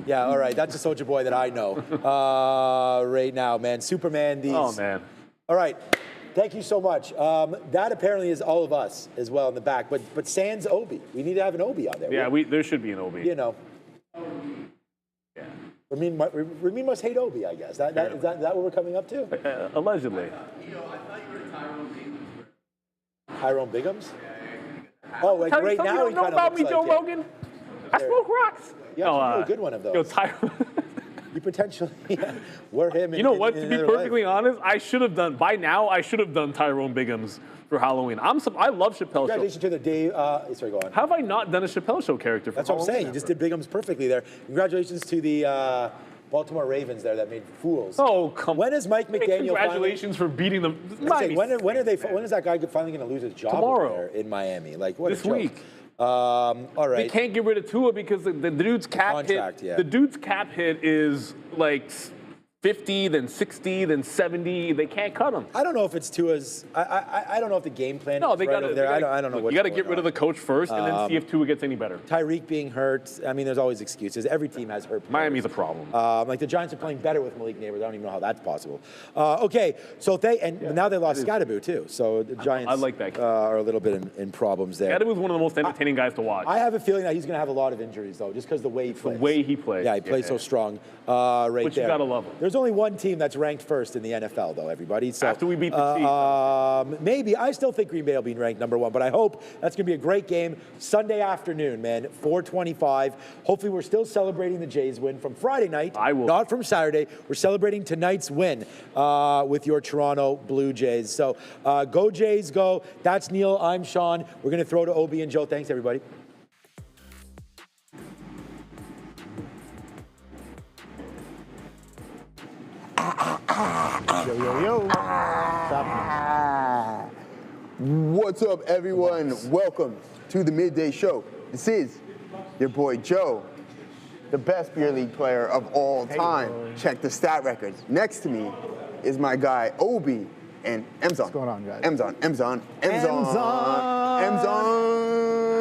Yeah, all right. That's a Soldier Boy that I know right now, man. Superman, these. Oh, man. All right. Thank you so much. That apparently is all of us as well in the back, but sans Obi. We need to have an Obi on there. Yeah, there should be an Obi. You know. Yeah. Ramin must hate Obi, I guess. Is that what we're coming up to? Allegedly. I thought you were Tyrone Biggums. Tyrone Biggums? Oh, like right now he You don't know kind about of me, looks Joe like Rogan? I smoke rocks. Yeah, you do a good one of those. Yo, Tyrone. You potentially were him. You know what? To be perfectly honest, I should have done Tyrone Biggums for Halloween. I love Chappelle Show. Congratulations to the Dave. Sorry, go on. How have I not done a Chappelle Show character for That's what I'm Halloween saying. You just did Biggums perfectly there. Congratulations to the Baltimore Ravens there that made fools. Oh, come on. When is Mike McDaniel Congratulations for beating them. When is that guy finally going to lose his job tomorrow in Miami? Like, what this a joke. week. All right. They can't get rid of Tua because the dude's cap hit. The dude's cap hit is like 50, then 60, then 70. They can't cut him. I don't know if it's Tua's. I don't know if the game plan. No, is they right got over there. I don't know. You got to get rid of the coach first, and then see if Tua gets any better. Tyreek being hurt. I mean, there's always excuses. Every team has hurt players. Miami's a problem. Like the Giants are playing better with Malik Neighbors. I don't even know how that's possible. Okay, so now they lost Scadaboo too. So the Giants I like that are a little bit in problems there. Scadaboo's one of the most entertaining guys to watch. I have a feeling that he's going to have a lot of injuries though, just because the way he plays. The way he plays. Yeah, he plays so strong. Right But there. you gotta love him. There's only one team that's ranked first in the NFL, though, everybody. So, after we beat the Chiefs. Maybe. I still think Green Bay will be ranked #1, but I hope that's going to be a great game. Sunday afternoon, man, 4:25. Hopefully we're still celebrating the Jays win from Friday night, not from Saturday. We're celebrating tonight's win with your Toronto Blue Jays. So go Jays, go. That's Neil. I'm Sean. We're going to throw to Obi and Joe. Thanks, everybody. Yo. What's up, everyone? Welcome to the Midday Show. This is your boy Joe, the best beer league player of all time. Check the stat records. Next to me is my guy Obi and MZN. What's going on, guys? MZN.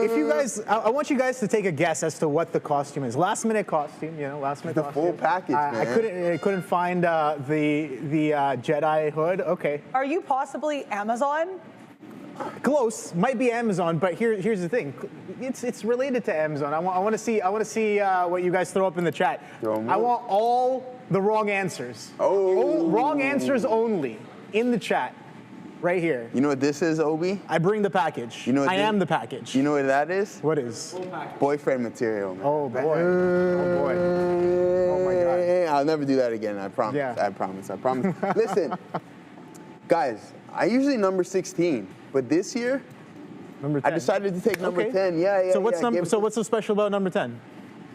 If you guys, I want you guys to take a guess as to what the costume is. Last minute costume, last minute costume. The full package, man. I couldn't find the Jedi hood. Okay. Are you possibly Amazon? Close. Might be Amazon, but here's the thing. It's related to Amazon. I want to see what you guys throw up in the chat. I want all the wrong answers. Wrong answers only in the chat. Right here. You know what this is, Obi? I bring the package. You know what I am the package. You know what that is? What is? Boyfriend material, man. Oh, boy. Oh, boy. Oh, my God. I'll never do that again. I promise. Yeah. I promise. Listen, guys, I usually number 16, but this year, number 10. I decided to take number 10. Yeah. So what's so special about number 10?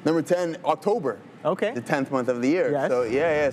Number 10, October. Okay. The 10th month of the year. Yes.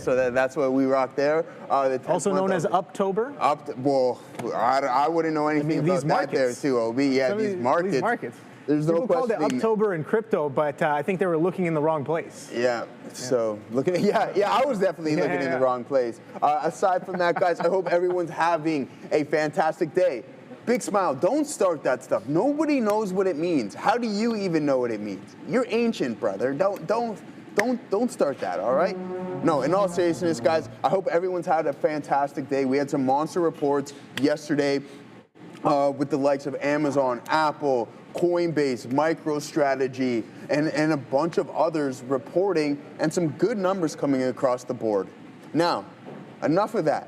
So so that's what we rock there. The 10th also known as Uptober. Well, I wouldn't know anything about that there too, Obi. Yeah, these markets. There's no People question. called it Uptober in crypto, but I think they were looking in the wrong place. Yeah. So looking at I was definitely looking in the wrong place. Aside from that, guys, I hope everyone's having a fantastic day. Big smile. Don't start that stuff. Nobody knows what it means. How do you even know what it means? You're ancient, brother. Don't start that, all right? No, in all seriousness, guys, I hope everyone's had a fantastic day. We had some monster reports yesterday with the likes of Amazon, Apple, Coinbase, MicroStrategy, and a bunch of others reporting, and some good numbers coming across the board. Now, enough of that.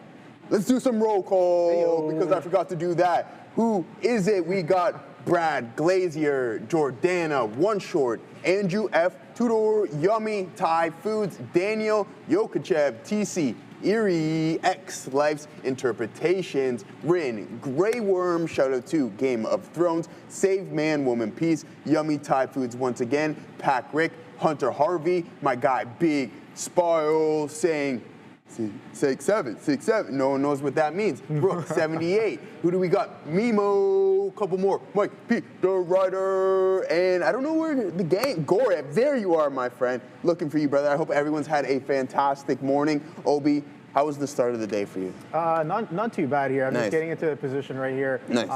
Let's do some roll call, because I forgot to do that. Who is it? We got Brad, Glazier, Jordana, One Short, Andrew F, Tudor, Yummy, Thai Foods, Daniel, Yokachev, TC, Erie, X, Life's Interpretations, Rin, Grey Worm, shout out to Game of Thrones, Save Man, Woman Peace, Yummy Thai Foods once again, Pack Rick, Hunter Harvey, my guy Big Spile saying 6'7". No one knows what that means. Brooke, 78. Who do we got? Mimo, couple more. Mike P, the writer, and I don't know where the gang. Gore, there you are, my friend. Looking for you, brother. I hope everyone's had a fantastic morning. Obi, how was the start of the day for you? Not too bad here. I'm just getting into the position right here. Nice.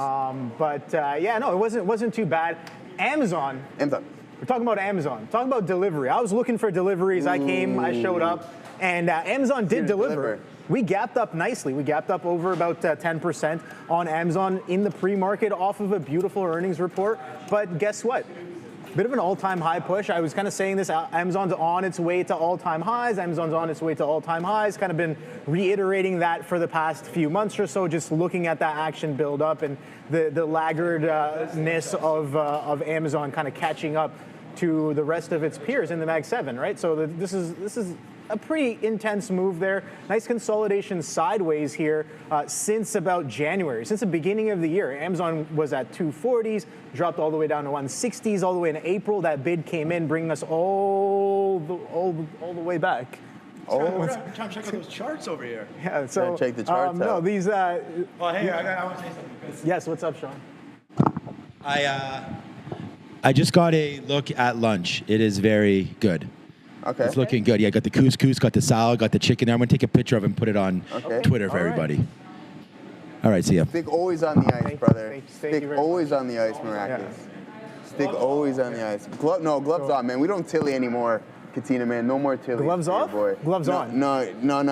But it wasn't too bad. Amazon. We're talking about Amazon. Talking about delivery. I was looking for deliveries. I came, I showed up, and Amazon did deliver. We gapped up nicely. We gapped up over about 10% on Amazon in the pre-market off of a beautiful earnings report. But guess what? Bit of an all-time high push. I was kind of saying this, Amazon's on its way to all-time highs. Amazon's on its way to all-time highs. Kind of been reiterating that for the past few months or so, just looking at that action build up and the laggardness of Amazon kind of catching up to the rest of its peers in the Mag 7, right? So this is a pretty intense move there. Nice consolidation sideways here since about January, since the beginning of the year. Amazon was at 240s, dropped all the way down to 160s, all the way in April. That bid came in, bringing us all the way back. I'm trying to check out those charts over here. Yeah, so check the charts no, out. these. Oh, hey, I want to say something. Yes, what's up, Sean? I just got a look at lunch. It is very good. Okay. It's looking good. Yeah, got the couscous, got the salad, got the chicken there. I'm going to take a picture of it and put it on Twitter for everybody. All right, see ya. Stick always on the ice, brother. Thank you Stick always on the ice, Miraculous. Stick always on the ice. No, gloves on, man. We don't tilly anymore, Katina, man. No more tilly. Gloves off? Boy. Gloves on? No,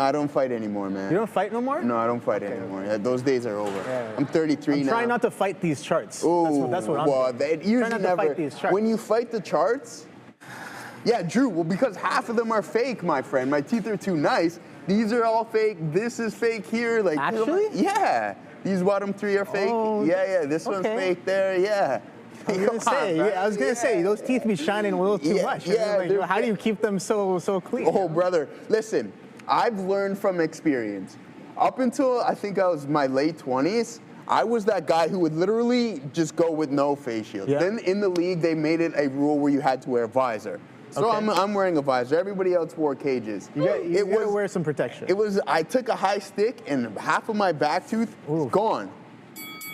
I don't fight anymore, man. You don't fight no more? No, I don't fight anymore. Yeah, those days are over. Yeah. I'm 33 now. Try not to fight these charts. Ooh, That's what I'm well, doing. it usually Try not to never. fight these charts. When you fight the charts, yeah, Drew. Well, because half of them are fake, my friend. My teeth are too nice. These are all fake. This is fake here. Like actually, yeah. These bottom three are fake. Oh, yeah. This one's fake there. Yeah. I was gonna say those teeth be shining a little too much. Yeah, like, how do you keep them so clean? Oh, brother, listen. I've learned from experience. Up until I think I was my late 20s, I was that guy who would literally just go with no face shield. Yeah. Then in the league, they made it a rule where you had to wear a visor. So I'm wearing a visor. Everybody else wore cages. You gotta wear some protection. I took a high stick and half of my back tooth is gone.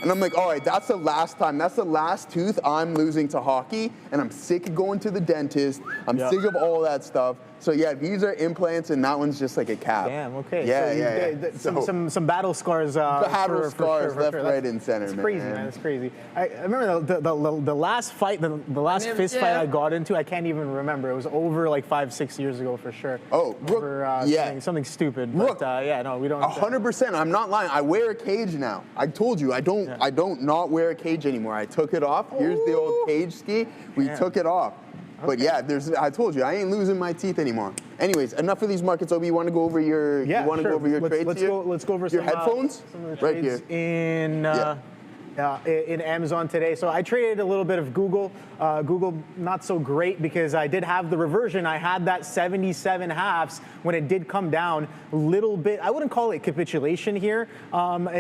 And I'm like, all right, that's the last time. That's the last tooth I'm losing to hockey, and I'm sick of going to the dentist. I'm sick of all that stuff. So yeah, these are implants, and that one's just like a cap. Damn. Okay. Yeah. Some battle scars. Battle scars for left, sure. right, and center. It's crazy, man. It's crazy. I remember the last fight, the last fist fight I got into. I can't even remember. It was over like 5-6 years ago for sure. Oh, over, something stupid. But we don't. 100%. I'm not lying. I wear a cage now. I told you I don't not wear a cage anymore. I took it off. Here's the old cage ski. We took it off. But yeah, I told you, I ain't losing my teeth anymore. Anyways, enough of these markets. Obi, you want to go over your go over trades here? Let's go over your some headphones some of the right trades here. in Amazon today. So I traded a little bit of Google. Google not so great because I did have the reversion. I had that 77 halves when it did come down a little bit. I wouldn't call it capitulation here at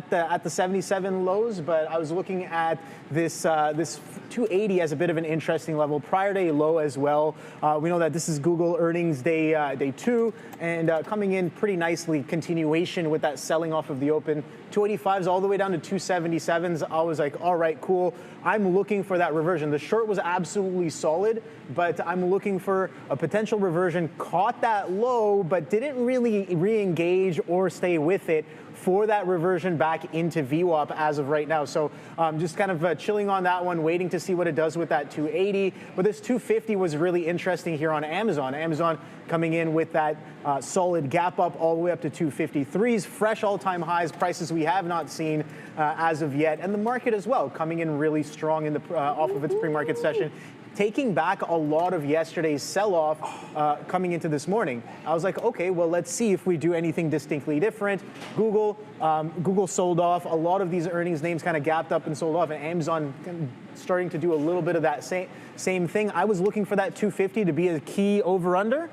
the 77 lows, but I was looking at this 280 as a bit of an interesting level. Prior day low as well. We know that this is Google earnings day 2 and coming in pretty nicely. Continuation with that selling off of the open. 285s all the way down to 277s. I was like, all right, cool. I'm looking for that reversion. The short was absolutely solid, but I'm looking for a potential reversion. Caught that low, but didn't really re-engage or stay with it for that reversion back into VWAP as of right now. So just kind of chilling on that one, waiting to see what it does with that 280. But this 250 was really interesting here on Amazon. Amazon coming in with that solid gap up all the way up to 253s, fresh all-time highs, prices we have not seen as of yet. And the market as well, coming in really strong in the off of its pre-market session, taking back a lot of yesterday's sell-off coming into this morning. I was like, okay, well, let's see if we do anything distinctly different. Google sold off. A lot of these earnings names kind of gapped up and sold off, and Amazon starting to do a little bit of that same thing. I was looking for that 250 to be a key over-under.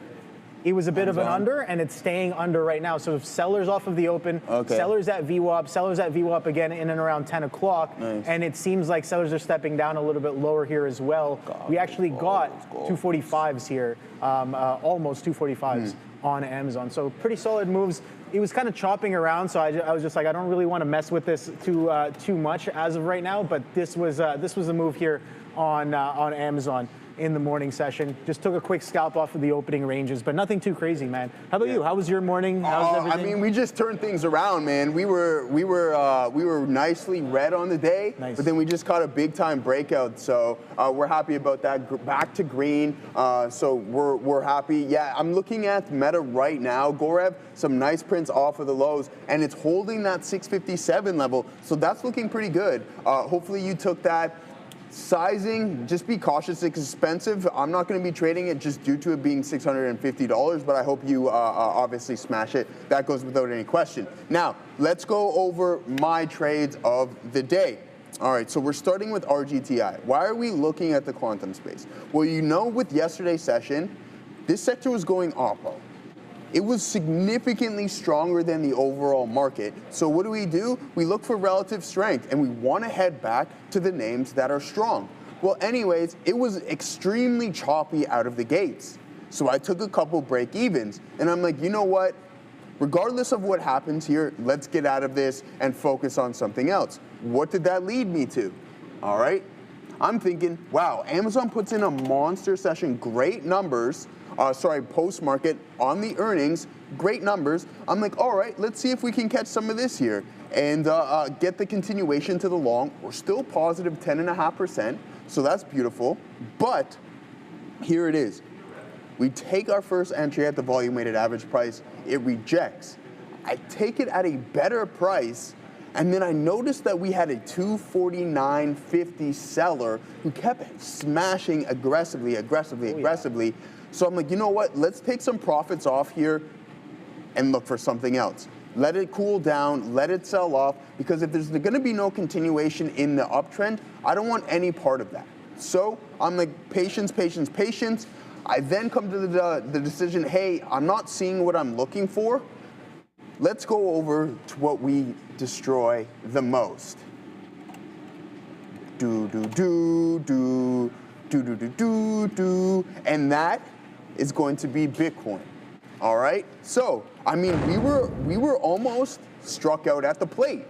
It was a bit of an under, and it's staying under right now. So sellers off of the open, sellers at VWAP again in and around 10 o'clock. Nice. And it seems like sellers are stepping down a little bit lower here as well. We actually got 245s here, almost 245s on Amazon. So pretty solid moves. It was kind of chopping around, so I was just like, I don't really want to mess with this too much as of right now. But this was a move here on Amazon. in the morning session. Just took a quick scalp off of the opening ranges, but nothing too crazy, man. How about you? How was your morning? How's everything? I mean, we just turned things around, man. We were nicely red on the day, but then we just caught a big time breakout. So we're happy about that. Back to green. So we're happy. Yeah, I'm looking at Meta right now. Gorev, some nice prints off of the lows, and it's holding that 657 level. So that's looking pretty good. Hopefully you took that. Sizing, just be cautious. It's expensive. I'm not going to be trading it just due to it being $650, but I hope you obviously smash it. That goes without any question. Now, let's go over my trades of the day. All right, so we're starting with RGTI. Why are we looking at the quantum space? Well, you know, with yesterday's session, this sector was going oppo. It was significantly stronger than the overall market. So what do? We look for relative strength, and we want to head back to the names that are strong. Well, anyways, it was extremely choppy out of the gates. So I took a couple break evens, and I'm like, you know what? Regardless of what happens here, let's get out of this and focus on something else. What did that lead me to? All right, I'm thinking, wow, Amazon puts in a monster session, great numbers. Post-market on the earnings, great numbers. I'm like, all right, let's see if we can catch some of this here and get the continuation to the long. We're still positive 10.5%, so that's beautiful. But here it is. We take our first entry at the volume-weighted average price. It rejects. I take it at a better price, and then I noticed that we had a 249.50 seller who kept smashing aggressively. So I'm like, you know what? Let's take some profits off here and look for something else. Let it cool down, let it sell off, because if there's going to be no continuation in the uptrend, I don't want any part of that. So I'm like, patience. I then come to the decision, hey, I'm not seeing what I'm looking for. Let's go over to what we destroy the most. And that is going to be Bitcoin. All right? So, I mean, we were almost struck out at the plate.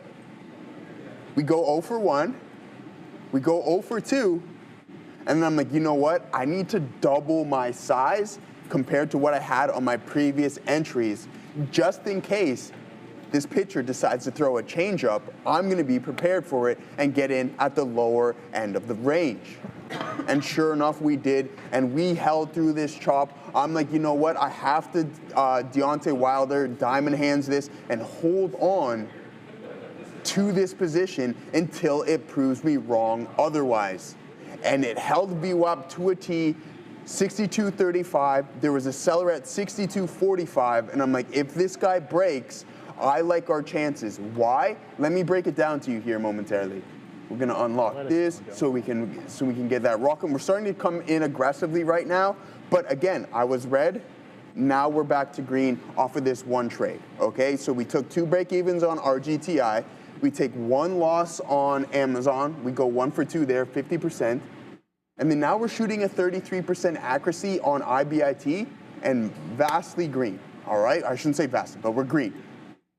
We go 0 for 1, we go 0 for 2, and then I'm like, you know what? I need to double my size compared to what I had on my previous entries, just in case this pitcher decides to throw a change up. I'm going to be prepared for it and get in at the lower end of the range. And sure enough, we did, and we held through this chop. I'm like, you know what? I have to Deontay Wilder, diamond hands this, and hold on to this position until it proves me wrong otherwise. And it held VWAP to a T, 62.35. There was a seller at 62.45, and I'm like, if this guy breaks, I like our chances. Why? Let me break it down to you here momentarily. We're gonna unlock this so we can get that rocking. We're starting to come in aggressively right now, but again, I was red. Now we're back to green off of this one trade. Okay, so we took 2 break evens on RGTI. We take 1 loss on Amazon. We go 1 for 2 there, 50%, and then now we're shooting a 33% accuracy on IBIT and vastly green. All right, I shouldn't say vastly, but we're green.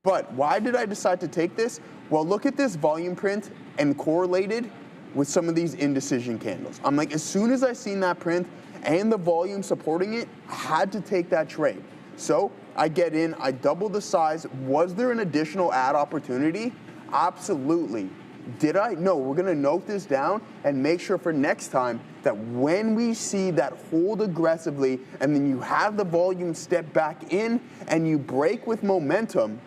But why did I decide to take this? Well, look at this volume print and correlated with some of these indecision candles. I'm like, as soon as I seen that print and the volume supporting it, I had to take that trade. So I get in, I double the size. Was there an additional ad opportunity? Absolutely. Did I? No, we're gonna note this down and make sure for next time that when we see that hold aggressively and then you have the volume step back in and you break with momentum,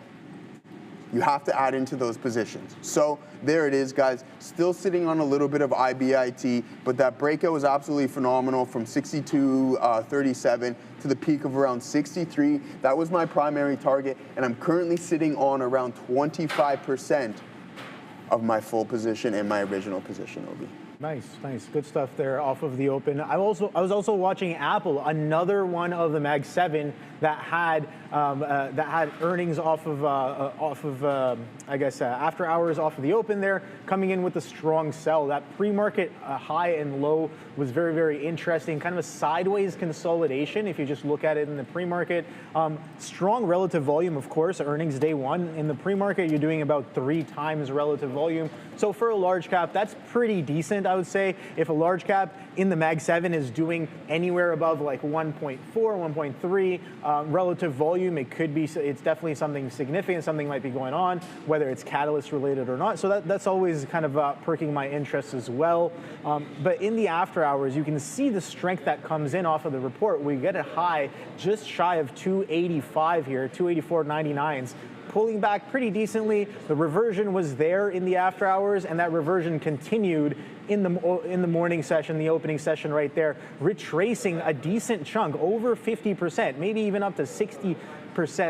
you have to add into those positions. So there it is, guys. Still sitting on a little bit of IBIT, but that breakout was absolutely phenomenal from 62.37 to the peak of around 63. That was my primary target, and I'm currently sitting on around 25% of my full position and my original position, Obi. Nice, good stuff there off of the open. I was also watching Apple, another one of the Mag 7 that had earnings off of after hours off of the open there, coming in with a strong sell. That pre-market high and low was very, very interesting. Kind of a sideways consolidation if you just look at it in the pre-market. Strong relative volume, of course. Earnings day one in the pre-market, you're doing about 3 times relative volume. So for a large cap, that's pretty decent. I would say. If a large cap in the Mag 7 is doing anywhere above like 1.4, 1.3 relative volume, it's definitely something significant, something might be going on, whether it's catalyst related or not. So that's always kind of perking my interest as well. But in the after hours, you can see the strength that comes in off of the report. We get a high just shy of 285 here, 284.99s. Pulling back pretty decently. The reversion was there in the after hours, and that reversion continued in the morning session, the opening session right there, retracing a decent chunk, over 50%, maybe even up to 60%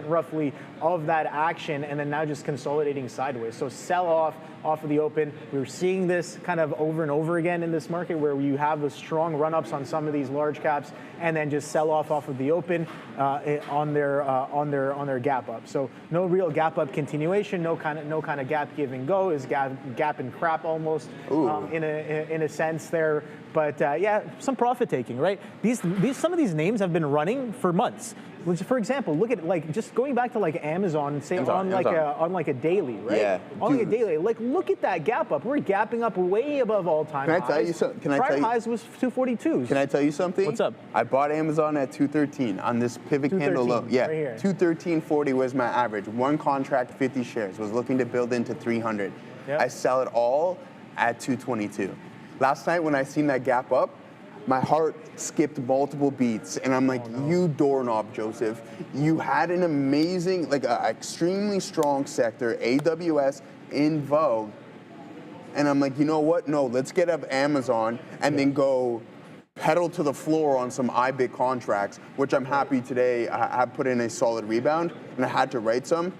roughly of that action, and then now just consolidating sideways. So sell off of the open. We were seeing this kind of over and over again in this market, where you have the strong run-ups on some of these large caps, and then just sell off of the open on their gap up. So no real gap up continuation, no kind of gap give and go, is gap and crap almost in a sense there. But yeah, some profit taking, right? Some of these names have been running for months. For example, look at like just going back to like Amazon, say on like a daily, right? Yeah. On like a daily, like look at that gap up. We're gapping up way above all-time highs. Can I tell you something? Prior highs was 242s. Can I tell you something? What's up? I bought Amazon at 213 on this pivot candle low. Yeah, right 213.40 was my average. One contract, 50 shares. Was looking to build into 300. Yep. I sell it all at 222. Last night when I seen that gap up, my heart skipped multiple beats, and I'm like, you doorknob, Joseph. You had an amazing, like, extremely strong sector, AWS in vogue, and I'm like, you know what? No, let's get up Amazon and then go pedal to the floor on some IBIT contracts, which I'm happy today. I put in a solid rebound, and I had to write some,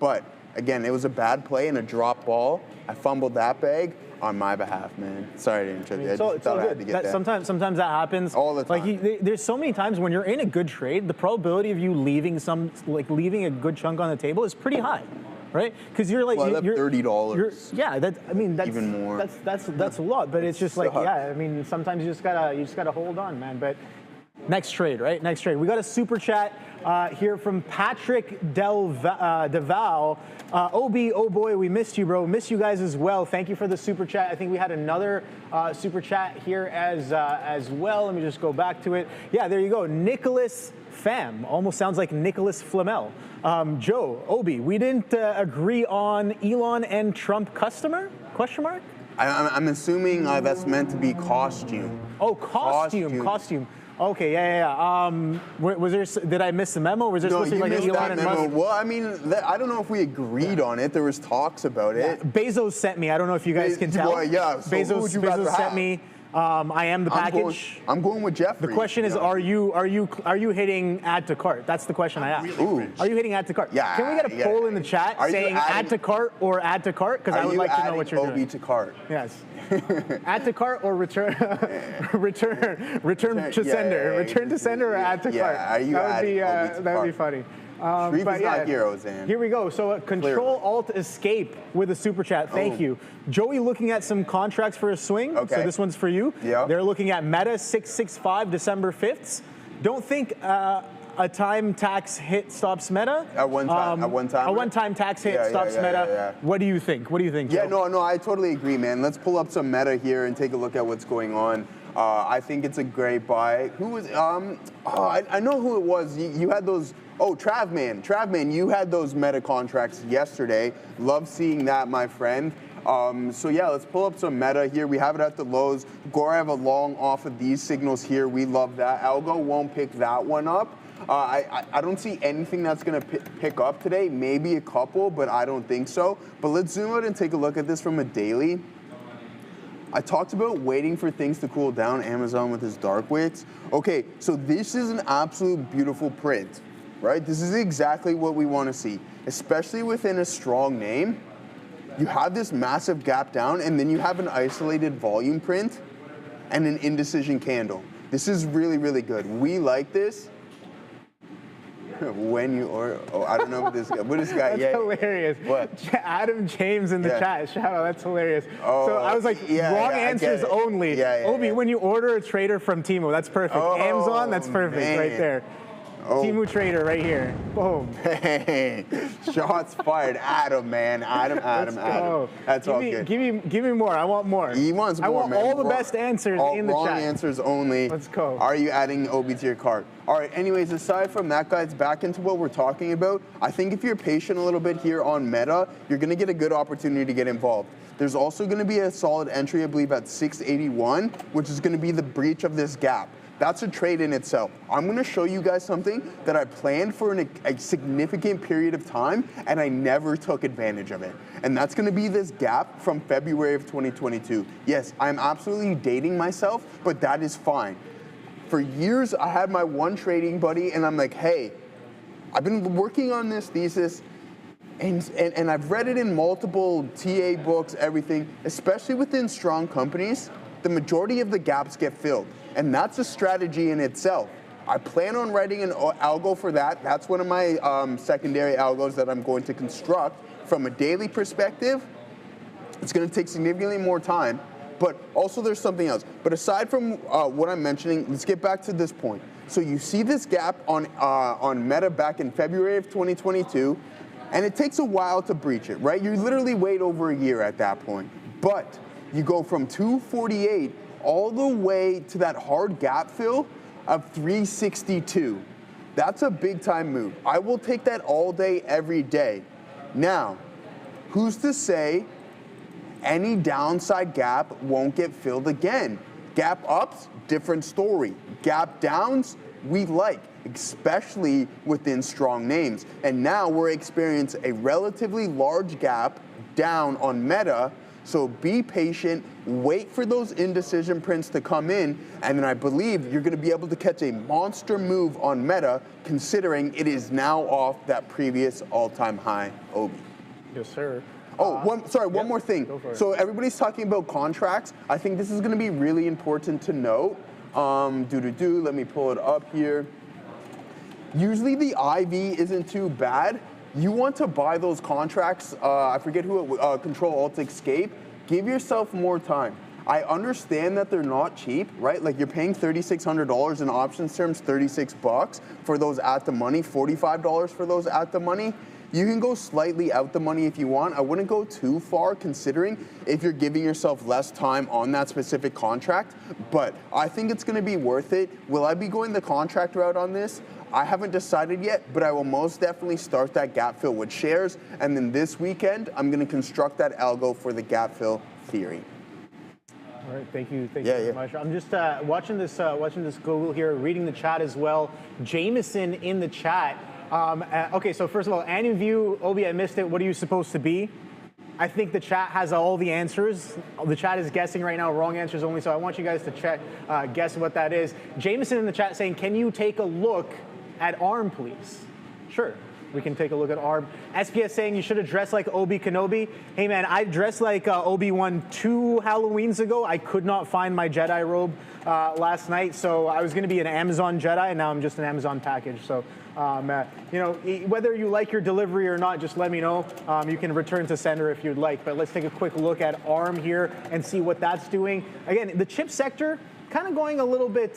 but again, it was a bad play and a drop ball. I fumbled that bag on my behalf, man. Sorry to interrupt you. I just thought I had to get that. Sometimes that happens all the time. Like there's so many times when you're in a good trade, the probability of you leaving a good chunk on the table is pretty high, right? Because you're like, well, I left $30. Yeah, that's even more. That's a lot. But it's just like, yeah, I mean, sometimes you just gotta hold on, man. But next trade, right? Next trade. We got a super chat here from Patrick Deval. Obi, oh boy, we missed you, bro. Miss you guys as well. Thank you for the super chat. I think we had another super chat here as well. Let me just go back to it. Yeah, there you go. Nicholas Pham. Almost sounds like Nicholas Flamel. Joe, Obi, we didn't agree on Elon and Trump customer? Question mark? I'm assuming that's meant to be costume. Oh, costume. Okay, yeah. Was there? Did I miss the memo? Was there supposed to be like Elon and Musk? Well, I mean, I don't know if we agreed on it. There was talks about it. Bezos sent me. I don't know if you guys can tell. Well, yeah. So Bezos sent me. I am the package. I'm going with Jeffrey. The question is, are you hitting add to cart? That's the question I asked. Are you hitting add to cart? Yeah. Can we get a poll in the chat saying add to cart or add to cart? Because I would like to know what you're doing. Obi to cart. Yes. Add to cart or return to sender. Return to sender or add to cart. Are you that would be funny. Shreve is not heroes, man. Here we go. So Control-Alt-Escape with a super chat. Thank you. Joey looking at some contracts for a swing. Okay. So this one's for you. Yeah. They're looking at Meta 665 December 5th. Don't think a time tax hit stops Meta. A one-time. A one-time tax hit stops Meta. Yeah. What do you think? Yeah, no, I totally agree, man. Let's pull up some Meta here and take a look at what's going on. I think it's a great buy. Who was? I know who it was. You had those. Oh, Travman, you had those Meta contracts yesterday. Love seeing that, my friend. So yeah, let's pull up some Meta here. We have it at the lows. Gorev a long off of these signals here. We love that. Algo won't pick that one up. I don't see anything that's going to pick up today. Maybe a couple, but I don't think so. But let's zoom out and take a look at this from a daily. I talked about waiting for things to cool down, Amazon with his dark wicks. Okay, so this is an absolute beautiful print, right? This is exactly what we want to see, especially within a strong name. You have this massive gap down, and then you have an isolated volume print and an indecision candle. This is really, really good. We like this. When you I don't know what this guy. That's hilarious. What? Adam James in the chat. Shout out, that's hilarious. Oh, so I was like, wrong answers only. Obi, when you order a trader from Timo, that's perfect. Amazon, that's perfect right there. Timu Trader right here. Boom. Hey, shots fired. Adam, man. Adam. That's all good. Give me more. I want more. He wants more, I want man. all the best answers in the wrong chat. Wrong answers only. Let's go. Are you adding OB to your cart? All right, anyways, aside from that, guys, back into what we're talking about, I think if you're patient a little bit here on Meta, you're going to get a good opportunity to get involved. There's also going to be a solid entry, I believe, at 681, which is going to be the breach of this gap. That's a trade in itself. I'm going to show you guys something that I planned for a significant period of time, and I never took advantage of it. And that's going to be this gap from February of 2022. Yes, I'm absolutely dating myself, but that is fine. For years, I had my one trading buddy, and I'm like, hey, I've been working on this thesis, and I've read it in multiple TA books, everything, especially within strong companies, the majority of the gaps get filled. And that's a strategy in itself. I plan on writing an algo for that. That's one of my secondary algos that I'm going to construct. From a daily perspective, it's going to take significantly more time, but also there's something else. But aside from what I'm mentioning, let's get back to this point. So you see this gap on Meta back in February of 2022, and it takes a while to breach it, right? You literally wait over a year at that point. But you go from 248 all the way to that hard gap fill of 362. That's a big time move. I will take that all day, every day. Now, who's to say any downside gap won't get filled again? Gap ups, different story. Gap downs, we like, especially within strong names. And now we're experiencing a relatively large gap down on Meta. So be patient, wait for those indecision prints to come in, and then I believe you're going to be able to catch a monster move on Meta, considering it is now off that previous all-time high OB. Yes, sir. Oh, one more thing. So everybody's talking about contracts. I think this is going to be really important to note. Let me pull it up here. Usually the IV isn't too bad. You want to buy those contracts, I forget who it Control-Alt-Escape. Give yourself more time. I understand that they're not cheap, right? Like you're paying $3,600 in options terms, 36 bucks for those at the money, $45 for those at the money. You can go slightly out the money if you want. I wouldn't go too far considering if you're giving yourself less time on that specific contract, but I think it's gonna be worth it. Will I be going the contract route on this? I haven't decided yet, but I will most definitely start that gap fill with shares, and then this weekend, I'm gonna construct that algo for the gap fill theory. All right, thank you very much. I'm just watching this Google here, reading the chat as well. Jameson in the chat. Okay, so first of all, Annual View, Obi, I missed it. What are you supposed to be? I think the chat has all the answers. The chat is guessing right now, wrong answers only, so I want you guys to guess what that is. Jameson in the chat saying, can you take a look at ARM, please? Sure, we can take a look at ARM. SPS saying you should have dressed like Obi Kenobi. Hey man, I dressed like Obi-Wan 2 Halloweens ago. I could not find my Jedi robe last night, so I was gonna be an Amazon Jedi, and now I'm just an Amazon package. So, whether you like your delivery or not, just let me know. You can return to sender if you'd like, but let's take a quick look at ARM here and see what that's doing. Again, the chip sector, kind of going a little bit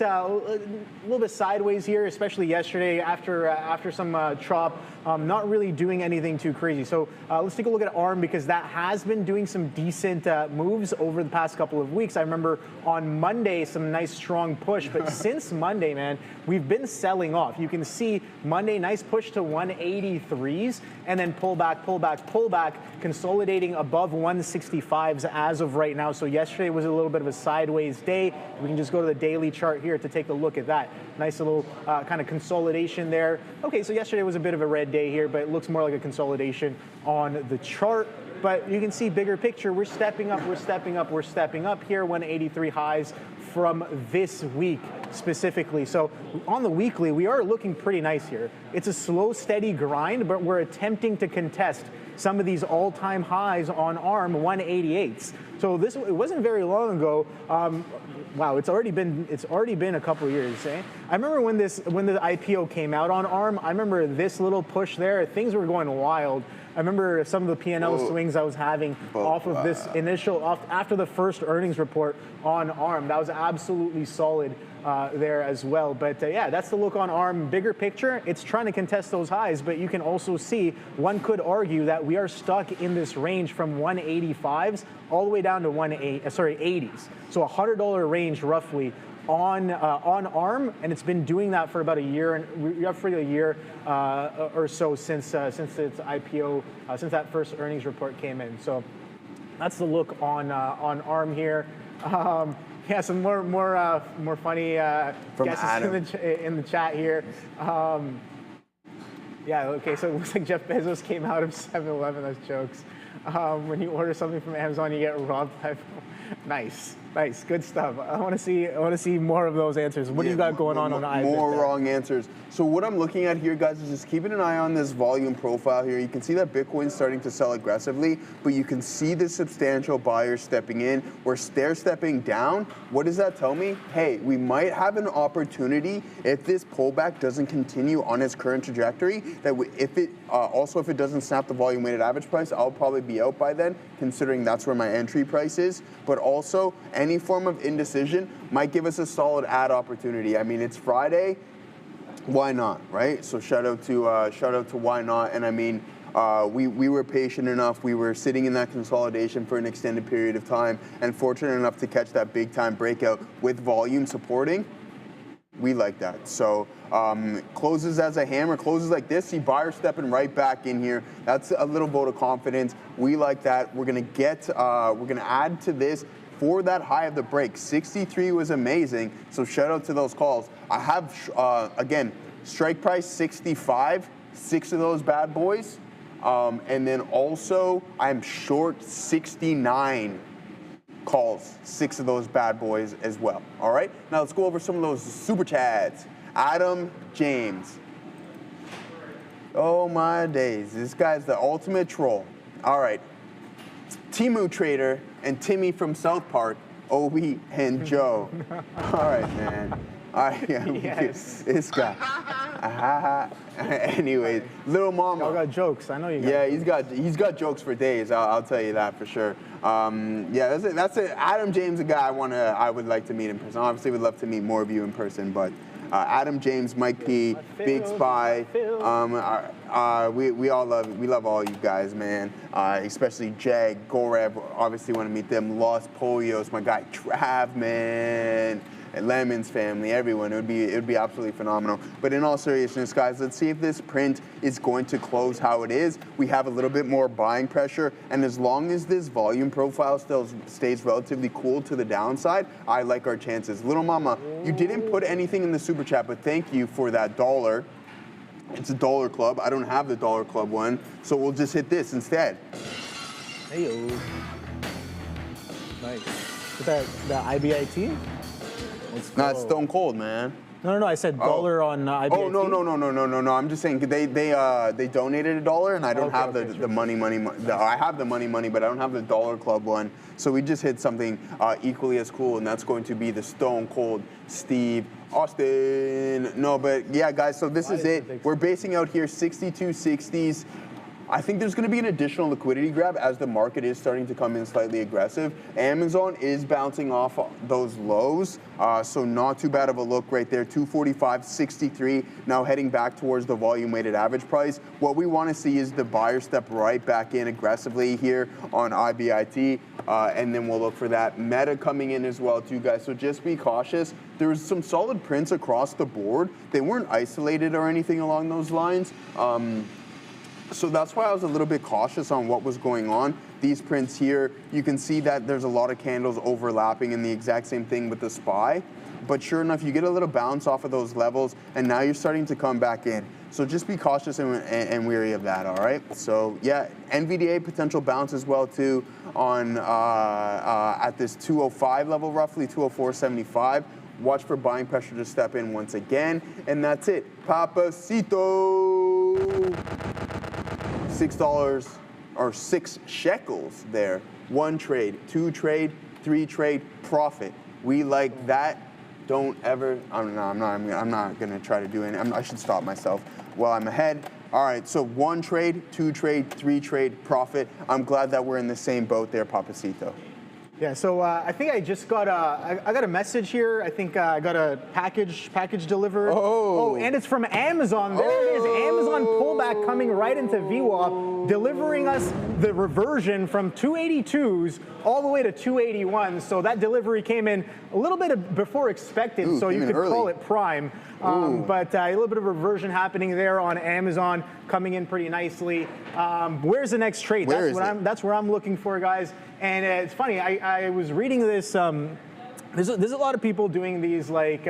sideways here, especially yesterday after some chop. Not really doing anything too crazy. So let's take a look at ARM because that has been doing some decent moves over the past couple of weeks. I remember on Monday some nice strong push, but since Monday, man, we've been selling off. You can see Monday, nice push to 183s, and then pullback, consolidating above 165s as of right now. So yesterday was a little bit of a sideways day. We can just go to the daily chart here to take a look at that. Nice little kind of consolidation there. Okay, so yesterday was a bit of a red day here, but it looks more like a consolidation on the chart. But you can see bigger picture, we're stepping up here, 183 highs from this week specifically. So on the weekly, we are looking pretty nice here. It's a slow, steady grind, but we're attempting to contest some of these all-time highs on ARM 188s. So it wasn't very long ago. Wow, it's already been a couple of years. Eh? I remember when the IPO came out on ARM. I remember this little push there. Things were going wild. I remember some of the P&L swings I was having off of this after the first earnings report on ARM. That was absolutely solid there as well. But yeah, that's the look on ARM. Bigger picture, it's trying to contest those highs, but you can also see, one could argue that we are stuck in this range from 185s all the way down to 80s. So a $100 range roughly on ARM, and it's been doing that for about a year, and roughly a year or so since its IPO, since that first earnings report came in. So that's the look on ARM here. Yeah, some more funny guesses in the chat here. Yeah, okay, so it looks like Jeff Bezos came out of 7-Eleven. That's jokes. When you order something from Amazon, you get robbed by. Nice, good stuff. I want to see more of those answers. What do you got going on IBIT? More wrong answers. So what I'm looking at here, guys, is just keeping an eye on this volume profile here. You can see that Bitcoin's starting to sell aggressively, but you can see the substantial buyers stepping in. We're stair-stepping down. What does that tell me? Hey, we might have an opportunity if this pullback doesn't continue on its current trajectory. That if it doesn't snap the volume-weighted average price, I'll probably be out by then, considering that's where my entry price is. But also, any form of indecision might give us a solid add opportunity. I mean, it's Friday. Why not, right? So shout out to why not. And I mean, we were patient enough. We were sitting in that consolidation for an extended period of time, and fortunate enough to catch that big time breakout with volume supporting. We like that. So closes as a hammer, closes like this. See buyers stepping right back in here. That's a little vote of confidence. We like that. We're gonna add to this for that high of the break. 63 was amazing. So shout out to those calls. I have again strike price 65, 6 of those bad boys, and then also I'm short 69. Calls, 6 of those bad boys as well. All right, now let's go over some of those super chats. Adam James. Oh my days, this guy's the ultimate troll. All right, Timu Trader and Timmy from South Park, Obi and Joe. All right, man. All right, yes. This guy. Anyways, Little Mama. Y'all got jokes. I know you got. Yeah, he's got jokes for days. I'll tell you that for sure. Yeah, that's it. Adam James, a guy I would like to meet in person. Obviously, would love to meet more of you in person, but Adam James, Mike P, Big Spy. We love all you guys, man. Especially Jag, Gorev. Obviously, want to meet them. Los Polios, my guy Trav, man. And Lemon's family, everyone. It would be absolutely phenomenal. But in all seriousness, guys, let's see if this print is going to close how it is. We have a little bit more buying pressure, and as long as this volume profile still stays relatively cool to the downside, I like our chances. Little Mama, you didn't put anything in the super chat, but thank you for that $1. It's a dollar club. I don't have the dollar club one, so we'll just hit this instead. Hey-o. Nice. Is that the IBIT? No, it's Stone Cold, man. No, I said dollar on IBIT. Oh, no. I'm just saying they donated $1, and I don't have the money. I have the money, but I don't have the dollar club one. So we just hit something equally as cool, and that's going to be the Stone Cold Steve Austin. No, but yeah, guys. So this is it. We're basing out here 62.60s. I think there's going to be an additional liquidity grab as the market is starting to come in slightly aggressive. Amazon is bouncing off those lows, so not too bad of a look right there. 245.63, now heading back towards the volume-weighted average price. What we want to see is the buyer step right back in aggressively here on IBIT, and then we'll look for that Meta coming in as well too, guys. So just be cautious. There was some solid prints across the board. They weren't isolated or anything along those lines. So that's why I was a little bit cautious on what was going on. These prints here, you can see that there's a lot of candles overlapping, and the exact same thing with the SPY. But sure enough, you get a little bounce off of those levels, and now you're starting to come back in. So just be cautious and wary of that, all right? So yeah, NVDA potential bounce as well too on at this 205 level, roughly 204.75. Watch for buying pressure to step in once again, and that's it. Papacito. $6 or 6 shekels there. 1 trade, 2 trade, 3 trade profit. We like that. Don't ever. I'm not gonna try to do anything. I should stop myself while I'm ahead. All right. So 1 trade, 2 trade, 3 trade profit. I'm glad that we're in the same boat there, Papacito. Yeah, so I think I just got I got a message here. I think I got a package delivered. Oh, and it's from Amazon. There it is, Amazon pullback coming right into VWAP, delivering us the reversion from 282s all the way to 281. So that delivery came in a little bit before expected, so you could call it prime. But a little bit of reversion happening there on Amazon, coming in pretty nicely. Where's the next trade? That's where I'm looking for, guys. And it's funny, I was reading this, there's a lot of people doing these like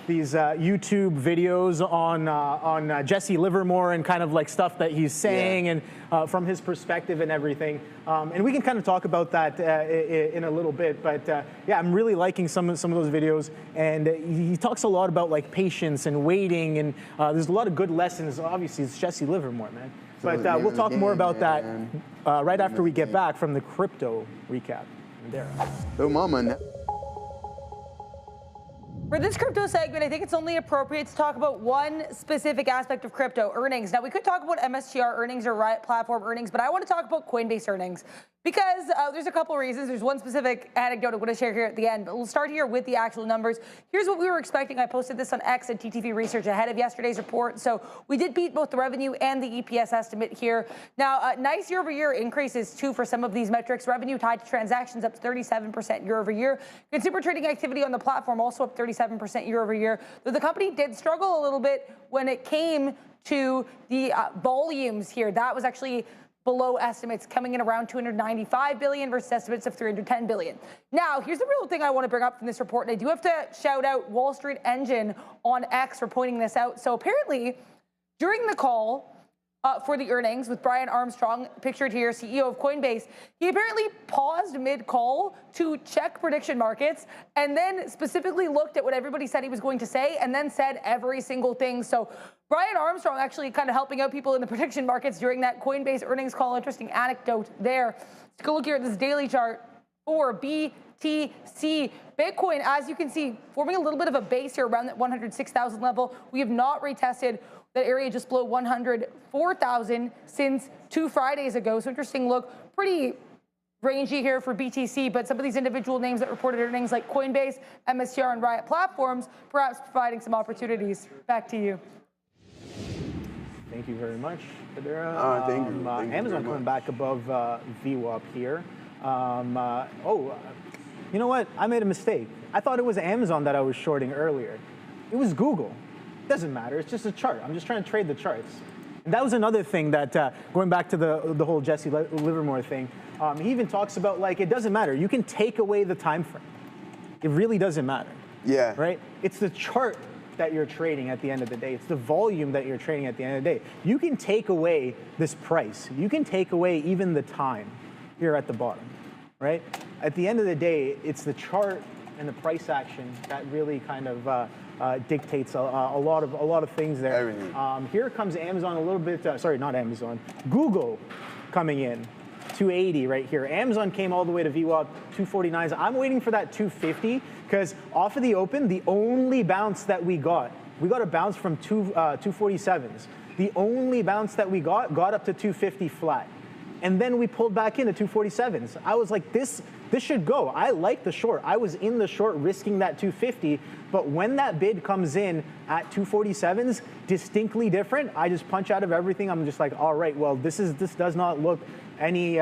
these YouTube videos on Jesse Livermore and kind of like stuff that he's saying and from his perspective and everything. And we can kind of talk about that in a little bit. But yeah, I'm really liking some of those videos. And he talks a lot about like patience and waiting. And there's a lot of good lessons. Obviously, it's Jesse Livermore, man. But we'll talk more about that right after we get back from the crypto recap. There. Little mama. For this crypto segment, I think it's only appropriate to talk about one specific aspect of crypto, earnings. Now, we could talk about MSTR earnings or Riot Platform earnings, but I want to talk about Coinbase earnings because there's a couple reasons. There's one specific anecdote I'm going to share here at the end, but we'll start here with the actual numbers. Here's what we were expecting. I posted this on X and TTV Research ahead of yesterday's report. So we did beat both the revenue and the EPS estimate here. Now, nice year-over-year increases, too, for some of these metrics. Revenue tied to transactions up 37% year-over-year. Consumer trading activity on the platform also up 37% year-over-year. Though the company did struggle a little bit when it came to the volumes here. That was actually below estimates, coming in around 295 billion versus estimates of 310 billion. Now, here's the real thing I want to bring up from this report, and I do have to shout out Wall Street Engine on X for pointing this out. So apparently, during the call for the earnings with Brian Armstrong, pictured here, CEO of Coinbase, he apparently paused mid-call to check prediction markets and then specifically looked at what everybody said he was going to say and then said every single thing. So Brian Armstrong actually kind of helping out people in the prediction markets during that Coinbase earnings call. Interesting anecdote there. Let's go look here at this daily chart for BTC. Bitcoin, as you can see, forming a little bit of a base here around that 106,000 level. We have not retested that area just below 104,000 since 2 Fridays ago. So interesting look, pretty rangy here for BTC, but some of these individual names that reported earnings like Coinbase, MSTR, and Riot Platforms, perhaps providing some opportunities. Back to you. Thank you very much, Federa. Thank you. Amazon coming back above VWAP here. You know what? I made a mistake. I thought it was Amazon that I was shorting earlier. It was Google. Doesn't matter. It's just a chart. I'm just trying to trade the charts. And that was another thing that, going back to the whole Jesse Livermore thing, he even talks about, like, it doesn't matter. You can take away the time frame. It really doesn't matter. Yeah. Right? It's the chart that you're trading at the end of the day. It's the volume that you're trading at the end of the day. You can take away this price. You can take away even the time here at the bottom, right? At the end of the day, it's the chart and the price action that really kind of dictates a lot of things there. Everything. Here comes Amazon a little bit. Sorry, not Amazon. Google coming in. 280 right here. Amazon came all the way to VWAP 249s. I'm waiting for that 250 because off of the open, the only bounce that we got a bounce from 247s. The only bounce that we got up to 250 flat. And then we pulled back into 247s. I was like, this should go. I like the short. I was in the short risking that 250, but when that bid comes in at 247s, distinctly different, I just punch out of everything. I'm just like, all right, well, this does not look any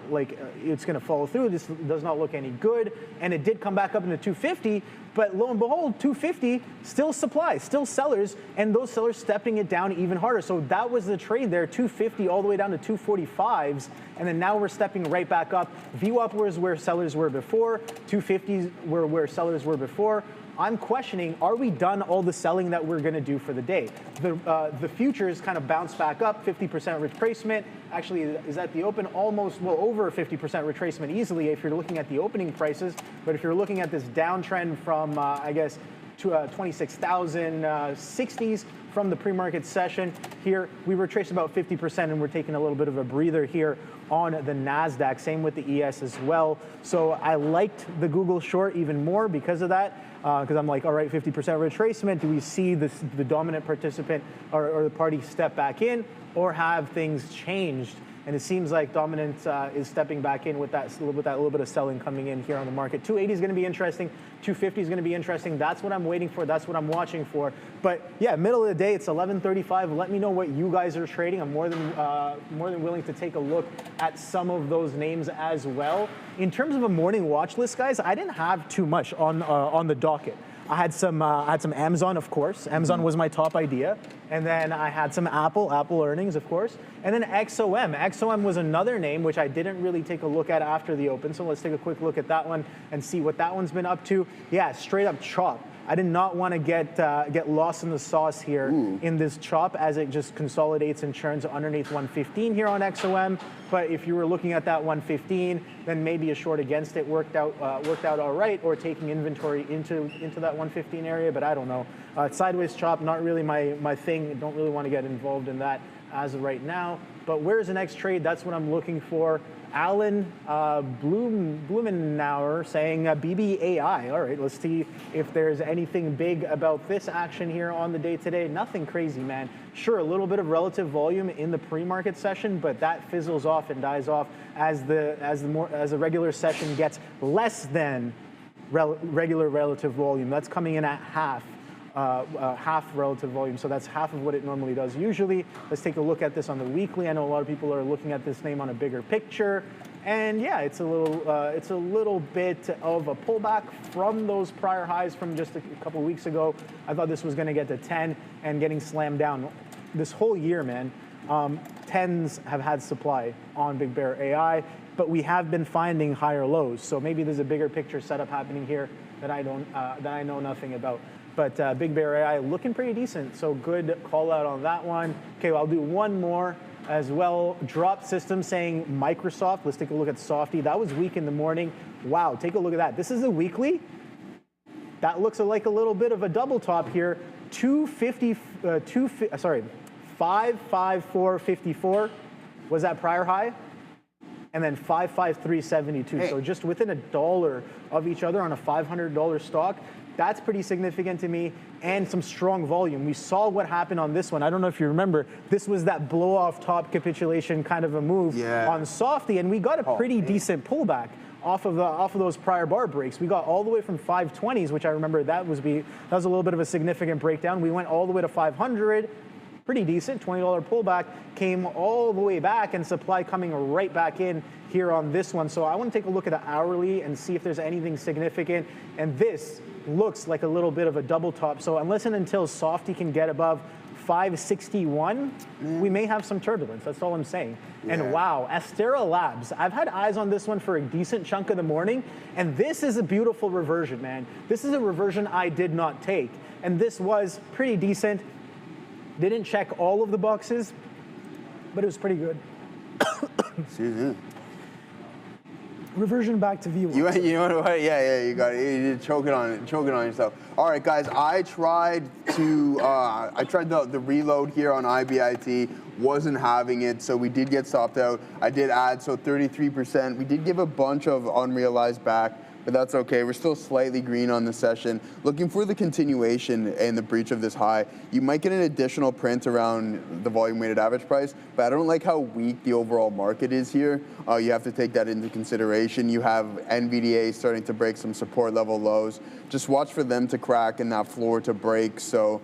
like it's going to follow through. This does not look any good. And it did come back up into 250, but lo and behold, 250, still supply, still sellers, and those sellers stepping it down even harder. So that was the trade there, 250 all the way down to 245s, and then now we're stepping right back up. VWAP was where sellers were before, 250s were where sellers were before. I'm questioning, are we done all the selling that we're going to do for the day? The futures kind of bounced back up, 50% retracement. Actually, is at the open almost, well, over 50% retracement easily if you're looking at the opening prices. But if you're looking at this downtrend from, I guess, 26,060s from the pre-market session here, we retraced about 50%, and we're taking a little bit of a breather here on the Nasdaq. Same with the ES as well. So I liked the Google short even more because of that. Because I'm like, all right, 50% retracement. Do we see the dominant participant or the party step back in, or have things changed? and it seems like dominant is stepping back in with that little bit of selling coming in here on the market. 280 is going to be interesting. 250 is going to be interesting. That's what I'm waiting for. That's what I'm watching for. But yeah, middle of the day, it's 11:35. Let me know what you guys are trading. I'm more than willing to take a look at some of those names as well. In terms of a morning watch list, guys, I didn't have too much on the docket. I had some Amazon, of course. Amazon was my top idea. And then I had some Apple earnings, of course. And then XOM. XOM was another name, which I didn't really take a look at after the open. So let's take a quick look at that one and see what that one's been up to. Yeah, straight up chop. I did not want to get lost in the sauce here in this chop as it just consolidates and churns underneath 115 here on XOM. But if you were looking at that 115, then maybe a short against it worked out all right, or taking inventory into that 115 area. But I don't know. Sideways chop, not really my thing. Don't really want to get involved in that as of right now. But where's the next trade? That's what I'm looking for. Alan Blumenauer saying BBAI. All right, let's see if there's anything big about this action here on the day today. Nothing crazy, man. Sure, a little bit of relative volume in the pre-market session, but that fizzles off and dies off as the regular session gets less than regular relative volume. That's coming in at half relative volume, so that's half of what it normally does usually. Let's take a look at this on the weekly. I know a lot of people are looking at this name on a bigger picture, and yeah, it's a little bit of a pullback from those prior highs from just a couple of weeks ago. I thought this was going to get to 10 and getting slammed down. This whole year, man, 10s have had supply on Big Bear AI, but we have been finding higher lows. So maybe there's a bigger picture setup happening here that I know nothing about. But Big Bear AI looking pretty decent, so good call out on that one. Okay, well, I'll do one more as well. Drop System saying Microsoft. Let's take a look at Softy. That was weak in the morning. Wow, take a look at that. This is a weekly. That looks like a little bit of a double top here. 554.54 was that prior high, and then 553.72. Hey. So just within $1 of each other on a $500 stock. That's pretty significant to me, and some strong volume. We saw what happened on this one. I don't know if you remember, this was that blow off top capitulation kind of a move on Softy, and we got a pretty decent pullback off of those prior bar breaks. We got all the way from 520s, which I remember that was a little bit of a significant breakdown. We went all the way to 500. Pretty decent, $20 pullback, came all the way back, and supply coming right back in here on this one. So I want to take a look at the hourly and see if there's anything significant. And this looks like a little bit of a double top. So unless and until Softy can get above 561, we may have some turbulence. That's all I'm saying. Yeah. And wow, Astera Labs. I've had eyes on this one for a decent chunk of the morning, and this is a beautiful reversion, man. This is a reversion I did not take, and this was pretty decent. Didn't check all of the boxes, but it was pretty good. Excuse me. Reversion back to VWAP. You know what? Yeah, you got it. You're choking on yourself. All right, guys. I tried the reload here on IBIT. Wasn't having it, so we did get stopped out. I did add, so 33%. We did give a bunch of unrealized back, but that's okay. We're still slightly green on the session. Looking for the continuation and the breach of this high. You might get an additional print around the volume weighted average price, but I don't like how weak the overall market is here. You have to take that into consideration. You have NVDA starting to break some support level lows. Just watch for them to crack and that floor to break. So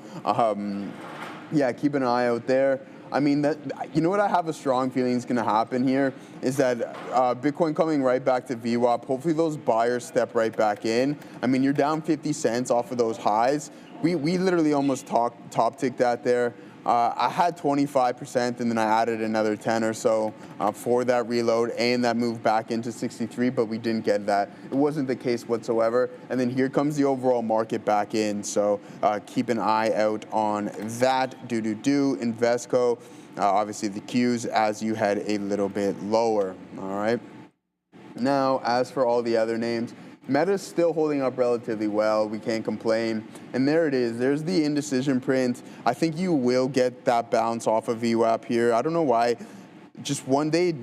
yeah, keep an eye out there. I mean, you know what I have a strong feeling is going to happen here is that Bitcoin coming right back to VWAP. Hopefully those buyers step right back in. I mean, you're down 50 cents off of those highs. We literally almost top ticked that there. I had 25%, and then I added another 10 or so for that reload, and that moved back into 63, but we didn't get that. It wasn't the case whatsoever. And then here comes the overall market back in, so keep an eye out on that. Invesco, obviously the Qs as you head a little bit lower, all right? Now, as for all the other names, Meta's still holding up relatively well. We can't complain. And there it is. There's the indecision print. I think you will get that bounce off of VWAP here. I don't know why. Just one day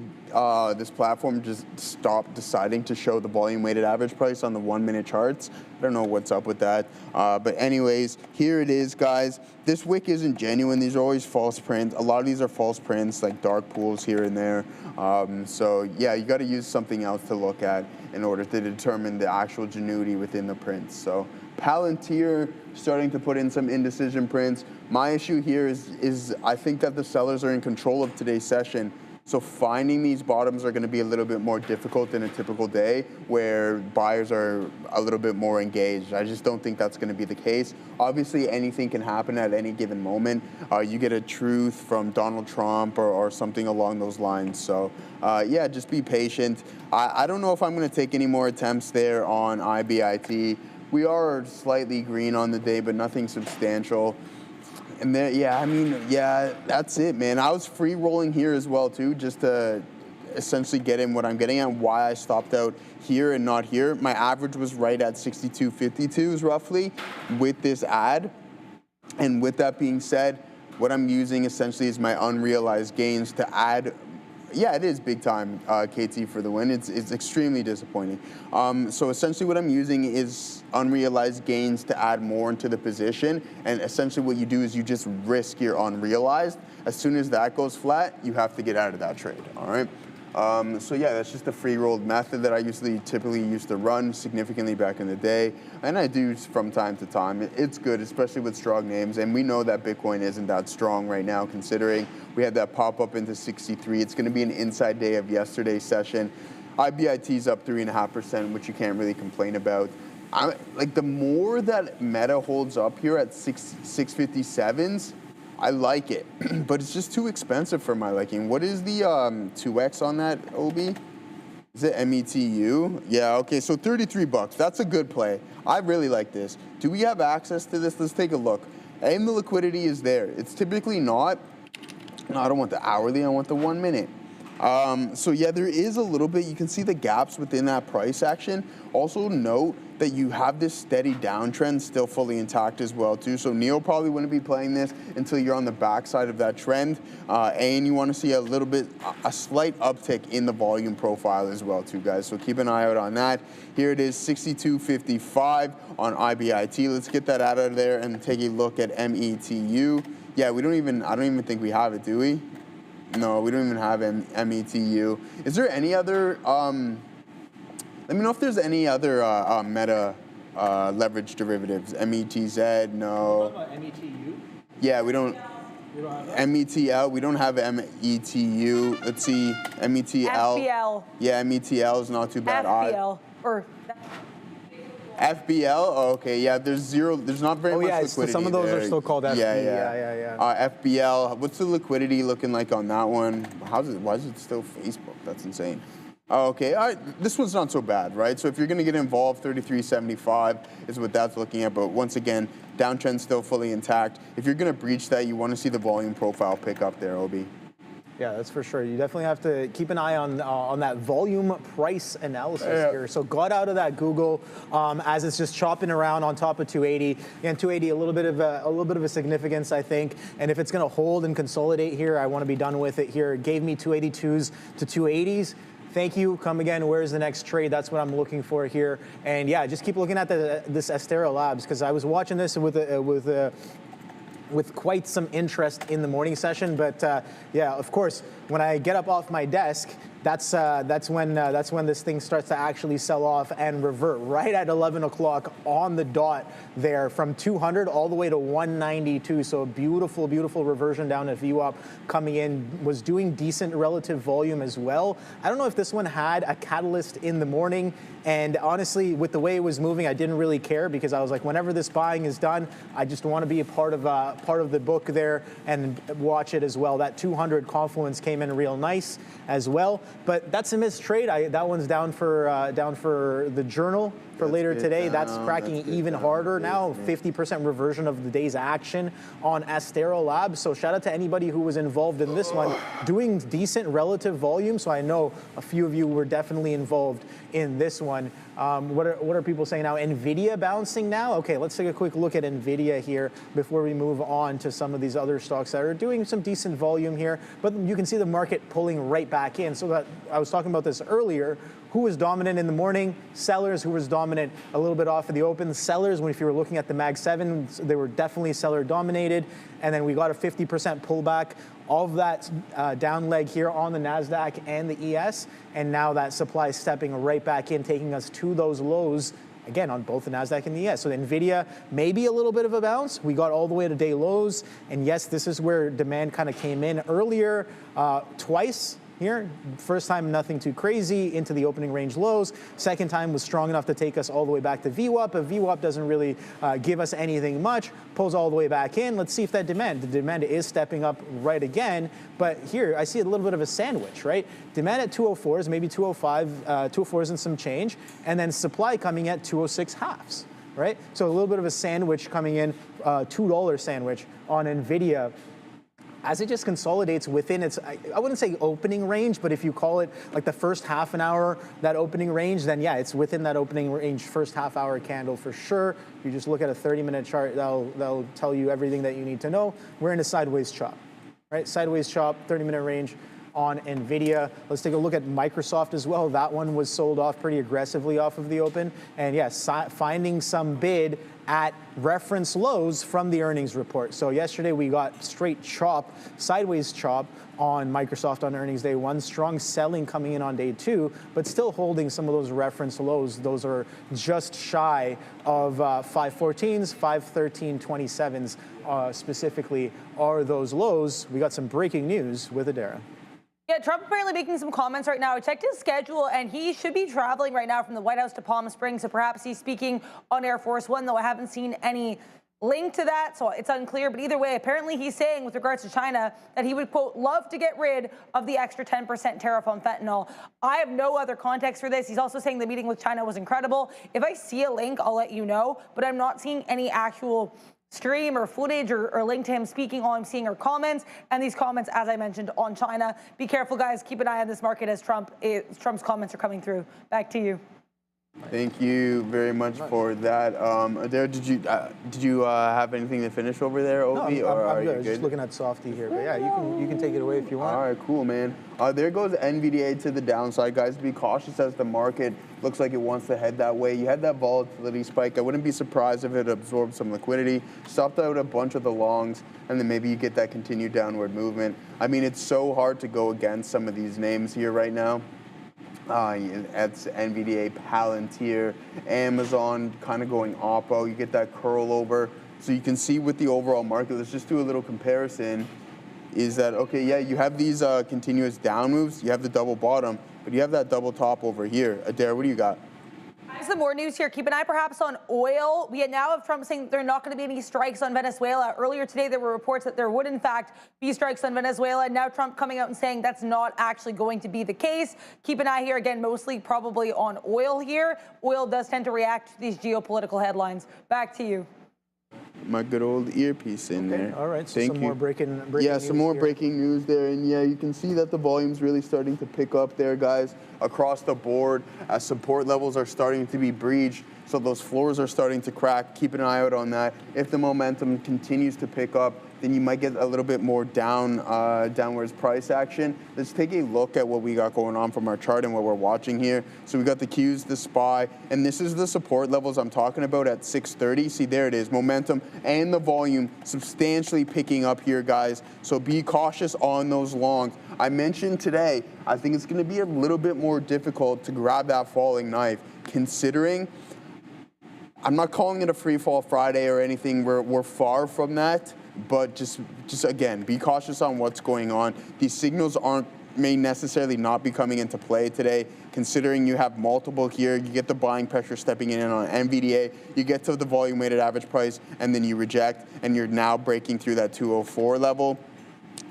this platform just stopped deciding to show the volume weighted average price on the 1-minute charts. I don't know what's up with that. But anyways, here it is, guys. This wick isn't genuine. These are always false prints. A lot of these are false prints, like dark pools here and there. So yeah, you got to use something else to look at in order to determine the actual genuity within the prints. So Palantir starting to put in some indecision prints. My issue here is I think that the sellers are in control of today's session. So finding these bottoms are going to be a little bit more difficult than a typical day where buyers are a little bit more engaged. I just don't think that's going to be the case. Obviously, anything can happen at any given moment. You get a truth from Donald Trump or something along those lines. So yeah, just be patient. I don't know if I'm going to take any more attempts there on IBIT. We are slightly green on the day, but nothing substantial. And there, yeah, I mean, yeah, that's it, man. I was free rolling here as well, too, just to essentially get in what I'm getting at, why I stopped out here and not here. My average was right at 62.52s roughly with this ad. And with that being said, what I'm using essentially is my unrealized gains to add. Yeah, it is big time, KT, for the win. It's extremely disappointing. So essentially what I'm using is unrealized gains to add more into the position. And essentially what you do is you just risk your unrealized. As soon as that goes flat, you have to get out of that trade, all right? So yeah, that's just a free rolled method that I typically used to run significantly back in the day. And I do from time to time. It's good, especially with strong names. And we know that Bitcoin isn't that strong right now, considering we had that pop up into 63. It's going to be an inside day of yesterday's session. IBIT's up 3.5%, which you can't really complain about. Like the more that Meta holds up here at 657s, I like it, but it's just too expensive for my liking. What is the 2x on that, Obi? Is it METU? Yeah, okay, so 33 bucks. That's a good play. I really like this. Do we have access to this? Let's take a look. And the liquidity is there. It's typically not. No, I don't want the hourly. I want the 1 minute. So yeah, there is a little bit. You can see the gaps within that price action. Also note that you have this steady downtrend still fully intact as well too. So Neo probably wouldn't be playing this until you're on the backside of that trend. And you want to see a slight uptick in the volume profile as well too, guys. So keep an eye out on that. Here it is, 62.55 on IBIT. Let's get that out of there and take a look at METU. Yeah, I don't even think we have it, do we? No, we don't even have METU. Is there any other, let me know if there's any other Meta leverage derivatives. METZ, no. What about METU? Yeah, we don't. METL, we don't have METU. Let's see, METL. FBL. Yeah, METL is not too bad. FBL. FBL, oh, okay, yeah, there's not very much liquidity. So some of those there. are still called FB. Yeah. FBL, what's the liquidity looking like on that one? Why is it still Facebook? That's insane. Oh, okay, all right, this one's not so bad, right? So if you're gonna get involved, 33.75 is what that's looking at, but once again, downtrend still fully intact. If you're gonna breach that, you wanna see the volume profile pick up there, Obi. Yeah, that's for sure. You definitely have to keep an eye on that volume price analysis here. So got out of that Google as it's just chopping around on top of 280. And 280 a little bit of a significance, I think. And if it's going to hold and consolidate here, I want to be done with it here. It gave me 282s to 280s. Thank you. Come again. Where's the next trade? That's what I'm looking for here. And yeah, just keep looking at this Astera Labs because I was watching this with quite some interest in the morning session, but yeah, of course, when I get up off my desk, that's when this thing starts to actually sell off and revert right at 11 o'clock on the dot there from 200 all the way to 192. So a beautiful, beautiful reversion down at VWAP coming in, was doing decent relative volume as well. I don't know if this one had a catalyst in the morning, and honestly, with the way it was moving, I didn't really care because I was like, whenever this buying is done, I just want to be a part of the book there and watch it as well. That 200 confluence came in real nice as well, but that's a missed trade. That one's down for the journal. for later today. That's cracking even harder now. 50% reversion of the day's action on Astera Labs. So shout out to anybody who was involved in this one, doing decent relative volume. So I know a few of you were definitely involved in this one. What are people saying now? Nvidia bouncing now? Okay, let's take a quick look at Nvidia here before we move on to some of these other stocks that are doing some decent volume here. But you can see the market pulling right back in. So that I was talking about this earlier. Who was dominant in the morning? Sellers. Who was dominant a little bit off of the open? Sellers, if you were looking at the Mag 7, they were definitely seller dominated. And then we got a 50% pullback of that down leg here on the Nasdaq and the ES. And now that supply is stepping right back in, taking us to those lows again on both the Nasdaq and the ES. So the Nvidia, maybe a little bit of a bounce. We got all the way to day lows. And yes, this is where demand kind of came in earlier twice. Here, first time, nothing too crazy, into the opening range lows. Second time was strong enough to take us all the way back to VWAP, but VWAP doesn't really give us anything much. Pulls all the way back in. Let's see if the demand is stepping up right again. But here, I see a little bit of a sandwich, right? Demand at 204s, maybe 205, 204s and some change, and then supply coming at 206 halves, right? So a little bit of a sandwich coming in, $2 sandwich on Nvidia, as it just consolidates within its, I wouldn't say opening range, but if you call it like the first half an hour, that opening range, then yeah, it's within that opening range first half hour candle for sure. If you just look at a 30-minute chart, that'll tell you everything that you need to know. We're in a sideways chop, right? Sideways chop, 30-minute range on Nvidia. Let's take a look at Microsoft as well. That one was sold off pretty aggressively off of the open. And yes, finding some bid at reference lows from the earnings report. So yesterday we got straight chop, sideways chop on Microsoft on earnings day one. Strong selling coming in on day two, but still holding some of those reference lows. Those are just shy of 514s, 513.27s specifically are those lows. We got some breaking news with Adara. Yeah, Trump apparently making some comments right now. I checked his schedule, and he should be traveling right now from the White House to Palm Springs, so perhaps he's speaking on Air Force One, though I haven't seen any link to that, so it's unclear. But either way, apparently he's saying with regards to China that he would, quote, love to get rid of the extra 10% tariff on fentanyl. I have no other context for this. He's also saying the meeting with China was incredible. If I see a link, I'll let you know, but I'm not seeing any actual stream or footage or link to him speaking. All I'm seeing are comments, and these comments, as I mentioned, on China. Be careful, guys. Keep an eye on this market as Trump's comments are coming through. Back to you. Thank you very much for that. Adara, did you have anything to finish over there, Obi? No, or I'm are good. you Just looking at Softy here, but yeah, you can take it away if you want. All right, cool, man. There goes NVDA to the downside, guys. Be cautious as the market looks like it wants to head that way. You had that volatility spike. I wouldn't be surprised if it absorbed some liquidity, stopped out a bunch of the longs, and then maybe you get that continued downward movement. I mean, it's so hard to go against some of these names here right now. That's NVDA, Palantir, Amazon kind of going oppo. You get that curl over. So you can see with the overall market, let's just do a little comparison, is that, okay, yeah, you have these continuous down moves, you have the double bottom, but you have that double top over here. Adara, what do you got? Some more news here. Keep an eye perhaps on oil. We now have Trump saying there are not going to be any strikes on Venezuela. Earlier today, there were reports that there would, in fact, be strikes on Venezuela. And now Trump coming out and saying that's not actually going to be the case. Keep an eye here, again, mostly probably on oil here. Oil does tend to react to these geopolitical headlines. Back to you. My good old earpiece in there. All right, so Thank some you. more breaking yeah, news some more here. breaking news there. And yeah, you can see that the volume's really starting to pick up there, guys, across the board as support levels are starting to be breached. So those floors are starting to crack. Keep an eye out on that. If the momentum continues to pick up, then you might get a little bit more downwards price action. Let's take a look at what we got going on from our chart and what we're watching here. So we got the Qs, the SPY, and this is the support levels I'm talking about at 630. See, there it is, momentum and the volume substantially picking up here, guys. So be cautious on those longs. I mentioned today, I think it's gonna be a little bit more difficult to grab that falling knife, considering I'm not calling it a free fall Friday or anything. We're far from that, but just again, be cautious on what's going on. These signals may necessarily not be coming into play today, considering you have multiple here. You get the buying pressure stepping in on NVDA, you get to the volume weighted average price, and then you reject, and you're now breaking through that 204 level.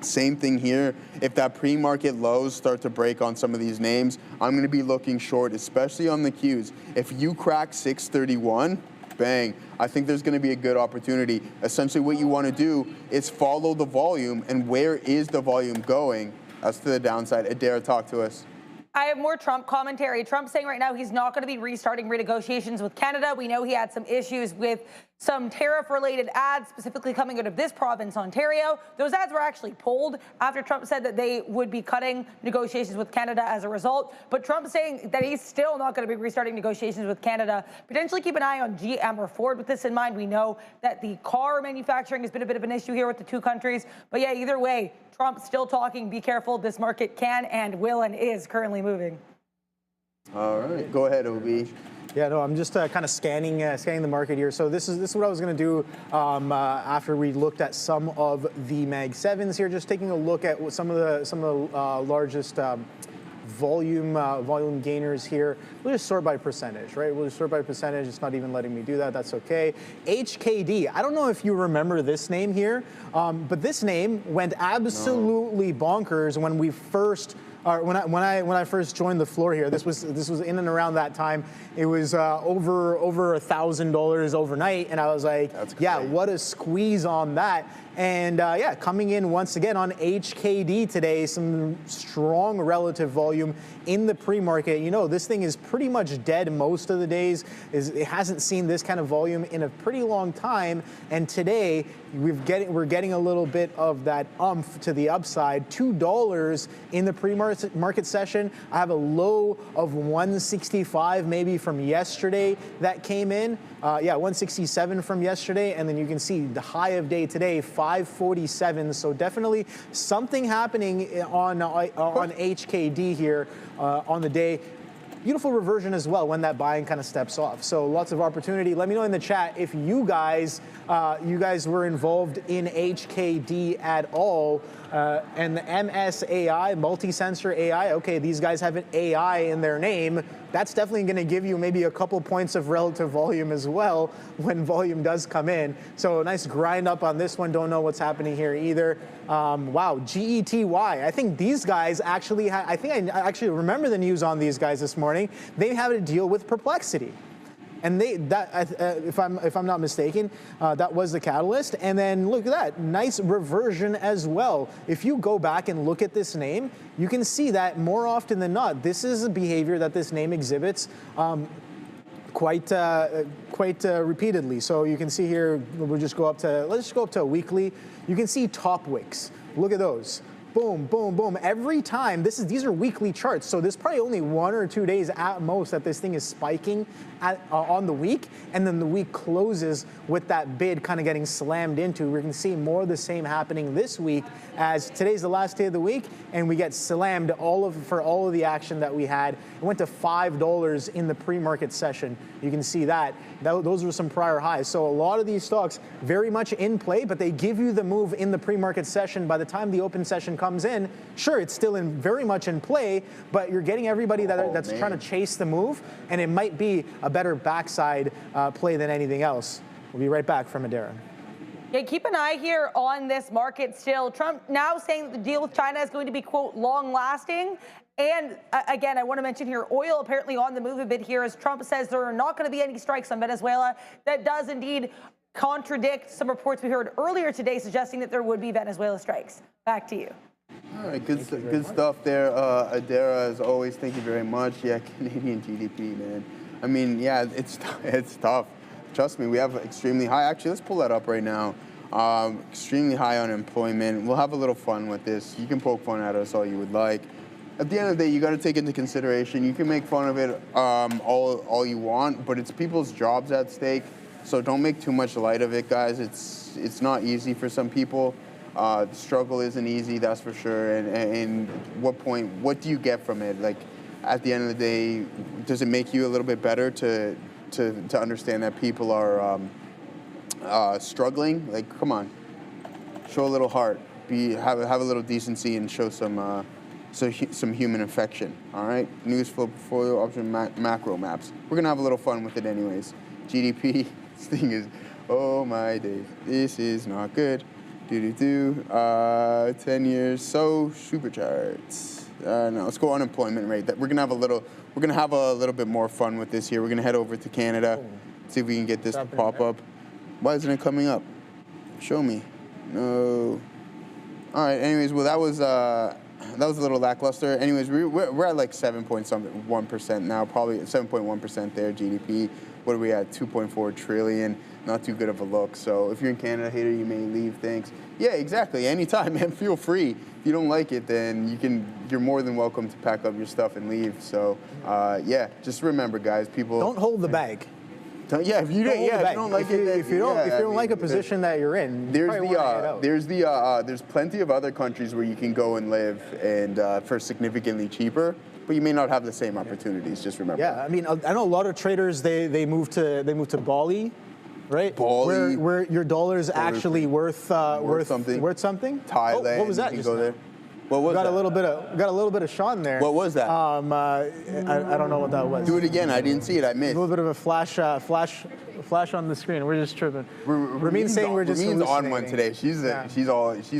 Same thing here. If that pre-market lows start to break on some of these names, I'm going to be looking short, especially on the Qs. If you crack 631, bang, I think there's going to be a good opportunity. Essentially what you want to do is follow the volume, and where is the volume going? That's to the downside. Adara, talk to us. I have more Trump commentary. Trump's saying right now he's not going to be restarting renegotiations with Canada. We know he had some issues with some tariff-related ads, specifically coming out of this province, Ontario. Those ads were actually pulled after Trump said that they would be cutting negotiations with Canada as a result. But Trump's saying that he's still not going to be restarting negotiations with Canada. Potentially keep an eye on GM or Ford with this in mind. We know that the car manufacturing has been a bit of an issue here with the two countries. But yeah, either way, Trump's still talking. Be careful. This market can and will and is currently moving. All right. Go ahead, OB. Yeah, no, I'm just kind of scanning the market here. So this is what I was going to do after we looked at some of the Mag 7s here. Just taking a look at what some of the largest volume gainers here. We'll just sort by percentage, right? We'll just sort by percentage. It's not even letting me do that. That's okay. HKD. I don't know if you remember this name here, but this name went absolutely bonkers when we first. When I first joined the floor here, this was in and around that time. It was over $1,000 overnight, and I was like, yeah, what a squeeze on that. And yeah, coming in once again on HKD today, some strong relative volume in the pre-market. You know, this thing is pretty much dead most of the days. It hasn't seen this kind of volume in a pretty long time, and today we're getting a little bit of that umph to the upside. $2 in the pre-market session. I have a low of 165 maybe from yesterday that came in. Yeah, 167 from yesterday, and then you can see the high of day today, 547. So definitely something happening on HKD here on the day. Beautiful reversion as well when that buying kind of steps off. So lots of opportunity. Let me know in the chat if you guys were involved in HKD at all. And the MSAI, multi-sensor AI, okay, these guys have an AI in their name. That's definitely going to give you maybe a couple points of relative volume as well when volume does come in. So a nice grind up on this one. Don't know what's happening here either. Wow, GETY. I think these guys actually I actually remember the news on these guys this morning. They have a deal with Perplexity. And if I'm not mistaken, that was the catalyst. And then look at that, nice reversion as well. If you go back and look at this name, you can see that more often than not, this is a behavior that this name exhibits quite repeatedly. So you can see here, let's just go up to a weekly. You can see top wicks. Look at those. Boom, boom, boom. Every time, these are weekly charts, so there's probably only 1 or 2 days at most that this thing is spiking on the week, and then the week closes with that bid kind of getting slammed into. We're going to see more of the same happening this week, as today's the last day of the week, and we get slammed for all of the action that we had. It went to $5 in the pre-market session. You can see that. Those were some prior highs. So a lot of these stocks very much in play, but they give you the move in the pre-market session. By the time the open session comes in, sure, it's still very much in play, but you're getting everybody that's trying to chase the move, and it might be a better backside play than anything else. We'll be right back from Adara. Yeah, keep an eye here on this market still. Trump now saying that the deal with China is going to be, quote, long-lasting. And again, I want to mention here, oil apparently on the move a bit here as Trump says there are not going to be any strikes on Venezuela. That does indeed contradict some reports we heard earlier today suggesting that there would be Venezuela strikes. Back to you. All right, good stuff there, Adara, as always. Thank you very much. Yeah, Canadian GDP, man. I mean, yeah, it's tough. Trust me, we have extremely high. Actually, let's pull that up right now. Extremely high unemployment. We'll have a little fun with this. You can poke fun at us all you would like. At the end of the day, you got to take into consideration. You can make fun of it all you want, but it's people's jobs at stake. So don't make too much light of it, guys. It's not easy for some people. The struggle isn't easy, that's for sure. And what do you get from it? Like, at the end of the day, does it make you a little bit better to understand that people are struggling? Like, come on, show a little heart. Have a little decency and show some human affection. All right, news flow, portfolio option, macro maps. We're gonna have a little fun with it, anyways. GDP. This thing is, oh my days, this is not good. 10 years, so super charts. No, let's go unemployment rate. We're gonna have a little bit more fun with this here. We're gonna head over to Canada, see if we can get this to pop up. Why isn't it coming up? Show me. No. All right. Anyways, well that was a little lackluster. Anyways, we're at like 7.1% now, probably 7.1% there. GDP. What are we at? 2.4 trillion. Not too good of a look. So if you're in Canada, hater, you may leave. Thanks. Yeah, exactly. Anytime, man. Feel free. If you don't like it, then you're more than welcome to pack up your stuff and leave. So yeah, just remember, guys. People don't hold the bag. Yeah, if you don't like it, if you don't like a position that you're in, there's plenty of other countries where you can go and live and for significantly cheaper. But you may not have the same opportunities. Just remember. Yeah, I mean, I know a lot of traders. They move to Bali, right? Bali, where your dollar is actually worth something. Thailand. What was that? You can go there. What was that? Got a little bit of Sean there. What was that? I don't know what that was. Do it again. I didn't see it. I missed. A little bit of a flash on the screen. We're just tripping. Ramin's saying we're just Ramin's on one today. She's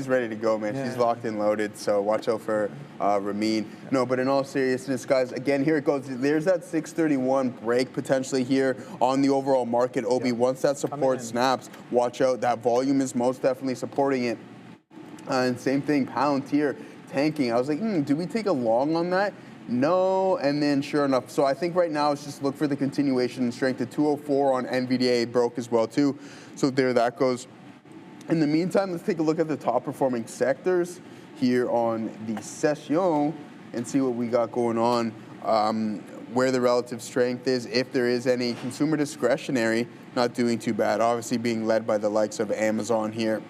ready to go, man. Yeah. She's locked and loaded. So watch out for Ramin. No, but in all seriousness, guys, again, here it goes. There's that 631 break potentially here on the overall market. Obi, once that support snaps, watch out. That volume is most definitely supporting it. And same thing, Palantir tanking. I was like, do we take a long on that? No, and then sure enough. So I think right now it's just look for the continuation strength. The 204 on NVDA broke as well too. So there that goes. In the meantime, let's take a look at the top performing sectors here on the session and see what we got going on, where the relative strength is, if there is any. Consumer discretionary, not doing too bad. Obviously being led by the likes of Amazon here.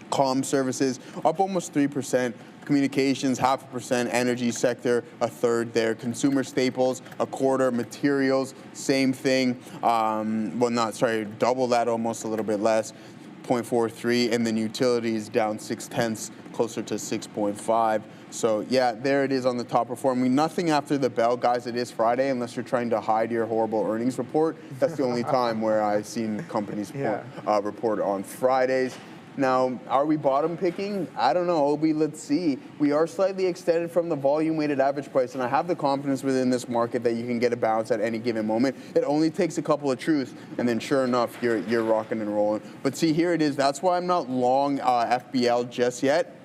Comm services up almost 3%. Communications 0.5%. Energy sector a third there. Consumer staples a quarter. Materials same thing. Double that, almost a little bit less. 0.43, and then utilities down 0.6, closer to 6.5. So yeah, there it is on the top performing. Nothing after the bell, guys. It is Friday, unless you're trying to hide your horrible earnings report. That's the only time where I've seen companies report on Fridays. Now, are we bottom picking? I don't know, Obi, let's see. We are slightly extended from the volume weighted average price, and I have the confidence within this market that you can get a bounce at any given moment. It only takes a couple of truths, and then sure enough, you're rocking and rolling. But see, here it is. That's why I'm not long FBL just yet.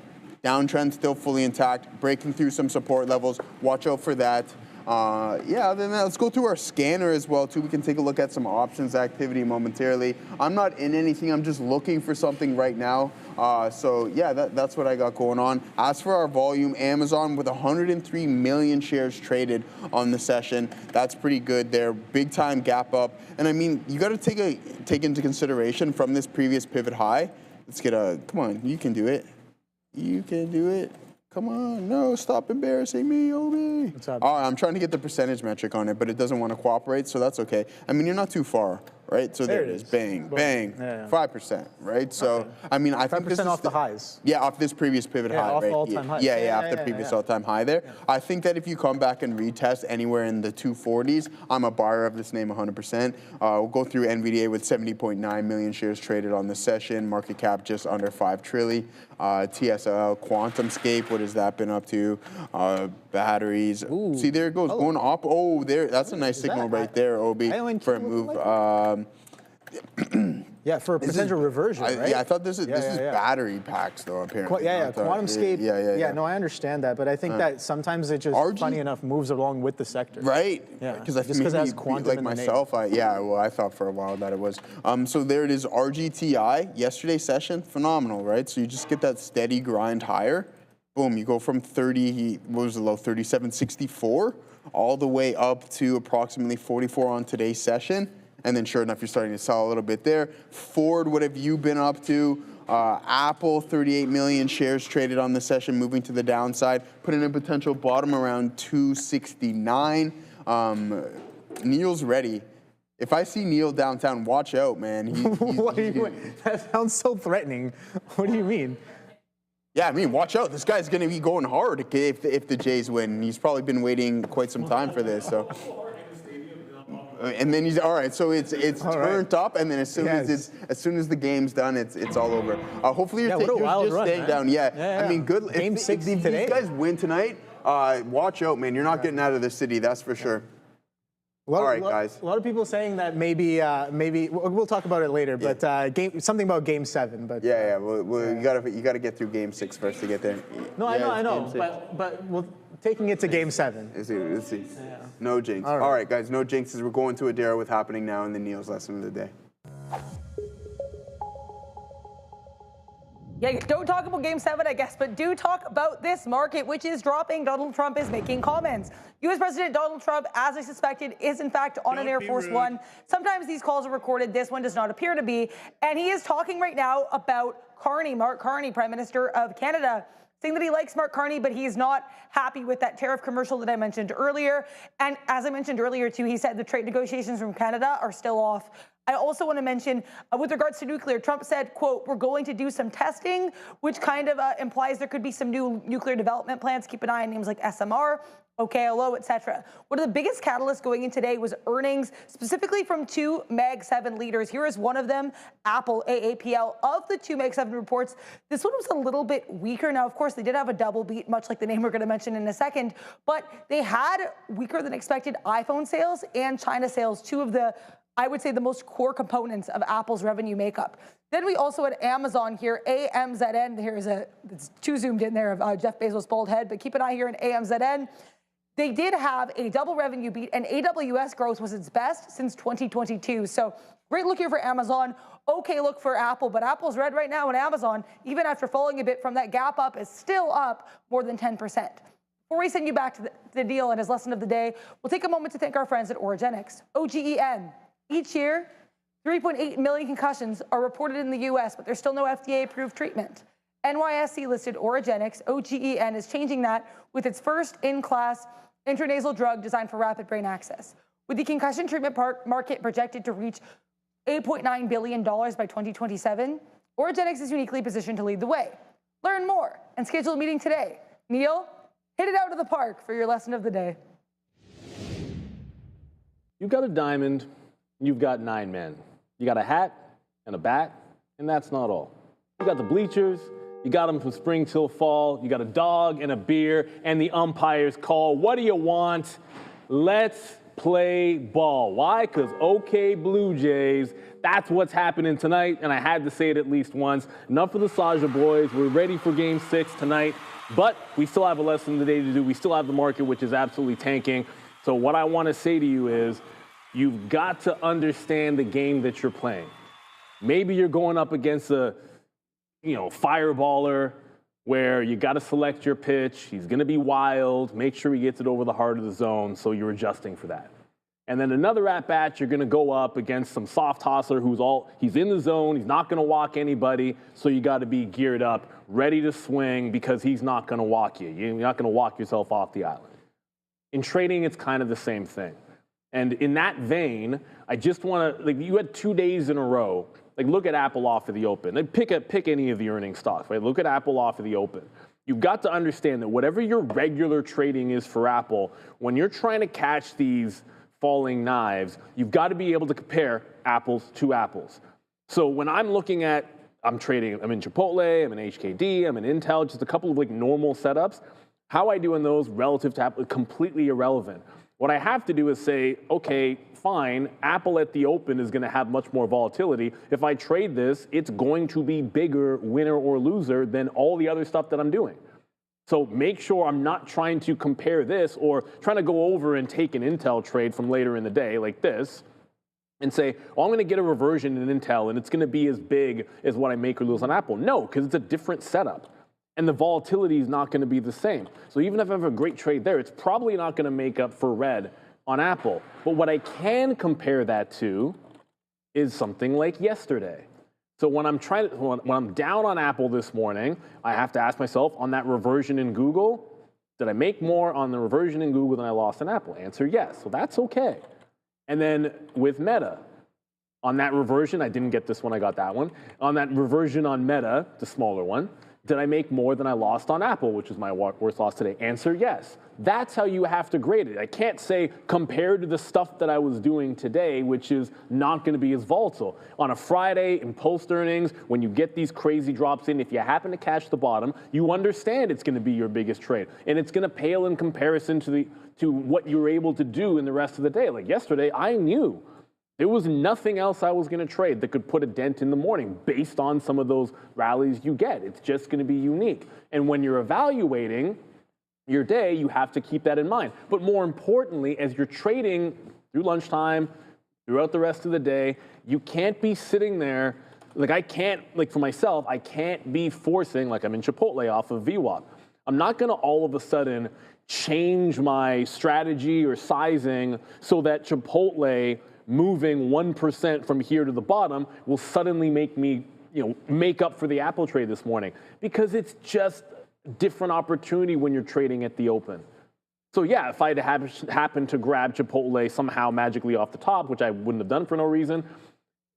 Downtrend still fully intact, breaking through some support levels. Watch out for that. Then let's go through our scanner as well too. We can take a look at some options activity momentarily. I'm not in anything. I'm just looking for something right now. That's what I got going on. As for our volume, Amazon with 103 million shares traded on the session. That's pretty good there. Big time gap up. And I mean, you got to take into consideration from this previous pivot high. Let's get come on, you can do it. You can do it. Come on, no, stop embarrassing me, Obi. What's up? All right, I'm trying to get the percentage metric on it, but it doesn't want to cooperate, so that's okay. I mean, you're not too far, right? So there it is. Bang, bang, 5%, right? So, I mean, I think this is 5% off the highs. Yeah, off this previous pivot high, off right? all-time highs. Off the previous all-time high there. Yeah. I think that if you come back and retest anywhere in the 240s, I'm a buyer of this name 100%. We'll go through NVDA with 70.9 million shares traded on the session, market cap just under 5 trillion. TSL, QuantumScape, what has that been up to? Batteries. Ooh. See, there it goes, going up. Oh, there. That's a nice signal right there, Obi, for a move. For a potential reversion, right? Yeah, I thought this is battery packs, though, apparently. QuantumScape. Yeah, no, I understand that, but I think that sometimes it just, funny enough, moves along with the sector. Right. Yeah. Because I think it has quantum like myself, I thought for a while that it was. So there it is, RGTI, yesterday's session, phenomenal, right? So you just get that steady grind higher. Boom, you go from 37.64 all the way up to approximately 44 on today's session. And then sure enough, you're starting to sell a little bit there. Ford, what have you been up to? Apple, 38 million shares traded on the session, moving to the downside, putting a potential bottom around 269. Neil's ready. If I see Neil downtown, watch out, man. What do you mean? That sounds so threatening. What do you mean? Yeah, I mean, watch out. This guy's going to be going hard if the Jays win. He's probably been waiting quite some time for this. So. and then he's all right. So it's turned up, and then as soon as the game's done, it's all over. Hopefully you're just staying down. Yeah. I mean, good. Game 6 if today. these guys win tonight, watch out, man. You're not getting out of the city, that's for sure. All right, guys. A lot of people saying that maybe we'll talk about it later, but something about Game 7. But well, you gotta get through Game 6 first to get there. No, I know, but we're taking it to Game 7. Let's see. No jinx. All right, guys, no jinxes. We're going to Adara with happening now in the Neil's lesson of the day. Yeah, don't talk about Game 7, I guess, but do talk about this market, which is dropping. Donald Trump is making comments. U.S. President Donald Trump, as I suspected, is in fact on an Air Force One. Sometimes these calls are recorded. This one does not appear to be. And he is talking right now about Carney, Mark Carney, Prime Minister of Canada, saying that he likes Mark Carney, but he's not happy with that tariff commercial that I mentioned earlier. And as I mentioned earlier, too, he said the trade negotiations from Canada are still off. I also want to mention, with regards to nuclear, Trump said, quote, we're going to do some testing, which kind of implies there could be some new nuclear development plans. Keep an eye on names like SMR, OKLO, etc. One of the biggest catalysts going in today was earnings, specifically from two Mag 7 leaders. Here is one of them, Apple, AAPL. Of the two Mag 7 reports, this one was a little bit weaker. Now, of course, they did have a double beat, much like the name we're going to mention in a second, but they had weaker than expected iPhone sales and China sales, two of the, I would say, the most core components of Apple's revenue makeup. Then we also had Amazon here, AMZN. It's too zoomed in there of Jeff Bezos' bald head, but keep an eye here in AMZN. They did have a double revenue beat, and AWS growth was its best since 2022. So great look here for Amazon. Okay look for Apple, but Apple's red right now, and Amazon, even after falling a bit from that gap up, is still up more than 10%. Before we send you back to the deal and his lesson of the day, we'll take a moment to thank our friends at Origenics, OGEN. Each year, 3.8 million concussions are reported in the U.S., but there's still no FDA-approved treatment. NYSE-listed Origenics, OGEN, is changing that with its first in-class intranasal drug designed for rapid brain access. With the concussion treatment market projected to reach $8.9 billion by 2027, Origenics is uniquely positioned to lead the way. Learn more and schedule a meeting today. Neil, hit it out of the park for your lesson of the day. You've got a diamond, you've got 9 men. You got a hat and a bat, and that's not all. You got the bleachers, you got them from spring till fall, you got a dog and a beer, and the umpire's call. What do you want? Let's play ball. Why? Because okay, Blue Jays, that's what's happening tonight, and I had to say it at least once. Enough of the Saja boys. We're ready for Game 6 tonight, but we still have a lesson of the day to do. We still have the market, which is absolutely tanking. So what I want to say to you is, you've got to understand the game that you're playing. Maybe you're going up against a, fireballer where you got to select your pitch. He's going to be wild. Make sure he gets it over the heart of the zone, so you're adjusting for that. And then another at-bat, you're going to go up against some soft tosser he's in the zone. He's not going to walk anybody, so you got to be geared up, ready to swing because he's not going to walk you. You're not going to walk yourself off the island. In trading, it's kind of the same thing. And in that vein, I just want to, you had 2 days in a row. Look at Apple off of the open. Pick any of the earnings stocks, right? Look at Apple off of the open. You've got to understand that whatever your regular trading is for Apple, when you're trying to catch these falling knives, you've got to be able to compare apples to apples. So when I'm looking at, I'm in Chipotle, I'm in HKD, I'm in Intel, just a couple of normal setups, how I do in those relative to Apple is completely irrelevant. What I have to do is say, okay, fine, Apple at the open is going to have much more volatility. If I trade this, it's going to be bigger, winner or loser, than all the other stuff that I'm doing. So make sure I'm not trying to compare this or trying to go over and take an Intel trade from later in the day like this and say, oh, I'm going to get a reversion in Intel and it's going to be as big as what I make or lose on Apple. No, because it's a different setup. And the volatility is not going to be the same. So even if I have a great trade there, it's probably not going to make up for red on Apple. But what I can compare that to is something like yesterday. So when I'm down on Apple this morning, I have to ask myself, on that reversion in Google, did I make more on the reversion in Google than I lost in Apple? Answer, yes. So that's okay. And then with Meta, on that reversion, I didn't get this one, I got that one. On that reversion on Meta, the smaller one, Did I make more than I lost on Apple, which is my worst loss today? Answer, yes. That's how you have to grade it. I can't say compared to the stuff that I was doing today, which is not going to be as volatile. On a Friday in post earnings, when you get these crazy drops in, if you happen to catch the bottom, you understand it's going to be your biggest trade. And it's going to pale in comparison to what you were able to do in the rest of the day. Like yesterday, I knew there was nothing else I was going to trade that could put a dent in the morning based on some of those rallies you get. It's just going to be unique. And when you're evaluating your day, you have to keep that in mind. But more importantly, as you're trading through lunchtime, throughout the rest of the day, you can't be sitting there. Like I can't, like for myself, I can't be forcing, like I'm in Chipotle off of VWAP. I'm not going to all of a sudden change my strategy or sizing so that Chipotle moving 1% from here to the bottom will suddenly make me, make up for the Apple trade this morning, because it's just a different opportunity when you're trading at the open. So yeah, if I had happened to grab Chipotle somehow magically off the top, which I wouldn't have done for no reason,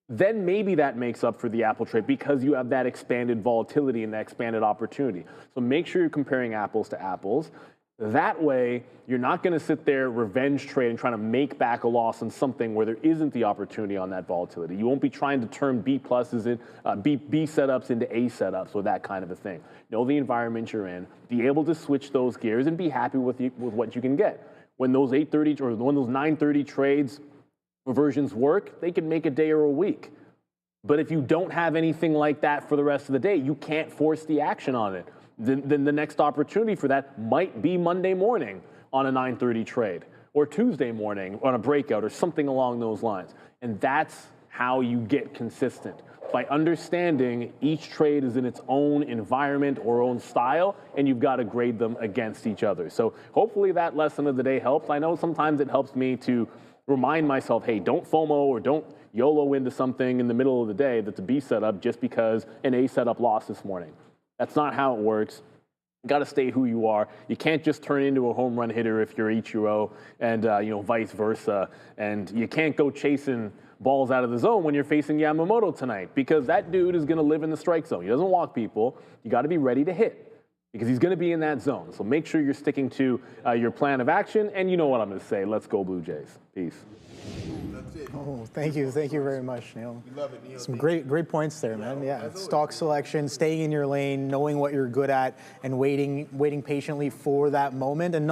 then maybe that makes up for the Apple trade because you have that expanded volatility and that expanded opportunity. So make sure you're comparing apples to apples. That way, you're not going to sit there revenge trading, trying to make back a loss on something where there isn't the opportunity on that volatility. You won't be trying to turn B setups into A setups or that kind of a thing. Know the environment you're in, be able to switch those gears, and be happy with what you can get. When those 8:30 or when those 9:30 trades reversions work, they can make a day or a week. But if you don't have anything like that for the rest of the day, you can't force the action on it. Then the next opportunity for that might be Monday morning on a 9:30 trade, or Tuesday morning on a breakout, or something along those lines. And that's how you get consistent, by understanding each trade is in its own environment or own style, and you've got to grade them against each other. So hopefully that lesson of the day helps. I know sometimes it helps me to remind myself, hey, don't FOMO or don't YOLO into something in the middle of the day that's a B setup just because an A setup lost this morning. That's not how it works. You got to stay who you are. You can't just turn into a home run hitter if you're Ichiro, and vice versa. And you can't go chasing balls out of the zone when you're facing Yamamoto tonight, because that dude is going to live in the strike zone. He doesn't walk people. You got to be ready to hit, because he's going to be in that zone. So make sure you're sticking to your plan of action. And you know what I'm going to say. Let's go Blue Jays. Peace. That's it. Oh, thank you very much, Neil. We love it, Neil. Some great points there, man. Yeah, stock selection, staying in your lane, knowing what you're good at, and waiting patiently for that moment. And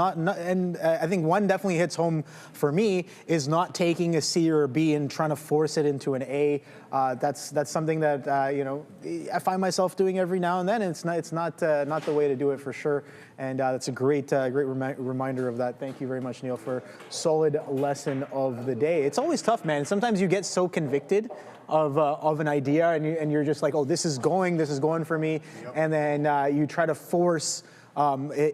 I think one definitely hits home for me is not taking a C or a B and trying to force it into an A. That's something that I find myself doing every now and then. And it's not the way to do it for sure. And that's a great reminder of that. Thank you very much, Neil, for solid lesson of the day. It's always tough, man. Sometimes you get so convicted of an idea, and you're just like, oh, this is going for me, yep. And then you try to force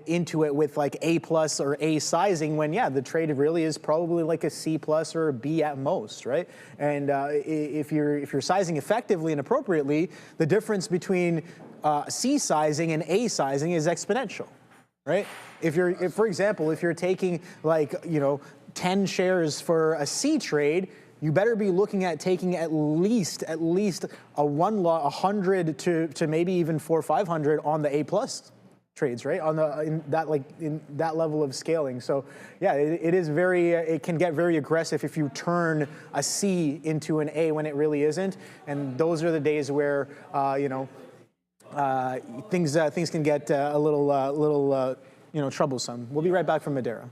into it with like A+ or A sizing, when the trade really is probably like a C+ or a B at most, right? And if you're sizing effectively and appropriately, the difference between C sizing and A sizing is exponential. Right? If for example, if you're taking 10 shares for a C trade, you better be looking at taking at least a 100 to maybe even 400 or 500 on the A+ trades, right? In that level of scaling. So yeah, it can get very aggressive if you turn a C into an A when it really isn't. And those are the days where things can get a little troublesome. We'll be right back from Madeira.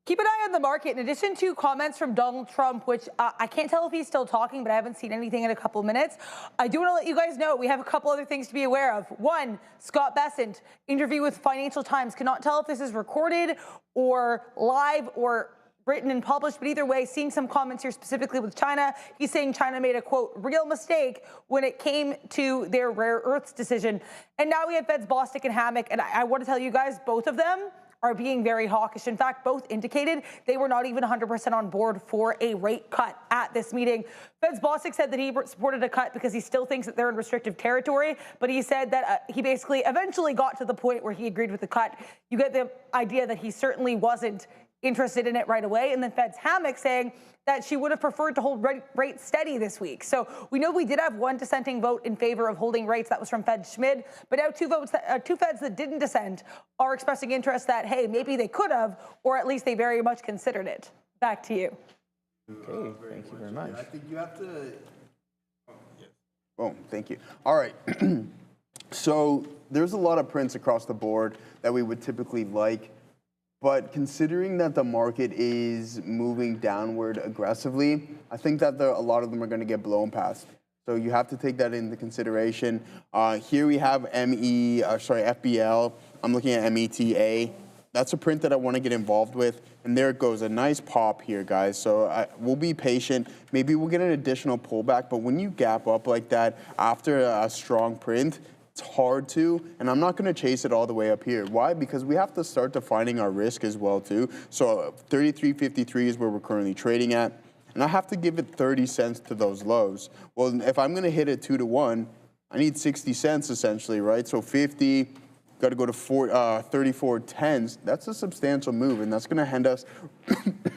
Keep an eye on the market. In addition to comments from Donald Trump, which I can't tell if he's still talking, but I haven't seen anything in a couple of minutes. I do want to let you guys know we have a couple other things to be aware of. One, Scott Bessent, interview with Financial Times. Cannot tell if this is recorded or live or written and published, but either way, seeing some comments here specifically with China. He's saying China made a, quote, real mistake when it came to their rare earths decision. And now we have Fed's Bostic and Hammack, and I want to tell you guys, both of them are being very hawkish. In fact, both indicated they were not even 100% on board for a rate cut at this meeting. Fed's Bostic said that he supported a cut because he still thinks that they're in restrictive territory, but he said that he basically eventually got to the point where he agreed with the cut. You get the idea that he certainly wasn't interested in it right away. And then Fed's Hammack saying that she would have preferred to hold rates steady this week. So we know we did have one dissenting vote in favor of holding rates. That was from Fed Schmid. But now two Feds that didn't dissent are expressing interest that, hey, maybe they could have, or at least they very much considered it. Back to you. Okay, thank you very much. I think you have to. Boom, thank you. All right. So there's a lot of prints across the board that we would typically like. But considering that the market is moving downward aggressively, I think that a lot of them are going to get blown past. So you have to take that into consideration. Here we have FBL. I'm looking at META. That's a print that I want to get involved with. And there it goes, a nice pop here, guys. So we'll be patient. Maybe we'll get an additional pullback. But when you gap up like that after a strong print, it's hard to, and I'm not going to chase it all the way up here. Why? Because we have to start defining our risk as well, too. So 33.53 is where we're currently trading at, and I have to give it 30 cents to those lows. Well, if I'm going to hit it 2 to 1, I need 60 cents essentially, right? So 50, got to go to 34.10s. That's a substantial move, and that's going to hand us,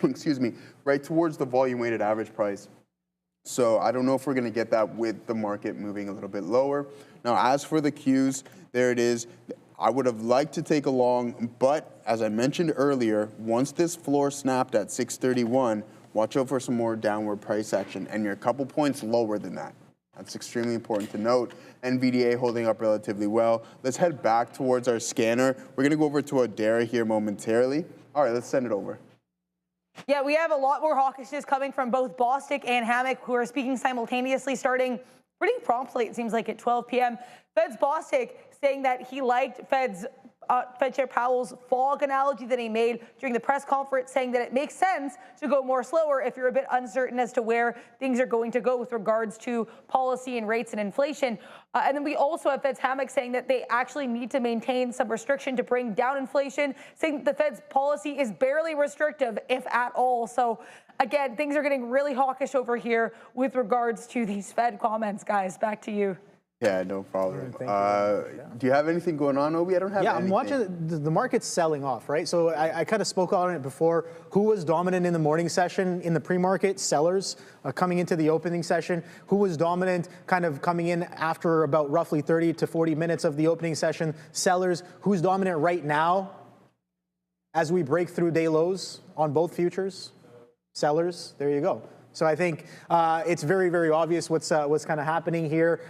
excuse me, right towards the volume-weighted average price. So I don't know if we're going to get that with the market moving a little bit lower. Now, as for the Qs, there it is. I would have liked to take a long, but as I mentioned earlier, once this floor snapped at 631, watch out for some more downward price action, and you're a couple points lower than that. That's extremely important to note. NVDA holding up relatively well. Let's head back towards our scanner. We're going to go over to Adara here momentarily. All right, let's send it over. Yeah, we have a lot more hawkishness coming from both Bostic and Hammack, who are speaking simultaneously, starting pretty promptly, it seems like at 12 p.m. Fed's Bostic saying that he liked Fed Chair Powell's fog analogy that he made during the press conference, saying that it makes sense to go more slower if you're a bit uncertain as to where things are going to go with regards to policy and rates and inflation. And then we also have Fed's Hammack saying that they actually need to maintain some restriction to bring down inflation, saying that the Fed's policy is barely restrictive, if at all. So again, things are getting really hawkish over here with regards to these Fed comments, guys. Back to you. Yeah, no problem. Do you have anything going on, Obi? I don't have anything. I'm watching the market's selling off, right? So I kind of spoke on it before. Who was dominant in the morning session in the pre-market? Sellers coming into the opening session. Who was dominant kind of coming in after about roughly 30 to 40 minutes of the opening session? Sellers. Who's dominant right now as we break through day lows on both futures? Sellers. There you go. So I think it's very, very obvious what's kind of happening here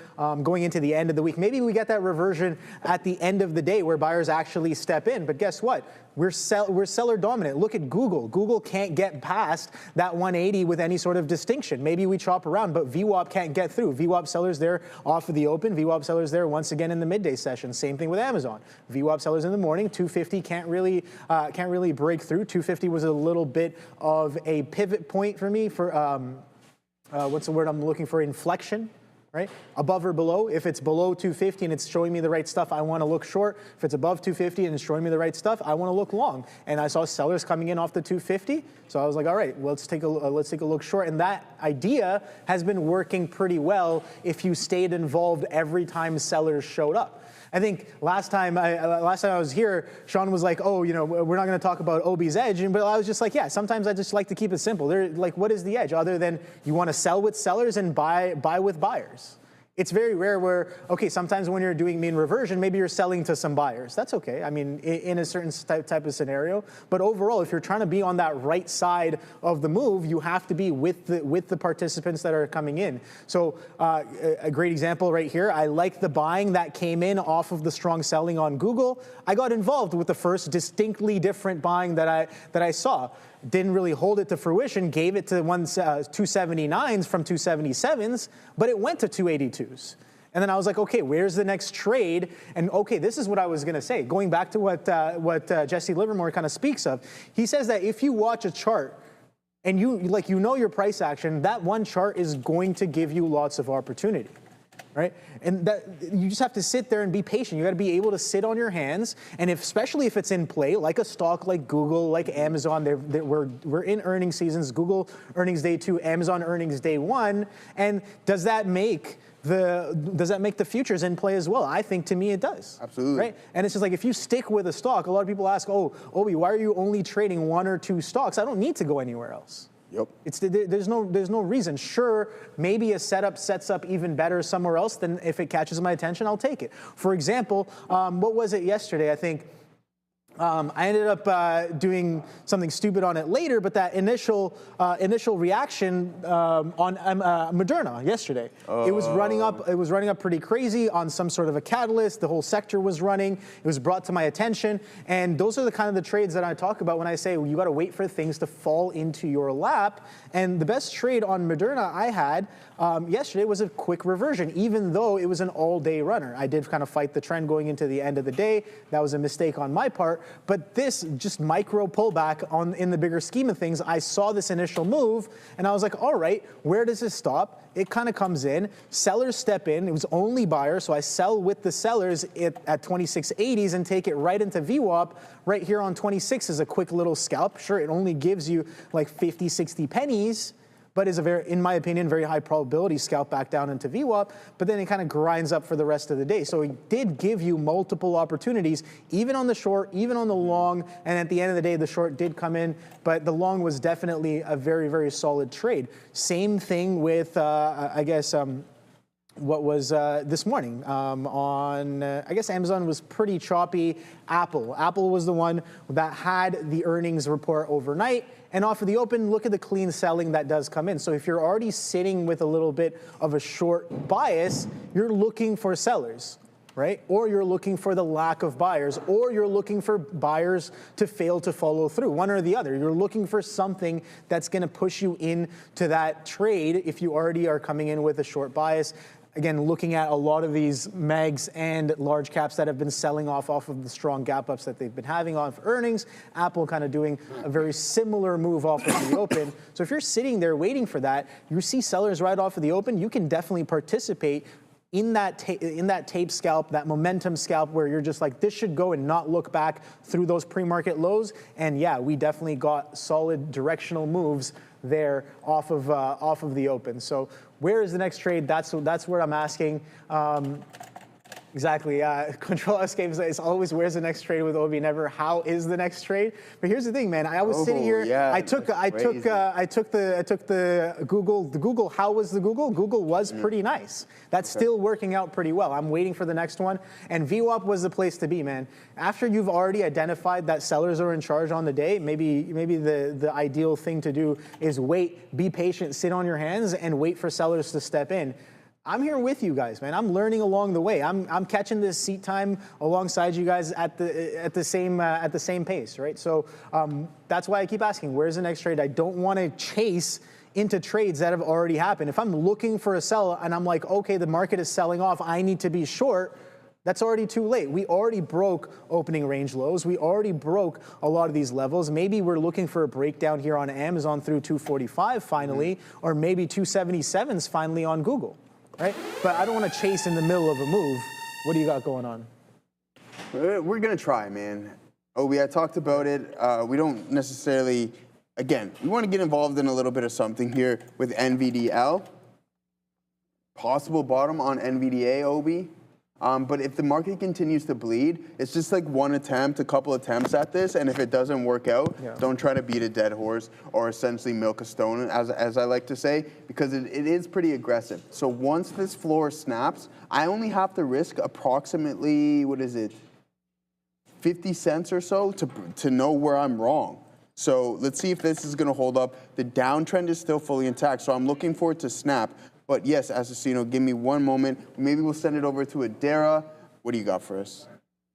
going into the end of the week. Maybe we get that reversion at the end of the day where buyers actually step in. But guess what? We're seller dominant. Look at Google. Google can't get past that 180 with any sort of distinction. Maybe we chop around, but VWAP can't get through. VWAP sellers there off of the open. VWAP sellers there once again in the midday session. Same thing with Amazon. VWAP sellers in the morning. 250 can't really break through. 250 was a little bit of a pivot point for me for what's the word I'm looking for? Inflection. Right? Above or below. If it's below 250 and it's showing me the right stuff, I want to look short. If it's above 250 and it's showing me the right stuff, I want to look long. And I saw sellers coming in off the 250, so I was like, all right, let's take a look short. And that idea has been working pretty well if you stayed involved every time sellers showed up. I think last time I was here, Sean was like, oh, we're not going to talk about Obi's edge. But I was just like, yeah, sometimes I just like to keep it simple. Like, what is the edge other than you want to sell with sellers and buy with buyers? It's very rare where, okay, sometimes when you're doing mean reversion, maybe you're selling to some buyers. That's okay. I mean, in a certain type of scenario. But overall, if you're trying to be on that right side of the move, you have to be with the participants that are coming in. So a great example right here. I like the buying that came in off of the strong selling on Google. I got involved with the first distinctly different buying that I saw. Didn't really hold it to fruition, gave it to 279s from 277s, but it went to 282s. And then I was like, okay, where's the next trade? And okay, this is what I was going to say. Going back to what Jesse Livermore kind of speaks of, he says that if you watch a chart and you know your price action, that one chart is going to give you lots of opportunity. right? And that you just have to sit there and be patient. You got to be able to sit on your hands, and especially if it's in play, like a stock like Google, like Amazon, we're in earnings seasons. Google earnings day 2, Amazon earnings day 1, and does that make the futures in play as well? I think, to me, it does. Absolutely. Right? And it's just like, if you stick with a stock, a lot of people ask, oh, Obi, why are you only trading 1 or 2 stocks? I don't need to go anywhere else. Yep. There's no reason. Sure, maybe a setup sets up even better somewhere else, then if it catches my attention, I'll take it. For example, what was it yesterday? I think I ended up doing something stupid on it later, but that initial reaction on Moderna yesterday, it was running up. It was running up pretty crazy on some sort of a catalyst. The whole sector was running. It was brought to my attention, and those are the kind of the trades that I talk about when I say, well, you got to wait for things to fall into your lap. And the best trade on Moderna I had yesterday was a quick reversion, even though it was an all-day runner. I did kind of fight the trend going into the end of the day. That was a mistake on my part. But this just micro pullback in the bigger scheme of things, I saw this initial move, and I was like, all right, where does this stop? It kind of comes in. Sellers step in. It was only buyers, so I sell with the sellers at 26.80s and take it right into VWAP. Right here on 26 is a quick little scalp. Sure, it only gives you like 50, 60 pennies, but is in my opinion, very high probability scalp back down into VWAP, but then it kind of grinds up for the rest of the day. So it did give you multiple opportunities, even on the short, even on the long, and at the end of the day, the short did come in, but the long was definitely a very, very solid trade. Same thing with, I guess, what was this morning I guess Amazon was pretty choppy. Apple was the one that had the earnings report overnight, and off of the open, look at the clean selling that does come in. So if you're already sitting with a little bit of a short bias, you're looking for sellers, right? Or you're looking for the lack of buyers, or you're looking for buyers to fail to follow through, one or the other. You're looking for something that's going to push you into that trade if you already are coming in with a short bias. Again, looking at a lot of these megs and large caps that have been selling off of the strong gap ups that they've been having on earnings. Apple kind of doing a very similar move off of the open. So if you're sitting there waiting for that, you see sellers right off of the open, you can definitely participate in that tape scalp, that momentum scalp, where you're just like, this should go and not look back through those pre-market lows. And yeah, we definitely got solid directional moves there off of the open. So where is the next trade? That's what I'm asking. Exactly. Control Escape is always, where's the next trade with Obi? Never how is the next trade. But here's the thing, man. I was sitting here. Yeah, I took the Google. The Google. How was the Google? Google was pretty nice. That's still working out pretty well. I'm waiting for the next one. And VWAP was the place to be, man. After you've already identified that sellers are in charge on the day, maybe the ideal thing to do is wait, be patient, sit on your hands, and wait for sellers to step in. I'm here with you guys, man. I'm learning along the way. I'm catching this seat time alongside you guys at the same pace, right? So that's why I keep asking, where's the next trade? I don't want to chase into trades that have already happened. If I'm looking for a sell and I'm like, okay, the market is selling off, I need to be short, that's already too late. We already broke opening range lows. We already broke a lot of these levels. Maybe we're looking for a breakdown here on Amazon through 245 finally, or maybe 277s finally on Google. Right? But I don't want to chase in the middle of a move. What do you got going on? We're going to try, man. Obi, I talked about it. We don't necessarily, again, we want to get involved in a little bit of something here with NVDL. Possible bottom on NVDA, Obi. But if the market continues to bleed, it's just like one attempt, a couple attempts at this, and if it doesn't work out, don't try to beat a dead horse or essentially milk a stone, as I like to say, because it is pretty aggressive. So once this floor snaps, I only have to risk approximately, 50 cents or so to know where I'm wrong. So let's see if this is going to hold up. The downtrend is still fully intact, so I'm looking for it to snap. But yes, Assassino, give me one moment. Maybe we'll send it over to Adara. What do you got for us?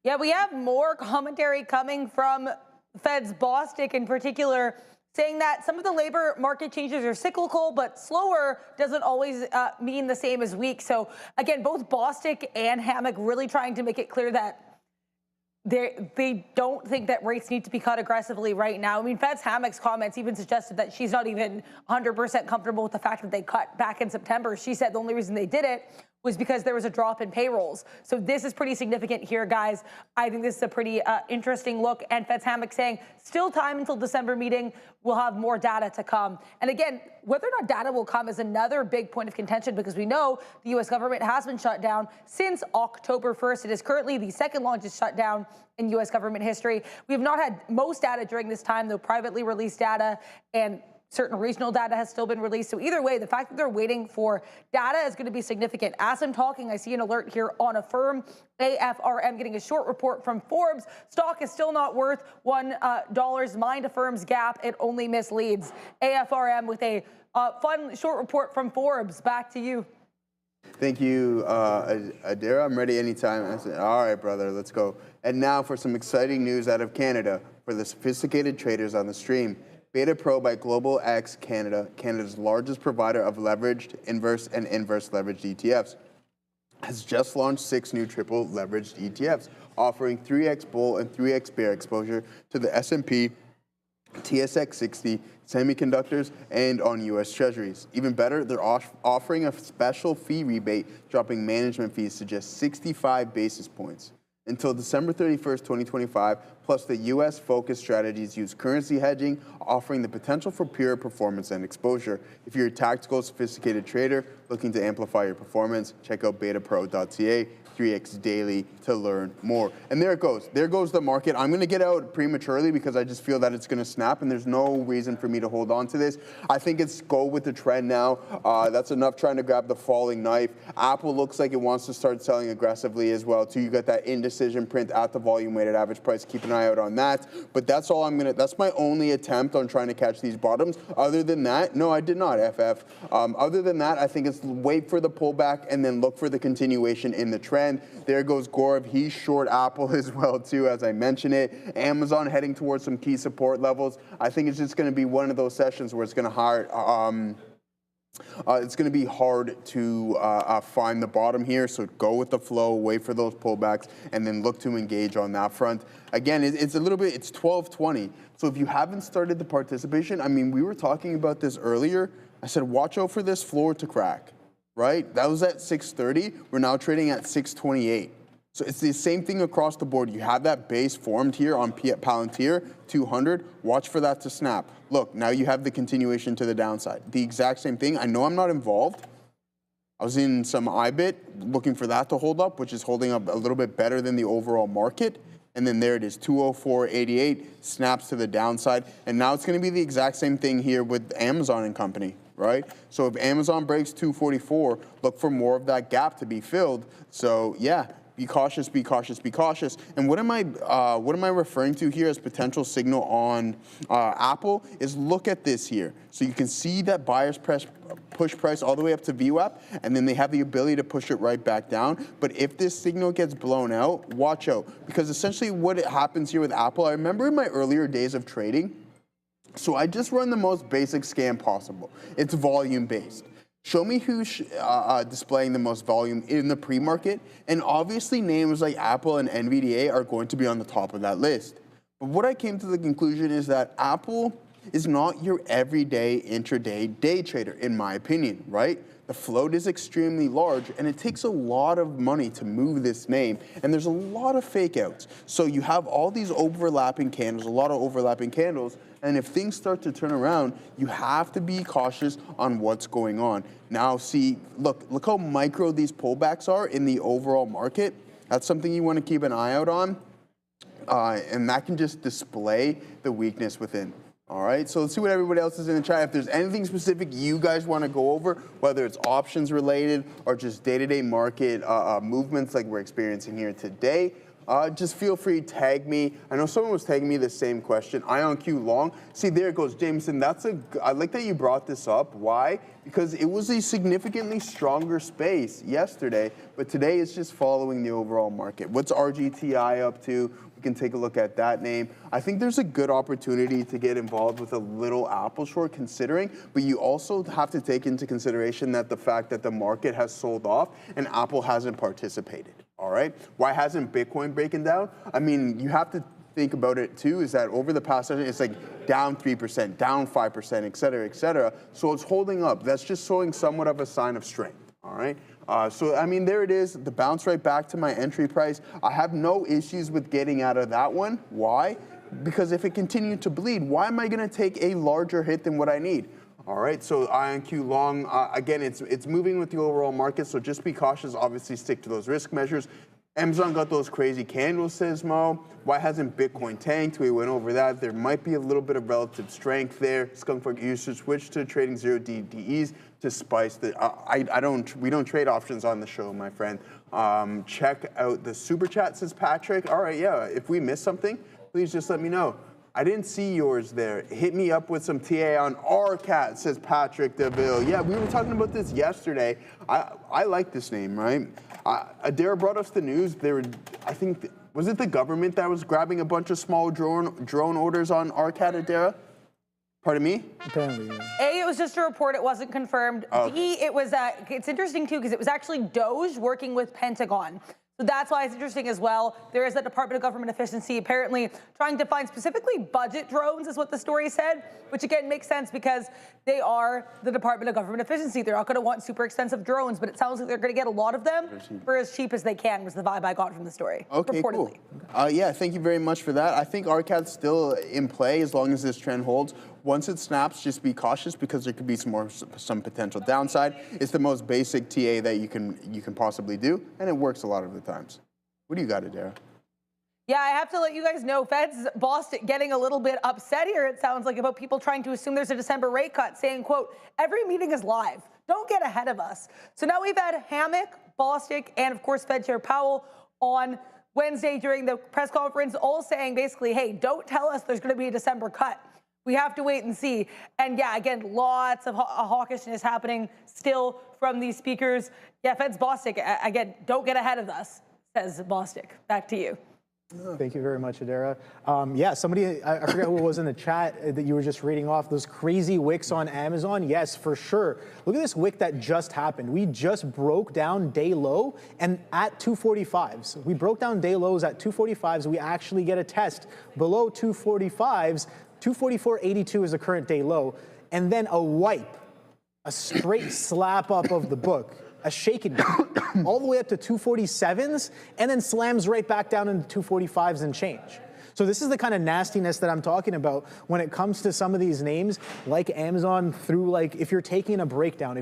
Yeah, we have more commentary coming from Fed's Bostic in particular, saying that some of the labor market changes are cyclical, but slower doesn't always mean the same as weak. So again, both Bostic and Hammack really trying to make it clear that they don't think that rates need to be cut aggressively right now. I mean, Fed's Hammack's comments even suggested that she's not even 100% comfortable with the fact that they cut back in September. She said the only reason they did it was because there was a drop in payrolls. So this is pretty significant here, guys. I think this is a pretty interesting look. And Fed's Hammack saying still time until December meeting. We'll have more data to come. And again, whether or not data will come is another big point of contention because we know the U.S. government has been shut down since October 1st. It is currently the second longest shutdown in U.S. government history. We have not had most data during this time, though privately released data and certain regional data has still been released. So either way, the fact that they're waiting for data is going to be significant. As I'm talking, I see an alert here on a firm, AFRM, getting a short report from Forbes. Stock is still not worth $1. Mind a firm's gap. It only misleads. AFRM with a fun short report from Forbes. Back to you. Thank you, Adira. I'm ready anytime. I said, all right, brother, let's go. And now for some exciting news out of Canada for the sophisticated traders on the stream. Beta Pro by Global X Canada, Canada's largest provider of leveraged, inverse, and inverse leveraged ETFs, has just launched 6 new triple leveraged ETFs, offering 3x bull and 3x bear exposure to the S&P, TSX 60, semiconductors, and on U.S. Treasuries. Even better, they're offering a special fee rebate, dropping management fees to just 65 basis points. Until December 31st, 2025, plus the U.S.-focused strategies use currency hedging, offering the potential for pure performance and exposure. If you're a tactical, sophisticated trader looking to amplify your performance, check out betapro.ca, 3x daily to learn more. And there it goes. There goes the market. I'm going to get out prematurely because I just feel that it's going to snap, and there's no reason for me to hold on to this. I think it's go with the trend now. That's enough trying to grab the falling knife. Apple looks like it wants to start selling aggressively as well, too. You got that indecision print at the volume weighted average price. Keep an eye out on that. But that's all I'm going to, that's my only attempt on trying to catch these bottoms. Other than that, no, I did not, FF. Other than that, I think it's wait for the pullback and then look for the continuation in the trend. There goes Gaurav. He's short Apple as well, too, as I mentioned it. Amazon heading towards some key support levels. I think it's just going to be one of those sessions where it's going to it's going to be hard to find the bottom here, so go with the flow, wait for those pullbacks, and then look to engage on that front. Again, it's a little bit, it's 12:20, so if you haven't started the participation, I mean, we were talking about this earlier. I said, watch out for this floor to crack, right? That was at 6:30. We're now trading at 6:28. So it's the same thing across the board. You have that base formed here on Palantir 200. Watch for that to snap. Look, now you have the continuation to the downside. The exact same thing. I know I'm not involved. I was in some IBIT looking for that to hold up, which is holding up a little bit better than the overall market. And then there it is, 204.88, snaps to the downside. And now it's going to be the exact same thing here with Amazon and company, right? So if Amazon breaks 244, look for more of that gap to be filled. So yeah. Be cautious, be cautious, be cautious. And what am I referring to here as potential signal on Apple is look at this here. So you can see that buyers push price all the way up to VWAP, and then they have the ability to push it right back down. But if this signal gets blown out, watch out. Because essentially what happens here with Apple, I remember in my earlier days of trading, so I just run the most basic scan possible. It's volume-based. Show me who's displaying the most volume in the pre-market, and obviously names like Apple and NVDA are going to be on the top of that list. But what I came to the conclusion is that Apple is not your everyday intraday day trader, in my opinion, right? The float is extremely large, and it takes a lot of money to move this name, and there's a lot of fake outs. So you have all these overlapping candles, a lot of overlapping candles, and if things start to turn around, you have to be cautious on what's going on. Now see, look how micro these pullbacks are in the overall market. That's something you want to keep an eye out on, and that can just display the weakness within. All right, so let's see what everybody else is in the chat. If there's anything specific you guys want to go over, whether it's options related or just day-to-day market movements like we're experiencing here today, just feel free to tag me. I know someone was tagging me the same question. IONQ long. See, there it goes, Jameson. I like that you brought this up. Why? Because it was a significantly stronger space yesterday, but today it's just following the overall market. What's RGTI up to? We can take a look at that name. I think there's a good opportunity to get involved with a little Apple short considering, but you also have to take into consideration that the fact that the market has sold off and Apple hasn't participated. All right. Why hasn't Bitcoin breaking down? I mean, you have to think about it too, is that over the past session, it's like down 3%, down 5%, et cetera, et cetera. So it's holding up. That's just showing somewhat of a sign of strength. All right. So, I mean, there it is, the bounce right back to my entry price. I have no issues with getting out of that one. Why? Because if it continued to bleed, why am I going to take a larger hit than what I need? All right, so IONQ long, again, it's moving with the overall market, so just be cautious. Obviously, stick to those risk measures. Amazon got those crazy candles, says Mo. Why hasn't Bitcoin tanked? We went over that. There might be a little bit of relative strength there. Skunk you should switch to trading 0 DDEs to spice the. We don't trade options on the show, my friend. Check out the super chat, says Patrick. All right, yeah. If we missed something, please just let me know. I didn't see yours there. Hit me up with some TA on RCAT, says Patrick DeVille. Yeah, we were talking about this yesterday. I like this name, right? Adara brought us the news. I think, was it the government that was grabbing a bunch of small drone orders on RCAT, Adara? Pardon me? Apparently, yeah. A, it was just a report. It wasn't confirmed. B, it was, it's interesting too, because it was actually Doge working with Pentagon. So that's why it's interesting as well. There is a Department of Government Efficiency apparently trying to find specifically budget drones is what the story said, which again makes sense because they are the Department of Government Efficiency. They're not going to want super expensive drones, but it sounds like they're going to get a lot of them for as cheap as they can was the vibe I got from the story. Okay, reportedly. Cool. Yeah, thank you very much for that. I think RCAT's still in play as long as this trend holds. Once it snaps, just be cautious because there could be some potential downside. It's the most basic TA that you can possibly do, and it works a lot of the times. What do you got, Adara? Yeah, I have to let you guys know, Fed's Bostic getting a little bit upset here, it sounds like, about people trying to assume there's a December rate cut, saying, quote, every meeting is live. Don't get ahead of us. So now we've had Hammack, Bostic, and of course Fed Chair Powell on Wednesday during the press conference, all saying basically, hey, don't tell us there's going to be a December cut. We have to wait and see. And yeah, again, lots of hawkishness happening still from these speakers. Yeah, Fed's Bostic, again, don't get ahead of us, says Bostic. Back to you. Thank you very much, Adara. Yeah, somebody, I forget who it was in the chat that you were just reading off, those crazy wicks on Amazon. Yes, for sure. Look at this wick that just happened. We just broke down day low and at 245s. We broke down day lows at 245s. We actually get a test below 245s. 244.82 is the current day low. And then a wipe, a straight slap up of the book. A shaken all the way up to 247s and then slams right back down into 245s and change. So this is the kind of nastiness that I'm talking about when it comes to some of these names like Amazon through like if you're taking a breakdown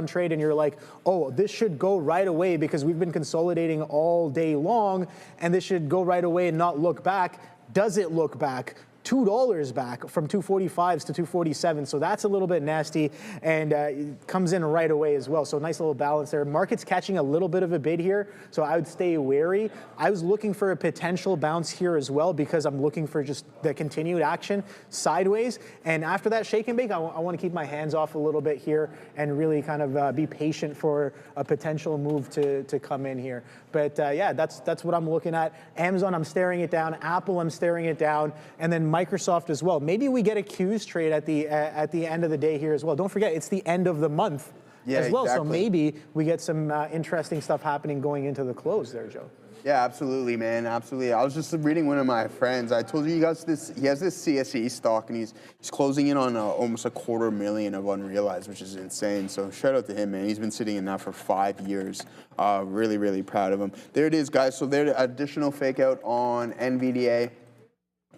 trade and you're like, oh, this should go right away because we've been consolidating all day long and this should go right away and not look back. Does it look back? $2 back from 245s to 247, so that's a little bit nasty and it comes in right away as well. So nice little balance there. Market's catching a little bit of a bid here, so I would stay wary. I was looking for a potential bounce here as well because I'm looking for just the continued action sideways. And after that shake and bake, I want to keep my hands off a little bit here and really kind of be patient for a potential move to come in here. But yeah, that's what I'm looking at. Amazon, I'm staring it down. Apple, I'm staring it down, and then Microsoft as well. Maybe we get a Qs trade at the end of the day here as well. Don't forget, it's the end of the month as well. Exactly. So maybe we get some interesting stuff happening going into the close there, Joe. Yeah, absolutely, man. Absolutely. I was just reading one of my friends. I told you he has this CSE stock, and he's closing in on almost $250,000 of unrealized, which is insane. So shout out to him, man. He's been sitting in that for 5 years. Really, really proud of him. There it is, guys. So there, additional fake out on NVDA.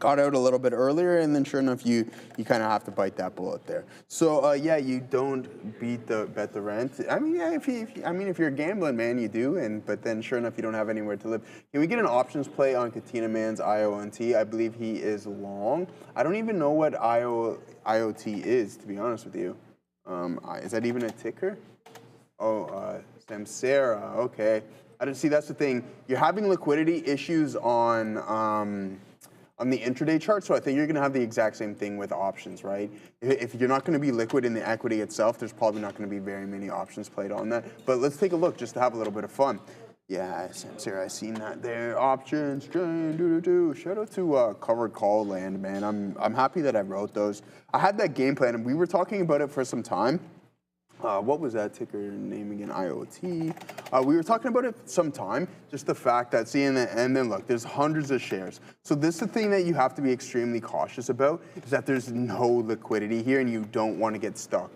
Got out a little bit earlier, and then sure enough, you kind of have to bite that bullet there. So yeah, you don't bet the rent. I mean, yeah, if you're gambling, man, you do. But then sure enough, you don't have anywhere to live. Can we get an options play on Katina Man's IONT? I believe he is long. I don't even know what IOT is, to be honest with you. Is that even a ticker? Oh, Samsara. Okay. I didn't see. That's the thing. You're having liquidity issues on the intraday chart, so I think you're going to have the exact same thing with options, right? If you're not going to be liquid in the equity itself, there's probably not going to be very many options played on that. But let's take a look just to have a little bit of fun. Yeah, Samsara, I seen that there. Options, shout out to Covered Call Land, man. I'm happy that I wrote those. I had that game plan, and we were talking about it for some time. What was that ticker name again? IoT. We were talking about it some time, just the fact that and then look, there's hundreds of shares. So this is the thing that you have to be extremely cautious about, is that there's no liquidity here and you don't want to get stuck.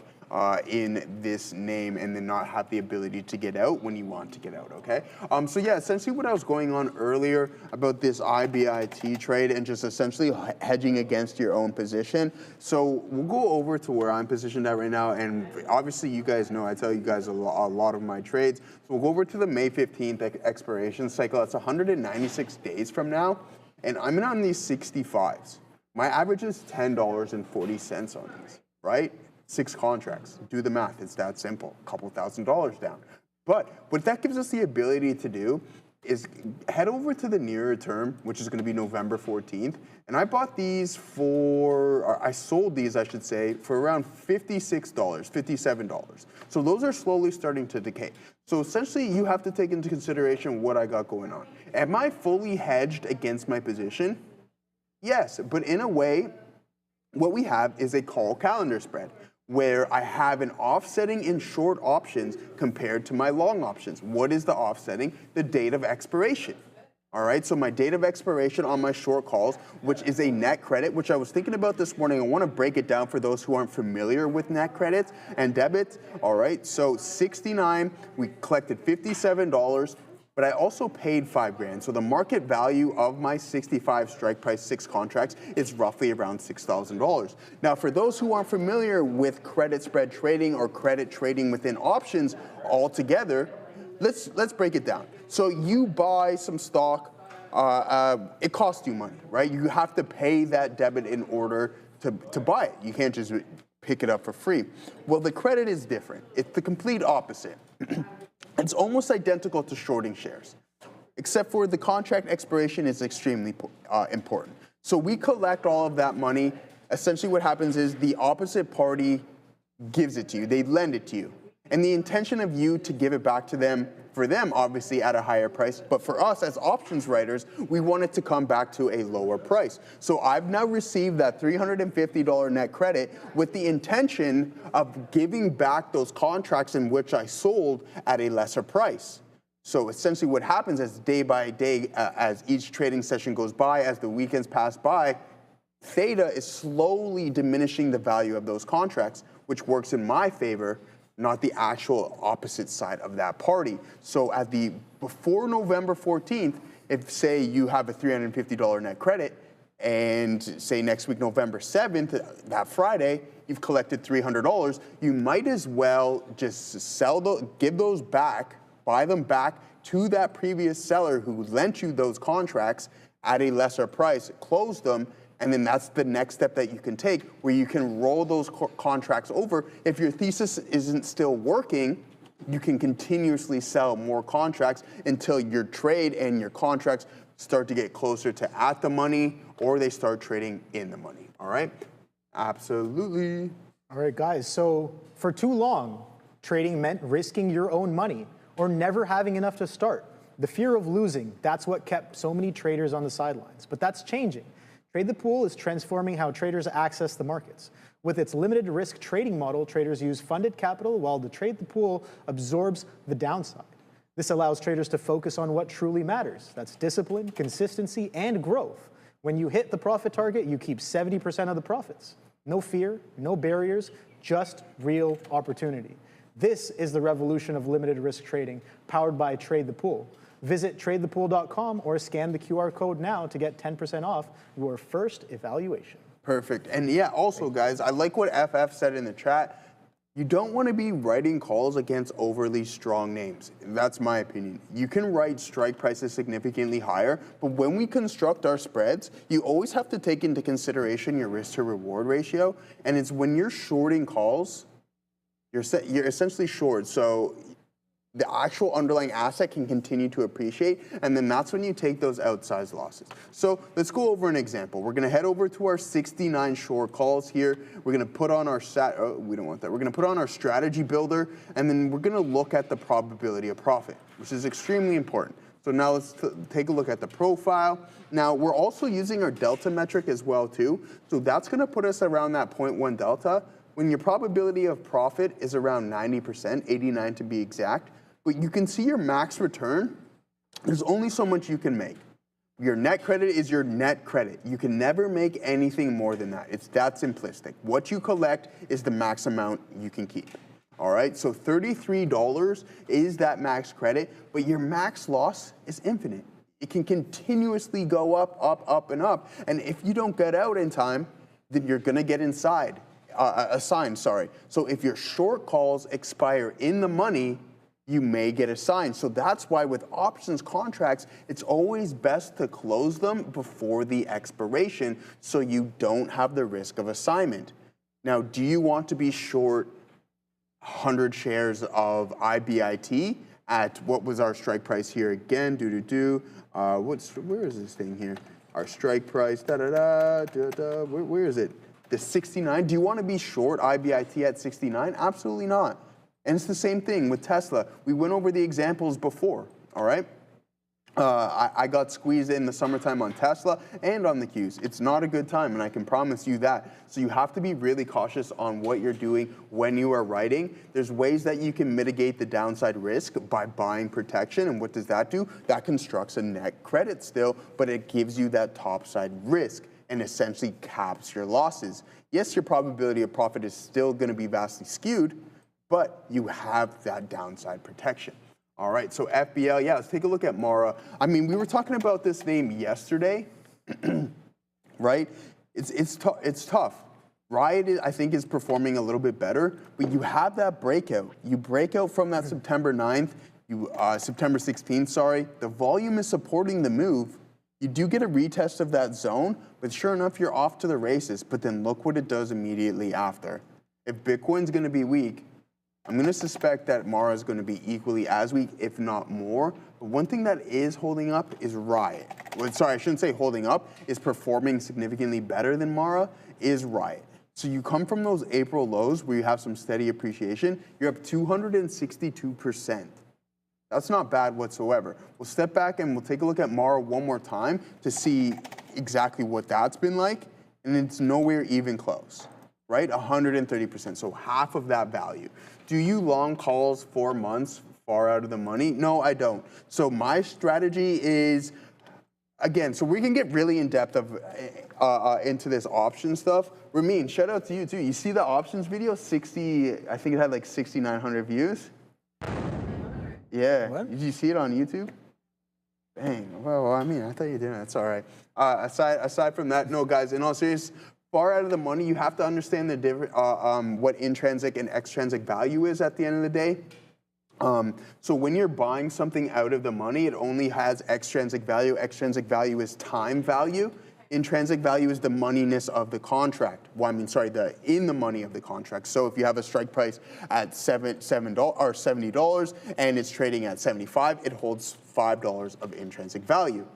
in this name and then not have the ability to get out when you want to get out, okay? So yeah, essentially what I was going on earlier about this IBIT trade and just essentially hedging against your own position. So we'll go over to where I'm positioned at right now, and obviously you guys know I tell you guys a lot of my trades. So we'll go over to the May 15th expiration cycle. That's 196 days from now, and I'm in on these 65s. My average is $10.40 on these, right? 6 contracts. Do the math. It's that simple. A couple $1,000s down. But what that gives us the ability to do is head over to the nearer term, which is going to be November 14th. And I bought these or I sold these, I should say, for around $56, $57. So those are slowly starting to decay. So essentially, you have to take into consideration what I got going on. Am I fully hedged against my position? Yes, but in a way, what we have is a call calendar spread, where I have an offsetting in short options compared to my long options. What is the offsetting? The date of expiration. All right, so my date of expiration on my short calls, which is a net credit, which I was thinking about this morning. I want to break it down for those who aren't familiar with net credits and debits. All right, so 69, we collected $57. But I also paid $5,000. So the market value of my 65 strike price 6 contracts is roughly around $6,000. Now, for those who aren't familiar with credit spread trading or credit trading within options altogether, let's break it down. So you buy some stock, it costs you money, right? You have to pay that debit in order to buy it. You can't just pick it up for free. Well, the credit is different. It's the complete opposite. It's almost identical to shorting shares, except for the contract expiration is extremely important. So we collect all of that money. Essentially what happens is the opposite party gives it to you. They lend it to you. And the intention of you to give it back to them, for them, obviously at a higher price, but for us as options writers, we want it to come back to a lower price. So I've now received that $350 net credit with the intention of giving back those contracts in which I sold at a lesser price. So essentially what happens is day by day, as each trading session goes by, as the weekends pass by, theta is slowly diminishing the value of those contracts, which works in my favor, not the actual opposite side of that party. So at before November 14th, if say you have a $350 net credit, and say next week, November 7th, that Friday, you've collected $300, you might as well just give those back, buy them back to that previous seller who lent you those contracts at a lesser price, close them, and then that's the next step that you can take, where you can roll those contracts over. If your thesis isn't still working, you can continuously sell more contracts until your trade and your contracts start to get closer to at the money, or they start trading in the money. All right? Absolutely. All right, guys. So for too long, trading meant risking your own money or never having enough to start. The fear of losing, that's what kept so many traders on the sidelines. But that's changing. Trade the Pool is transforming how traders access the markets. With its limited risk trading model, traders use funded capital while the Trade the Pool absorbs the downside. This allows traders to focus on what truly matters. That's discipline, consistency, and growth. When you hit the profit target, you keep 70% of the profits. No fear, no barriers, just real opportunity. This is the revolution of limited risk trading, powered by Trade the Pool. Visit tradethepool.com or scan the QR code now to get 10% off your first evaluation. Perfect. And yeah, also guys, I like what FF said in the chat. You don't want to be writing calls against overly strong names. That's my opinion. You can write strike prices significantly higher, but when we construct our spreads, you always have to take into consideration your risk to reward ratio. And it's when you're shorting calls, you're essentially short. So the actual underlying asset can continue to appreciate, and then that's when you take those outsized losses. So let's go over an example. We're gonna head over to our 69 short calls here. We're gonna put on our we don't want that. We're gonna put on our strategy builder, and then we're gonna look at the probability of profit, which is extremely important. So now let's take a look at the profile. Now we're also using our delta metric as well too. So that's gonna put us around that 0.1 delta, when your probability of profit is around 90%, 89 to be exact. But you can see your max return, there's only so much you can make. Your net credit is your net credit. You can never make anything more than that. It's that simplistic. What you collect is the max amount you can keep. All right, so $33 is that max credit, but your max loss is infinite. It can continuously go up, up, up, and up. And if you don't get out in time, then you're gonna get assigned. So if your short calls expire in the money, you may get assigned. So that's why with options contracts, it's always best to close them before the expiration so you don't have the risk of assignment. Now, do you want to be short 100 shares of IBIT at what was our strike price here again? Where is this thing here? Our strike price, where is it? The 69. Do you want to be short IBIT at 69? Absolutely not. And it's the same thing with Tesla. We went over the examples before, all right? I got squeezed in the summertime on Tesla and on the Qs. It's not a good time, and I can promise you that. So you have to be really cautious on what you're doing when you are writing. There's ways that you can mitigate the downside risk by buying protection, and what does that do? That constructs a net credit still, but it gives you that topside risk and essentially caps your losses. Yes, your probability of profit is still going to be vastly skewed, but you have that downside protection. All right, so FBL, yeah, let's take a look at Mara. I mean, we were talking about this name yesterday, right? It's tough. Riot, I think, is performing a little bit better, but you have that breakout. You break out from that September 9th, September 16th, sorry. The volume is supporting the move. You do get a retest of that zone, but sure enough, you're off to the races. But then look what it does immediately after. If Bitcoin's going to be weak, I'm going to suspect that Mara is going to be equally as weak, if not more. But one thing that is holding up is Riot. Well, sorry, I shouldn't say holding up, is performing significantly better than Mara, is Riot. So you come from those April lows where you have some steady appreciation, you're up 262%. That's not bad whatsoever. We'll step back and we'll take a look at Mara one more time to see exactly what that's been like, and it's nowhere even close, right? 130%, so half of that value. Do you long calls 4 months far out of the money? No, I don't. So my strategy is, again, so we can get really in depth into this option stuff. Ramin, shout out to you too. You see the options video, I think it had like 6,900 views. Yeah, what? Did you see it on YouTube? Dang, well, I mean, I thought you didn't, that's all right. Aside from that, no guys, in all seriousness, far out of the money, you have to understand the different, what intrinsic and extrinsic value is at the end of the day. So when you're buying something out of the money, it only has extrinsic value. Extrinsic value is time value. Intrinsic value is the moneyness of the contract. Well, I mean, sorry, the in the money of the contract. So if you have a strike price at $70 and it's trading at 75, it holds $5 of intrinsic value.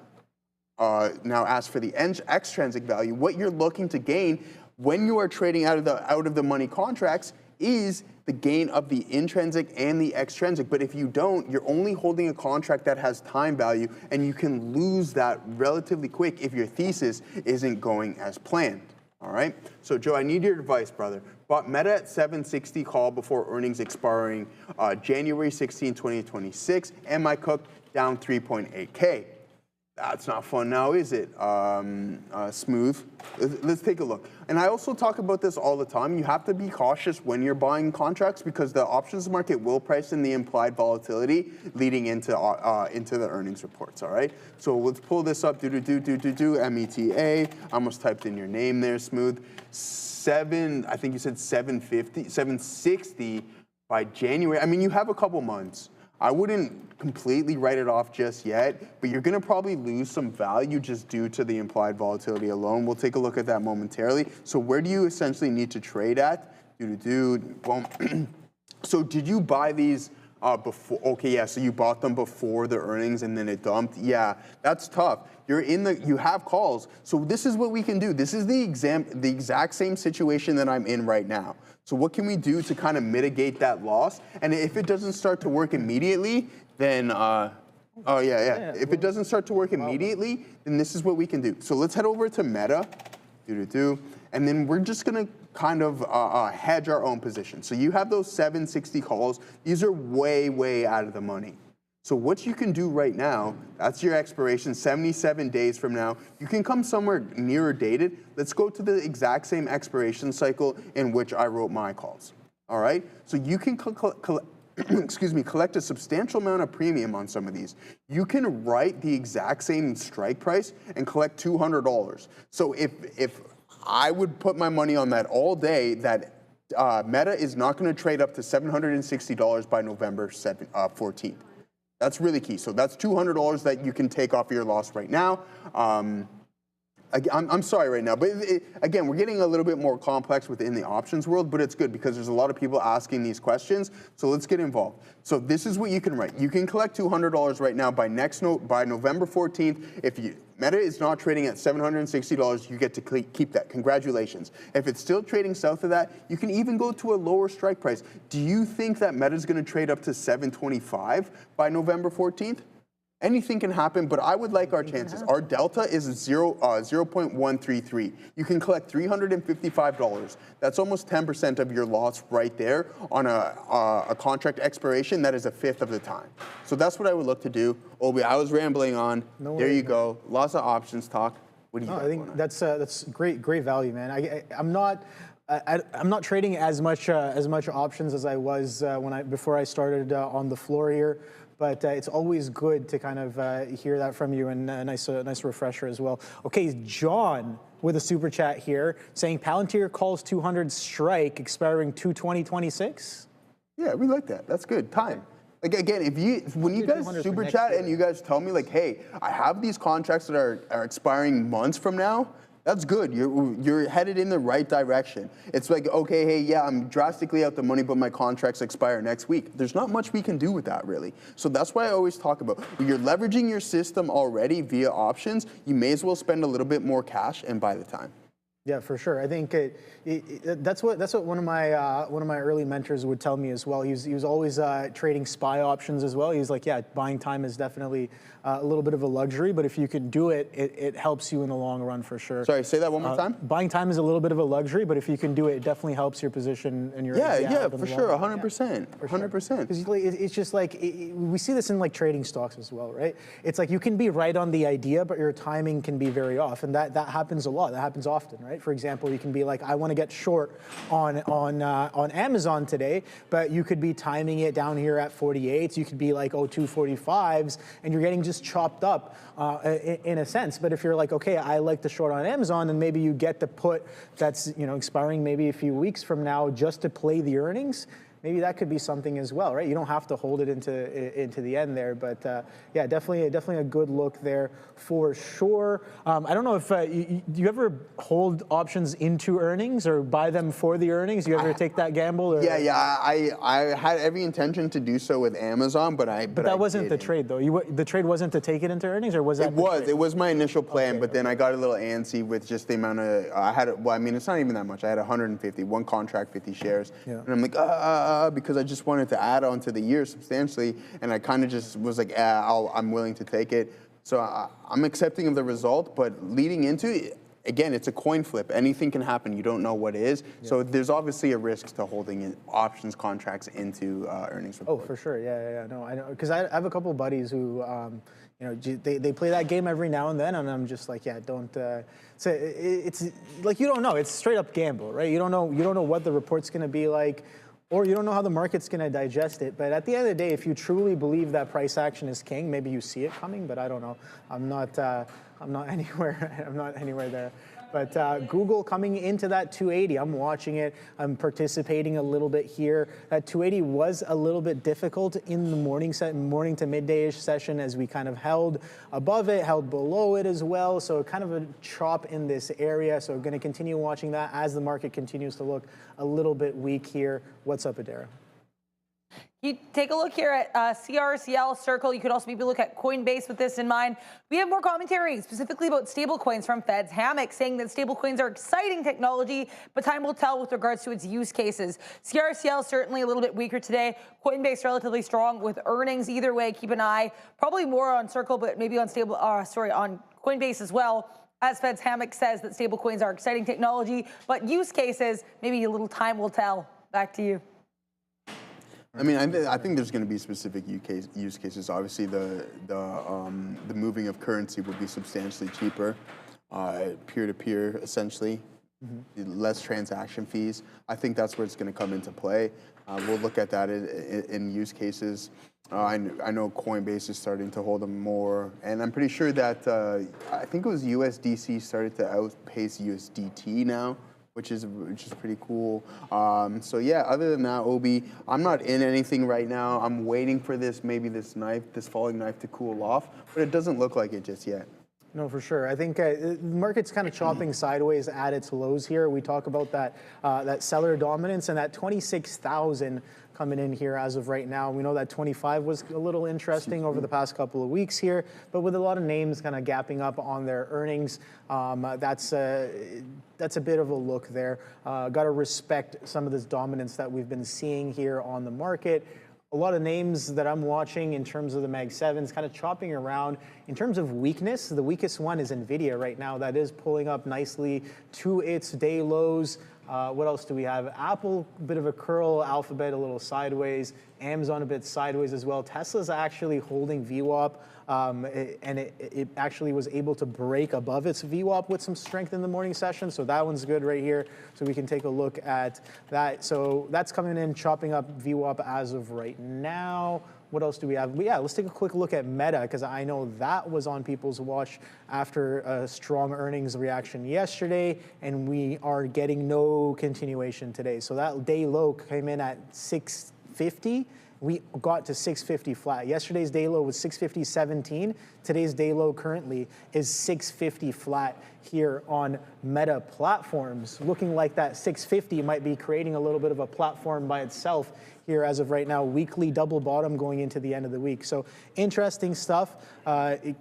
Now, as for the extrinsic value, what you're looking to gain when you are trading out of the money contracts is the gain of the intrinsic and the extrinsic. But if you don't, you're only holding a contract that has time value, and you can lose that relatively quick if your thesis isn't going as planned. All right? So, Joe, I need your advice, brother. Bought Meta at 760 call before earnings expiring January 16, 2026, and my cook down 3.8K. That's not fun now, is it? Smooth. Let's take a look. And I also talk about this all the time. You have to be cautious when you're buying contracts because the options market will price in the implied volatility leading into the earnings reports, all right? So let's pull this up, META. I almost typed in your name there, Smooth. I think you said 760 by January. I mean, you have a couple months. I wouldn't completely write it off just yet, but you're going to probably lose some value just due to the implied volatility alone. We'll take a look at that momentarily. So where do you essentially need to trade at? Well, so did you buy these before? Okay, yeah, so you bought them before the earnings and then it dumped. Yeah, that's tough. You have calls. So this is what we can do. This is the exact same situation that I'm in right now. So what can we do to kind of mitigate that loss? And if it doesn't start to work immediately, then, if it doesn't start to work immediately, then this is what we can do. So let's head over to Meta, and then we're just gonna kind of hedge our own position. So you have those 760 calls. These are way, way out of the money. So what you can do right now, that's your expiration, 77 days from now. You can come somewhere nearer dated. Let's go to the exact same expiration cycle in which I wrote my calls. All right? So you can collect a substantial amount of premium on some of these. You can write the exact same strike price and collect $200. So if I would put my money on that all day, that Meta is not going to trade up to $760 by November 14th. That's really key. So that's $200 that you can take off your loss right now. I'm sorry right now, but again, we're getting a little bit more complex within the options world, but it's good because there's a lot of people asking these questions. So let's get involved. So this is what you can write. You can collect $200 right now by November 14th. If Meta is not trading at $760, you get to keep that. Congratulations. If it's still trading south of that, you can even go to a lower strike price. Do you think that Meta is going to trade up to $725 by November 14th? Anything can happen, but I would like our chances. Our delta is 0.133. You can collect $355. That's almost 10% of your loss right there on a contract expiration that is a fifth of the time. So that's what I would look to do. Obi, I was rambling on. No there you go. Lots of options talk. What do you got? I think that's great value, man. I'm not trading as much options as I was before I started on the floor here. But it's always good to kind of hear that from you, and a nice refresher as well. Okay, John with a super chat here saying Palantir calls 200 strike expiring 2/20/26. Yeah, we like that. That's good. Time. Like again, when you guys super chat and you guys tell me like, hey, I have these contracts that are expiring months from now. That's good. You're headed in the right direction. It's like, okay, hey, yeah, I'm drastically out the money, but my contracts expire next week. There's not much we can do with that, really. So that's why I always talk about when you're leveraging your system already via options, you may as well spend a little bit more cash and buy the time. Yeah, for sure. I think that's what one of my early mentors would tell me as well. He was always trading SPY options as well. He's like, yeah, buying time is definitely a little bit of a luxury, but if you can do it, it helps you in the long run for sure. Sorry, say that one more time. Buying time is a little bit of a luxury, but if you can do it, it definitely helps your position and your yeah, for sure, 100%, 100%. Because it's just like we see this in like trading stocks as well, right? It's like you can be right on the idea, but your timing can be very off, and that happens a lot. That happens often, right? For example, you can be like, I want to get short on Amazon today, but you could be timing it down here at 48. You could be like, 245s, and you're getting just chopped up in a sense. But if you're like, okay, I like to short on Amazon, and maybe you get the put that's expiring maybe a few weeks from now just to play the earnings. Maybe that could be something as well, right? You don't have to hold it into the end there, but yeah, definitely a good look there for sure. I don't know if do you ever hold options into earnings or buy them for the earnings? Do you ever take that gamble? Or? Yeah. I had every intention to do so with Amazon, but that wasn't the trade though. The trade wasn't to take it into earnings, or was that? It was my initial plan, but then I got a little antsy with just the amount of I had. Well, I mean, it's not even that much. I had 150, one contract, 50 shares, and I'm like, because I just wanted to add on to the year substantially, and I kind of just was like, I'm willing to take it. So I'm accepting of the result, but leading into it, again, it's a coin flip. Anything can happen. You don't know what it is. Yeah. So there's obviously a risk to holding in options contracts into earnings report. Oh, for sure. Yeah. No, I know. Because I have a couple of buddies who, they play that game every now and then, and I'm just like, yeah, don't. So it's like you don't know. It's straight up gamble, right? You don't know what the report's going to be like. Or you don't know how the market's going to digest it. But at the end of the day, if you truly believe that price action is king, maybe you see it coming. But I don't know. I'm not anywhere. I'm not anywhere there. But Google coming into that 280, I'm watching it. I'm participating a little bit here. That 280 was a little bit difficult in the morning to midday-ish session as we kind of held above it, held below it as well. So kind of a chop in this area. So we're going to continue watching that as the market continues to look a little bit weak here. What's up, Adara? You take a look here at CRCL Circle. You could also maybe look at Coinbase with this in mind. We have more commentary specifically about stablecoins from Fed's Hammack, saying that stablecoins are exciting technology, but time will tell with regards to its use cases. CRCL certainly a little bit weaker today. Coinbase relatively strong with earnings. Either way, keep an eye. Probably more on Circle, but maybe on on Coinbase as well. As Fed's Hammack says that stablecoins are exciting technology, but use cases, maybe a little time will tell. Back to you. I mean, I think there's going to be specific use cases. Obviously, the moving of currency would be substantially cheaper, peer-to-peer, essentially, less transaction fees. I think that's where it's going to come into play. We'll look at that in use cases. I know Coinbase is starting to hold them more, and I'm pretty sure that I think it was USDC started to outpace USDT now, which is pretty cool. So yeah, other than that, Obi, I'm not in anything right now. I'm waiting for this falling knife to cool off, but it doesn't look like it just yet. No, for sure. I think the market's kind of chopping sideways at its lows here. We talk about that that seller dominance and that 26,000 coming in here as of right now. We know that 25 was a little interesting over the past couple of weeks here, but with a lot of names kind of gapping up on their earnings, that's a bit of a look there. Got to respect some of this dominance that we've been seeing here on the market. A lot of names that I'm watching in terms of the Mag 7s kind of chopping around. In terms of weakness, the weakest one is Nvidia right now. That is pulling up nicely to its day lows. What else do we have? Apple, a bit of a curl, Alphabet a little sideways, Amazon a bit sideways as well. Tesla's actually holding VWAP, and it actually was able to break above its VWAP with some strength in the morning session. So that one's good right here. So we can take a look at that. So that's coming in, chopping up VWAP as of right now. What else do we have? Yeah, let's take a quick look at Meta, because I know that was on people's watch after a strong earnings reaction yesterday, and we are getting no continuation today. So that day low came in at 650. We got to 650 flat. Yesterday's day low was 650.17. Today's day low currently is 650 flat here on Meta platforms. Looking like that 650 might be creating a little bit of a platform by itself here as of right now. Weekly double bottom going into the end of the week. So interesting stuff.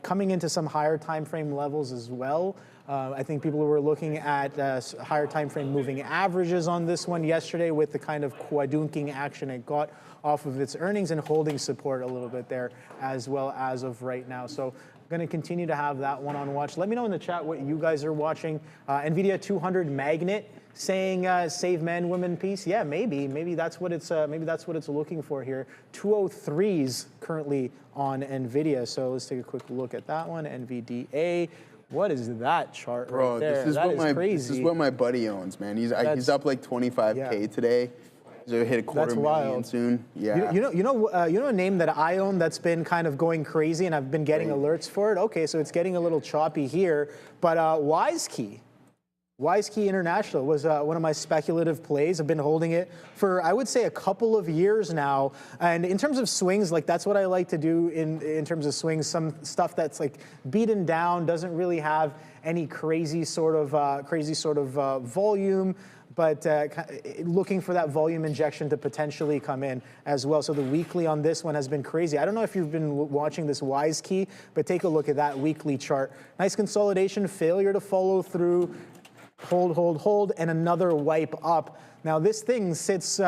Coming into some higher time frame levels as well. I think people were looking at higher time frame moving averages on this one yesterday with the kind of quadunking action it got off of its earnings and holding support a little bit there as well as of right now. So I'm going to continue to have that one on watch. Let me know in the chat what you guys are watching. Nvidia 200 magnet saying save men, women, peace. Yeah, maybe that's what it's looking for here. 203s currently on Nvidia. So let's take a quick look at that one. NVDA. What is that chart right there? This is what my buddy owns, man. He's up like 25K today. He's gonna hit a quarter million soon. Yeah. You know a name that I own that's been kind of going crazy, and I've been getting alerts for it. Okay, so it's getting a little choppy here, but WiseKey International was one of my speculative plays. I've been holding it for, I would say, a couple of years now. And in terms of swings, like that's what I like to do in terms of swings. Some stuff that's like beaten down, doesn't really have any crazy sort of volume, but looking for that volume injection to potentially come in as well. So the weekly on this one has been crazy. I don't know if you've been watching this WiseKey, but take a look at that weekly chart. Nice consolidation, failure to follow through. Hold, and another wipe up. Now this thing sits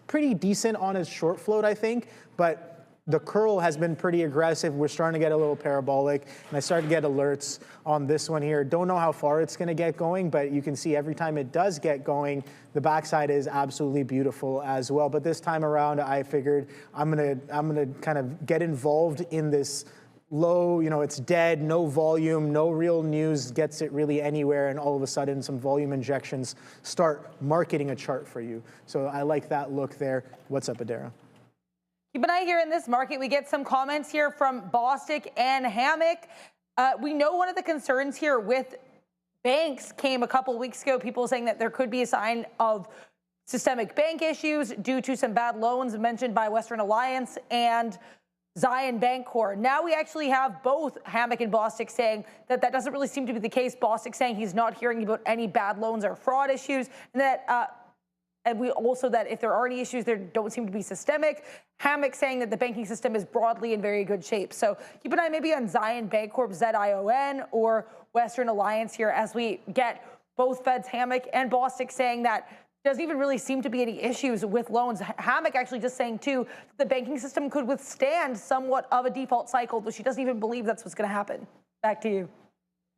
pretty decent on its short float, I think, but the curl has been pretty aggressive. We're starting to get a little parabolic, and I started to get alerts on this one here. Don't know how far it's going to get going, but you can see every time it does get going, the backside is absolutely beautiful as well. But this time around, I figured I'm gonna kind of get involved in this low, it's dead, no volume, no real news gets it really anywhere, and all of a sudden some volume injections start marketing a chart for you. So I like that look there. What's up, Adara? Keep an eye here in this market. We get some comments here from Bostic and Hammack. We know one of the concerns here with banks came a couple weeks ago, people saying that there could be a sign of systemic bank issues due to some bad loans mentioned by Western Alliance and Zion Bancorp. Now we actually have both Hammack and Bostic saying that that doesn't really seem to be the case. Bostic saying he's not hearing about any bad loans or fraud issues, and that and we also that if there are any issues, there don't seem to be systemic. Hammack saying that the banking system is broadly in very good shape. So keep an eye maybe on Zion Bancorp, ZION, or Western Alliance here as we get both Feds, Hammack and Bostic saying that doesn't even really seem to be any issues with loans. Hammack actually just saying, too, that the banking system could withstand somewhat of a default cycle, but she doesn't even believe that's what's going to happen. Back to you.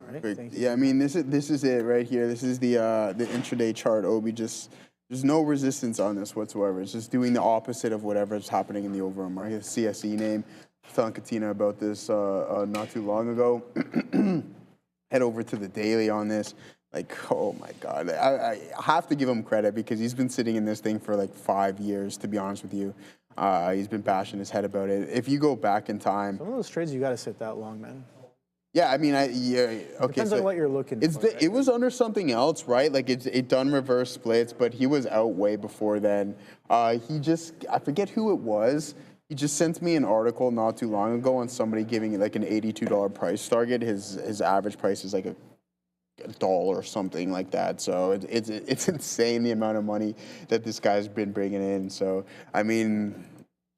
All right, yeah, I mean, this is it right here. This is the intraday chart Obi just There's no resistance on this whatsoever. It's just doing the opposite of whatever's happening in the overall market. CSE name. I was telling Katina about this not too long ago. Head over to the daily on this. Like, oh my God. I have to give him credit because he's been sitting in this thing for like 5 years, to be honest with you. He's been bashing his head about it. If you go back in time. Some of those trades, you got to sit that long, man. Yeah, I mean, okay. Depends on what you're looking for. Right? It was under something else, right? Like it done reverse splits, but he was out way before then. I forget who it was. He just sent me an article not too long ago on somebody giving it like an $82 price target. His average price is like $1 or something like that. So it's insane the amount of money that this guy's been bringing in. So I mean,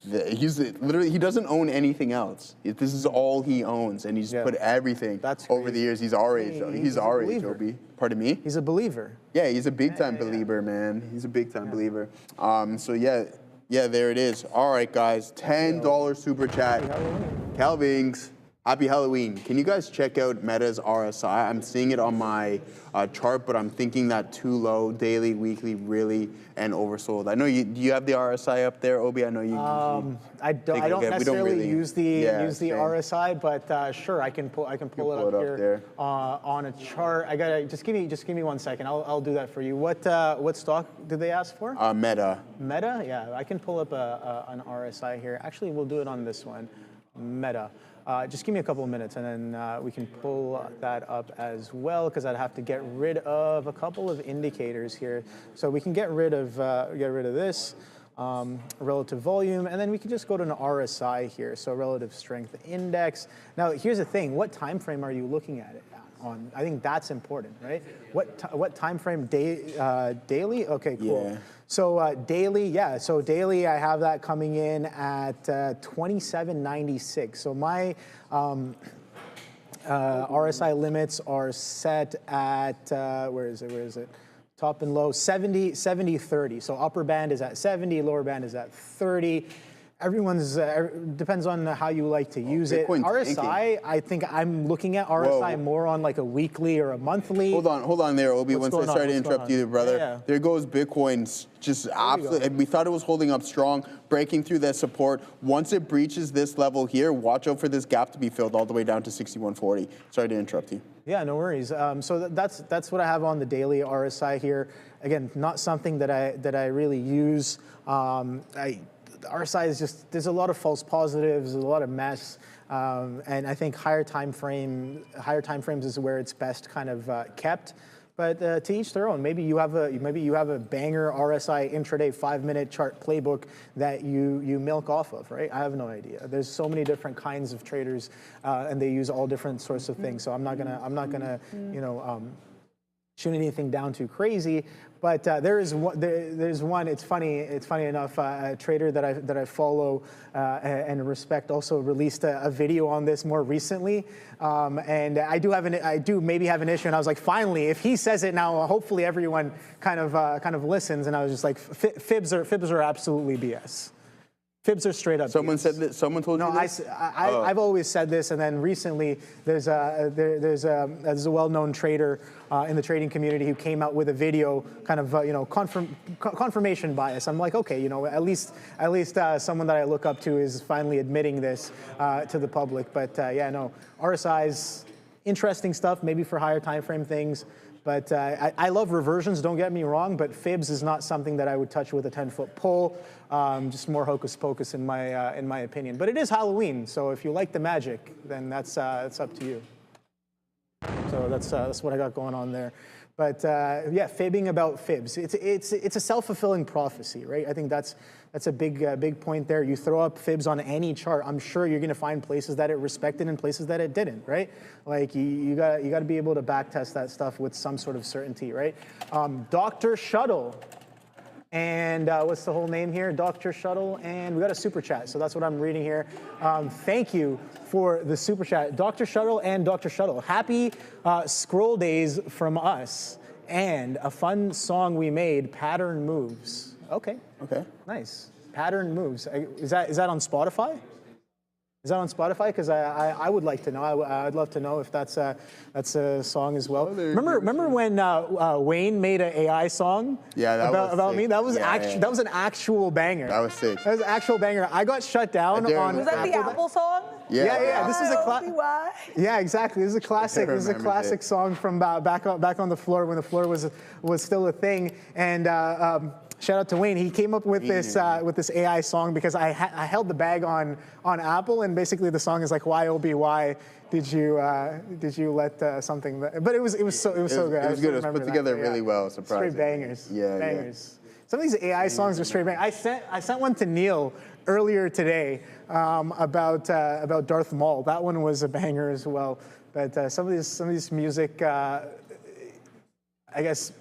he doesn't own anything else. This is all he owns, and he's put everything over the years. He's our age. He's our age, Obi. Pardon me? He's a believer. Yeah, he's a big-time believer, man. He's a big-time believer. So yeah, there it is. All right, guys, $10 super chat. Calvings. Happy Halloween. Can you guys check out Meta's RSI? I'm seeing it on my chart, but I'm thinking that too low, daily, weekly, really, and oversold. I know do you have the RSI up there, Obi? I know you I don't necessarily use the RSI, but sure, I can pull it up here on a chart. I gotta just give me 1 second. I'll do that for you. What stock did they ask for? Meta. Meta? Yeah, I can pull up an RSI here. Actually, we'll do it on this one. Meta. Just give me a couple of minutes, and then we can pull that up as well, because I'd have to get rid of a couple of indicators here. So we can get rid of this relative volume, and then we can just go to an RSI here. So relative strength index. Now, here's the thing: what time frame are you looking at it on? I think that's important, right? What time frame? Daily? Okay, cool. Yeah. So daily, so daily, I have that coming in at 27.96. So my RSI limits are set at, where is it? Top and low, 70, 30. So upper band is at 70, lower band is at 30. Everyone's depends on how you like to use it. RSI, I think I'm looking at RSI more on like a weekly or a monthly. Hold on there, Obi. Once I started to interrupt you, brother. Yeah. There goes Bitcoin. Just absolutely. We thought it was holding up strong, breaking through that support. Once it breaches this level here, watch out for this gap to be filled all the way down to 61.40. Sorry to interrupt you. Yeah, no worries. So that's what I have on the daily RSI here. Again, not something that I really use. RSI is just, there's a lot of false positives, there's a lot of mess, and I think higher time frames is where it's best kind of kept. But to each their own. Maybe you have a banger RSI intraday 5-minute chart playbook that you milk off of, right? I have no idea. There's so many different kinds of traders, and they use all different sorts of things. So I'm not gonna shoot anything down too crazy. But there's one. It's funny enough. A trader that I follow and respect also released a video on this more recently, and I do maybe have an issue. And I was like, finally, if he says it now, hopefully everyone kind of listens. And I was just like, fibs are absolutely BS. Fibs are straight up. Someone BS. said that. Someone told you this? I've always said this, and then recently there's a well-known trader in the trading community who came out with a video, kind of confirmation bias. I'm like, okay, at least someone that I look up to is finally admitting this to the public. But RSI's interesting stuff, maybe for higher time frame things. But I love reversions, don't get me wrong, but fibs is not something that I would touch with a 10-foot pole. Just more hocus pocus in my opinion. But it is Halloween, so if you like the magic, then that's up to you. So that's what I got going on there. But fibbing about fibs. It's a self-fulfilling prophecy, right? I think that's a big point there. You throw up fibs on any chart, I'm sure you're going to find places that it respected and places that it didn't, right? Like you got to be able to backtest that stuff with some sort of certainty, right? Dr. Shuttle. And what's the whole name here? Dr. Shuttle, and we got a super chat, so that's what I'm reading here. Thank you for the super chat. Dr. Shuttle and Dr. Shuttle, happy scroll days from us, and a fun song we made, Pattern Moves. Okay, nice. Pattern Moves. Is that on Spotify? Is that on Spotify? Because I would like to know. I'd love to know if that's a song as well. Remember when Wayne made an AI song? Yeah, that was about sick. me. That was Yeah. that was an actual banger. That was sick. That was an actual banger. I got shut down on. Was that the Apple song? Yeah. This is a Why? Yeah, exactly. This is a classic. This is a classic song from back on the floor when the floor was still a thing. And shout out to Wayne. He came up with this AI song because I held the bag on Apple, and basically the song is like, why oh why did you let something? But it was so good. It was good. It was put together really well. Surprising. Straight bangers. Bangers. Some of these AI songs are straight bangers. I sent one to Neil earlier today about Darth Maul. That one was a banger as well. But some of these music, I guess,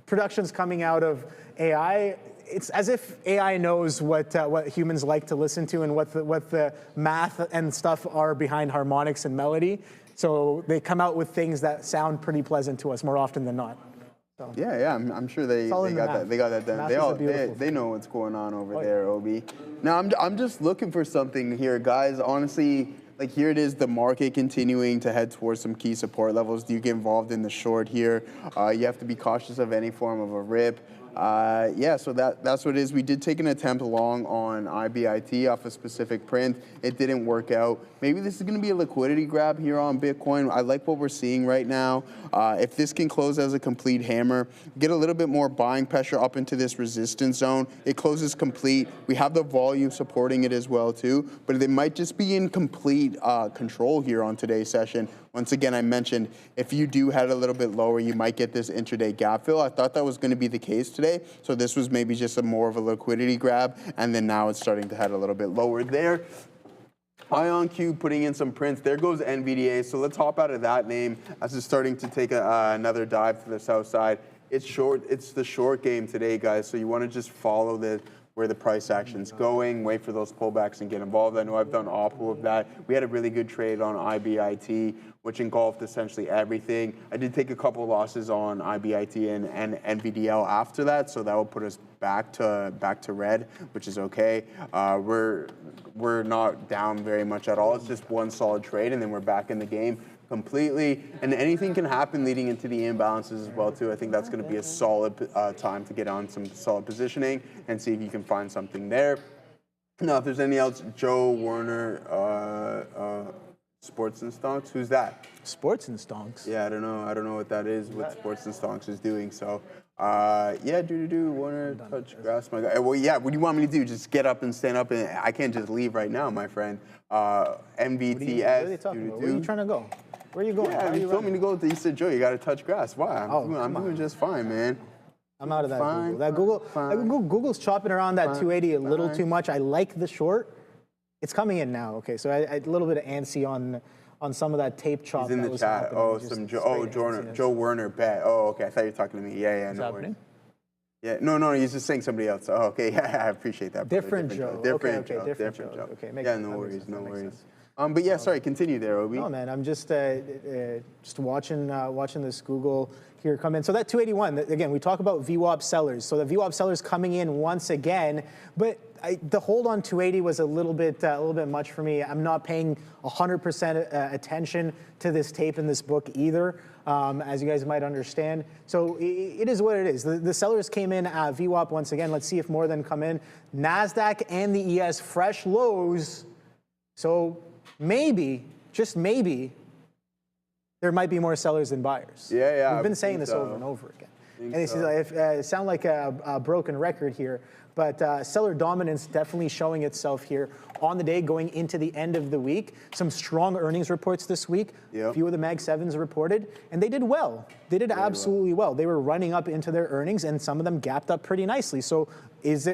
productions coming out of AI, it's as if AI knows what humans like to listen to and what the math and stuff are behind harmonics and melody. So they come out with things that sound pretty pleasant to us more often than not. So. Yeah, I'm sure they got that done. They know what's going on over there, Obi. Now I'm just looking for something here, guys. Honestly, like here it is, the market continuing to head towards some key support levels. Do you get involved in the short here? You have to be cautious of any form of a rip. So that's what it is. We did take an attempt along on IBIT off a specific print. It didn't work out. Maybe this is going to be a liquidity grab here on Bitcoin. I like what we're seeing right now. If this can close as a complete hammer, get a little bit more buying pressure up into this resistance zone. It closes complete. We have the volume supporting it as well too, but they might just be in complete control here on today's session. Once again, I mentioned if you do head a little bit lower, you might get this intraday gap fill. I thought that was going to be the case today. So this was maybe just more of a liquidity grab, and then now it's starting to head a little bit lower there. IONQ putting in some prints. There goes NVDA. So let's hop out of that name as it's starting to take another dive to the south side. It's short. It's the short game today, guys. So you want to just follow where the price action's going, wait for those pullbacks and get involved. I know I've done awful of that. We had a really good trade on IBIT, which engulfed essentially everything. I did take a couple losses on IBIT and NVDL after that, so that will put us back to red, which is okay. We're not down very much at all. It's just one solid trade, and then we're back in the game completely. And anything can happen leading into the imbalances as well too. I think that's going to be a solid time to get on some solid positioning and see if you can find something there. Now, if there's anything else, Joe Werner, Sports and Stonks. Who's that? Sports and Stonks? Yeah, I don't know what that is, what Sports and Stonks is doing. So, Warner, touch grass, my guy. Well, yeah, what do you want me to do? Just get up and stand up, and I can't just leave right now, my friend. MVTS. What are they talking about? Where are you trying to go? Where are you going? Yeah, you told me to go. You said, Joe, you got to touch grass. Why? I'm doing just fine, man. I'm out of that Google. Google's chopping around that 280 a little too much. I like the short. It's coming in now. Okay, so a little bit of antsy on some of that tape chop. He's in the chat. Oh, Joe Werner bet. Oh, okay. I thought you were talking to me. Yeah, no worries. Yeah, no, he's just saying somebody else. Oh, okay, yeah, I appreciate that. Different Joe. Different Joe. Okay, yeah, no worries. But yeah, sorry, continue there, Obi. No, man, I'm just watching this Google here come in. So that 281, again, we talk about VWAP sellers. So the VWAP sellers coming in once again, but the hold on 280 was a little bit much for me. I'm not paying 100% attention to this tape in this book either, as you guys might understand. So it is what it is. The sellers came in at VWAP once again. Let's see if more than come in. Nasdaq and the ES fresh lows. So maybe, just maybe, there might be more sellers than buyers. Yeah. We've been saying this over and over again. And this is sound like a broken record here, but seller dominance definitely showing itself here on the day going into the end of the week. Some strong earnings reports this week. A few of the Mag 7s reported, and they did well. They did absolutely well. They were running up into their earnings, and some of them gapped up pretty nicely. So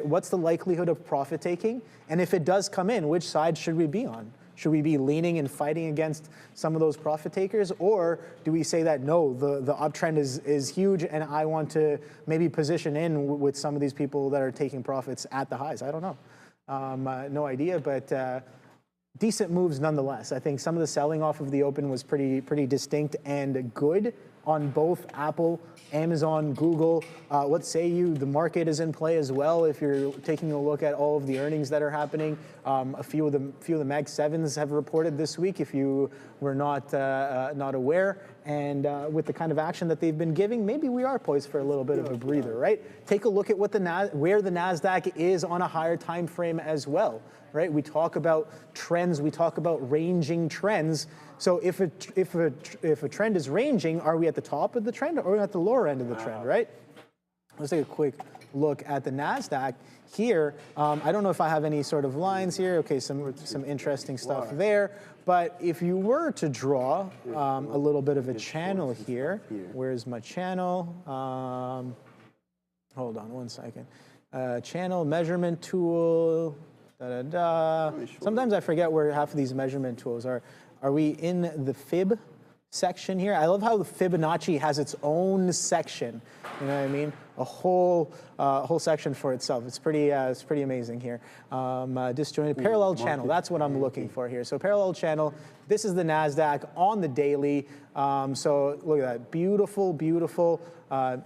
what's the likelihood of profit taking? And if it does come in, which side should we be on? Should we be leaning and fighting against some of those profit takers? Or do we say that, no, the uptrend is huge and I want to maybe position in with some of these people that are taking profits at the highs? I don't know. No idea, but decent moves nonetheless. I think some of the selling off of the open was pretty distinct and good. on both Apple, Amazon, Google. What say you? The market is in play as well. If you're taking a look at all of the earnings that are happening, a few of the Mag 7s have reported this week. If you were not aware, and with the kind of action that they've been giving, maybe we are poised for a little bit of a breather, right? Take a look at what where the Nasdaq is on a higher time frame as well, right? We talk about trends, we talk about ranging trends. So if a trend is ranging, are we at the top of the trend or at the lower end of the trend, right? Let's take a quick look at the Nasdaq here. I don't know if I have any sort of lines here. Okay, some interesting stuff there. But if you were to draw a little bit of a channel here, where's my channel? Hold on one second. Channel measurement tool. Sometimes I forget where half of these measurement tools are. Are we in the fib section here? I love how the Fibonacci has its own section. You know what I mean? A whole section for itself. It's pretty amazing here. Disjointed parallel channel. That's what I'm looking for here. So parallel channel. This is the Nasdaq on the daily. So look at that beautiful, beautiful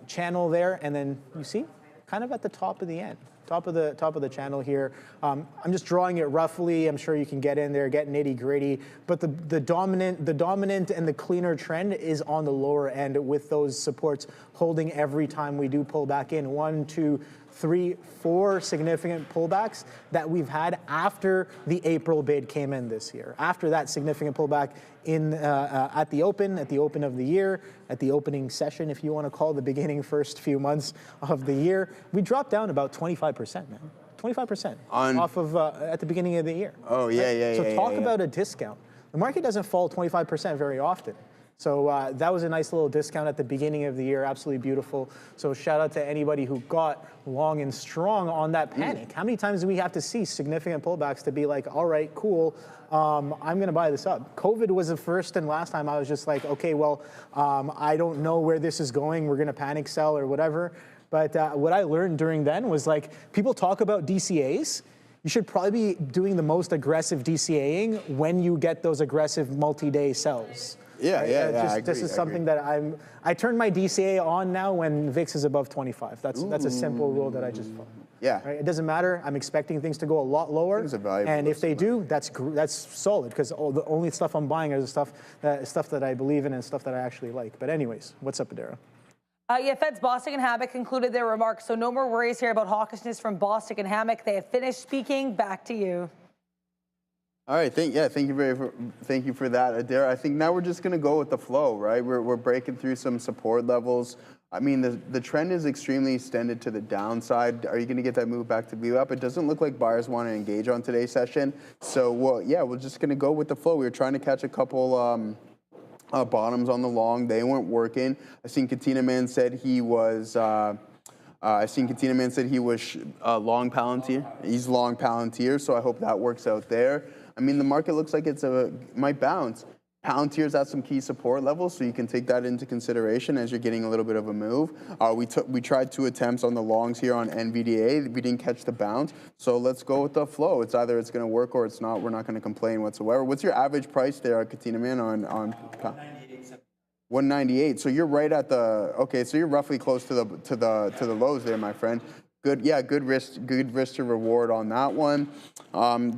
channel there, and then you see, kind of at the top of the end. Top of the channel here. I'm just drawing it roughly. I'm sure you can get in there, get nitty-gritty. But the dominant and the cleaner trend is on the lower end, with those supports holding every time we do pull back in. 1, 2, 3, 4 significant pullbacks that we've had after the April bid came in this year. After that significant pullback in at the open of the year, at the opening session, if you want to call the beginning first few months of the year, we dropped down about 25%, man. 25% off of at the beginning of the year. Oh, yeah, right? yeah, So yeah. talk yeah, about a discount. The market doesn't fall 25% very often. So that was a nice little discount at the beginning of the year, absolutely beautiful. So shout out to anybody who got long and strong on that panic. How many times do we have to see significant pullbacks to be like, all right, cool, I'm gonna buy this up? COVID was the first and last time I was just like, okay, well, I don't know where this is going, we're gonna panic sell or whatever. But what I learned during then was, like, people talk about DCAs. You should probably be doing the most aggressive DCAing when you get those aggressive multi-day sells. Yeah, Right? yeah, yeah. This is something that I turn my DCA on now when VIX is above 25. That's a simple rule that I just follow. Yeah. Right? It doesn't matter. I'm expecting things to go a lot lower. Things are valuable, And if they do, that's solid, because the only stuff I'm buying is stuff that I believe in and stuff that I actually like. But anyways, what's up, Adara? Yeah, Fed's Bostic and Hammack concluded their remarks, so no more worries here about hawkishness from Bostic and Hammack. They have finished speaking. Back to you. All right, thank you for that, Adara. I think now we're just gonna go with the flow, right? We're breaking through some support levels. I mean, the trend is extremely extended to the downside. Are you gonna get that move back to VWAP? It doesn't look like buyers want to engage on today's session. So, we're just gonna go with the flow. We were trying to catch a couple bottoms on the long. They weren't working. I seen Katina Man said he was. Long Palantir. He's long Palantir, so I hope that works out there. I mean, the market looks like might bounce. Palantir's at some key support levels, so you can take that into consideration as you're getting a little bit of a move. We tried 2 attempts on the longs here on NVDA. We didn't catch the bounce, so let's go with the flow. It's either it's going to work or it's not. We're not going to complain whatsoever. What's your average price there, Katina Man, on 198. So you're right at the so you're roughly close to the lows there, my friend. Good, yeah, good risk to reward on that one.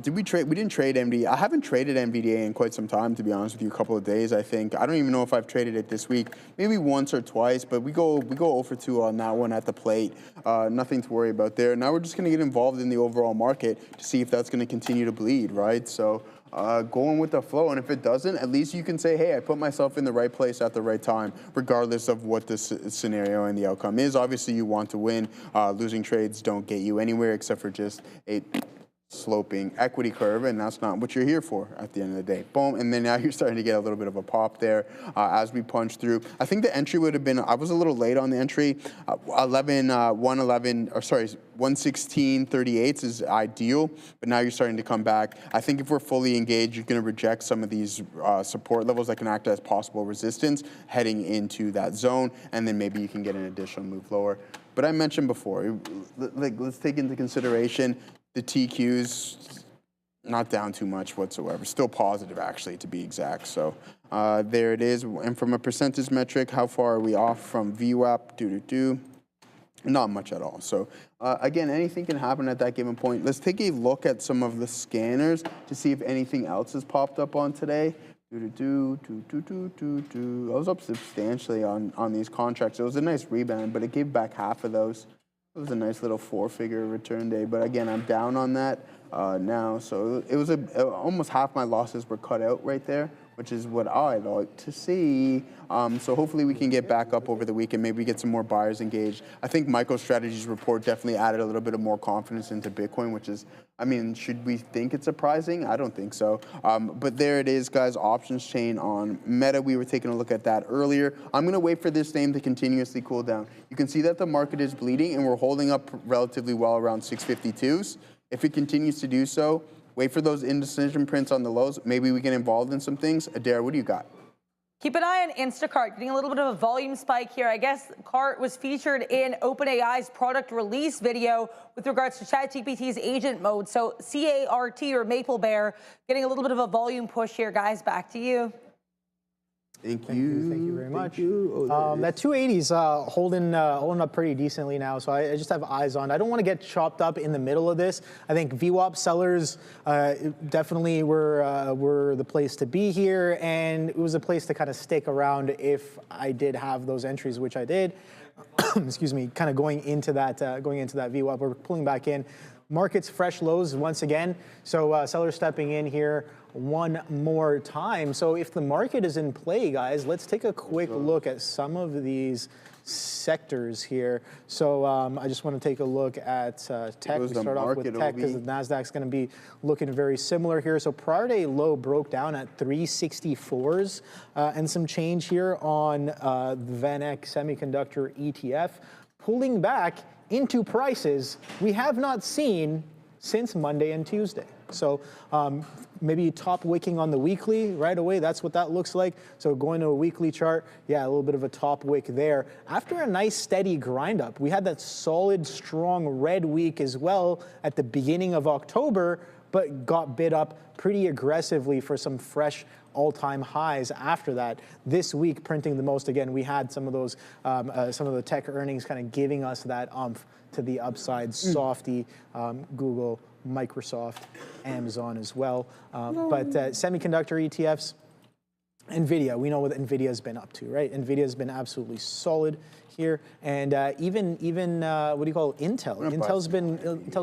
Did we trade? We didn't trade NVDA. I haven't traded NVDA in quite some time, to be honest with you. A couple of days, I think. I don't even know if I've traded it this week. Maybe once or twice, but we go 0 for 2 on that one at the plate. Nothing to worry about there. Now we're just going to get involved in the overall market to see if that's going to continue to bleed, right? So. Going with the flow, and if it doesn't, at least you can say, hey, I put myself in the right place at the right time, regardless of what the scenario and the outcome is. Obviously, you want to win. Losing trades don't get you anywhere except for just a sloping equity curve, and that's not what you're here for at the end of the day. Boom, and then now you're starting to get a little bit of a pop there as we punch through. I think the entry would have been, I was a little late on the entry. 116.38 is ideal, but now you're starting to come back. I think if we're fully engaged, you're going to reject some of these support levels that can act as possible resistance heading into that zone, and then maybe you can get an additional move lower. But I mentioned before, let's take into consideration the TQ's not down too much whatsoever. Still positive, actually, to be exact. So There it is. And from a percentage metric, how far are we off from VWAP? Not much at all. So again, anything can happen at that given point. Let's take a look at some of the scanners to see if anything else has popped up on today. I was up substantially on these contracts. It was a nice rebound, but it gave back half of those. It was a nice little 4-figure return day. But again, I'm down on that now. So it was almost half my losses were cut out right there, which is what I'd like to see. So hopefully we can get back up over the weekend, maybe get some more buyers engaged. I think MicroStrategy's report definitely added a little bit of more confidence into Bitcoin, which is, I mean, should we think it's surprising? I don't think so. But there it is, guys, options chain on Meta. We were taking a look at that earlier. I'm gonna wait for this name to continuously cool down. You can see that the market is bleeding and we're holding up relatively well around 652s. If it continues to do so, wait for those indecision prints on the lows. Maybe we get involved in some things. Adair, what do you got? Keep an eye on Instacart, getting a little bit of a volume spike here. I guess Cart was featured in OpenAI's product release video with regards to ChatGPT's agent mode. So CART or Maple Bear getting a little bit of a volume push here, guys. Back to you. Thank you. Thank you very much. That 280's holding up pretty decently now, so I just have eyes on. I don't want to get chopped up in the middle of this. I think VWAP sellers definitely were the place to be here, and it was a place to kind of stick around if I did have those entries, which I did. Excuse me, kind of going into that VWAP. We're pulling back in. Market's fresh lows once again, so sellers stepping in here one more time. So if the market is in play, guys, let's take a quick look at some of these sectors here. So I just want to take a look at tech. We start off with tech because the Nasdaq's going to be looking very similar here. So prior day low broke down at 364s and some change here on the VanEck Semiconductor ETF, pulling back into prices we have not seen since Monday and Tuesday. So maybe top wicking on the weekly right away. That's what that looks like. So going to a weekly chart, yeah, a little bit of a top wick there. After a nice steady grind up, we had that solid, strong red week as well at the beginning of October, but got bid up pretty aggressively for some fresh all-time highs after that. This week, printing the most again, we had some of those, some of the tech earnings kind of giving us that umph to the upside. Softy, Google, Microsoft, Amazon as well. But semiconductor ETFs, Nvidia, we know what Nvidia's been up to, right? Nvidia's been absolutely solid here, and even what do you call it? Intel's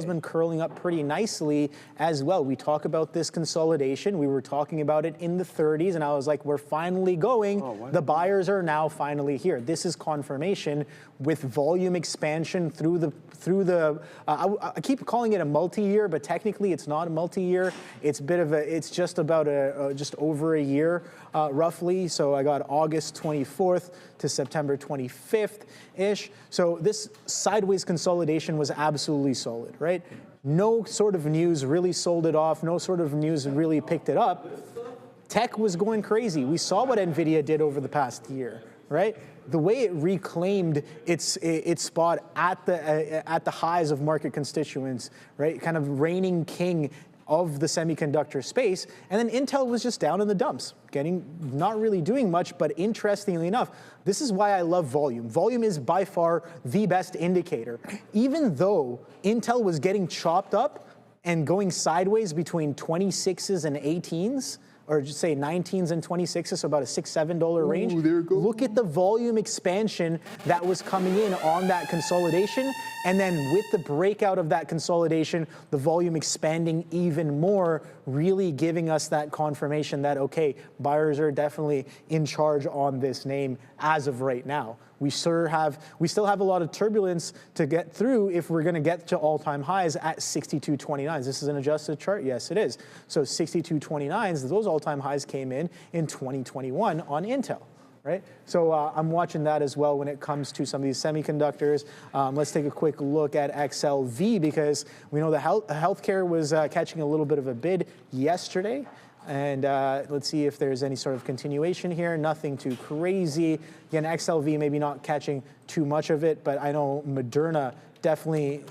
been curling up pretty nicely as well. We talk about this consolidation. We were talking about it in the 30s, and I was like, we're finally going. The buyers are now finally here. This is confirmation with volume expansion through the. I keep calling it a multi-year, but technically it's not a multi-year. It's just about just over a year roughly. So I got August 24th to September 25th-ish. So this sideways consolidation was absolutely solid, right? No sort of news really sold it off. No sort of news really picked it up. Tech was going crazy. We saw what Nvidia did over the past year, right? The way it reclaimed its spot at the highs of market constituents, right? Kind of reigning king of the semiconductor space, and then Intel was just down in the dumps, not really doing much, but interestingly enough, this is why I love volume. Volume is by far the best indicator. Even though Intel was getting chopped up and going sideways between 26s and 18s, or just say 19s and 26s, so about a $6, $7 range. Look at the volume expansion that was coming in on that consolidation, and then with the breakout of that consolidation, the volume expanding even more, really giving us that confirmation that, okay, buyers are definitely in charge on this name as of right now. We still have a lot of turbulence to get through if we're going to get to all-time highs at 62.29s. This is an adjusted chart? Yes, it is. So 62.29s, those all-time highs came in 2021 on Intel, right? So I'm watching that as well when it comes to some of these semiconductors. Let's take a quick look at XLV because we know the healthcare was catching a little bit of a bid yesterday. And let's see if there's any sort of continuation here. Nothing too crazy. Again, XLV maybe not catching too much of it, but I know Moderna definitely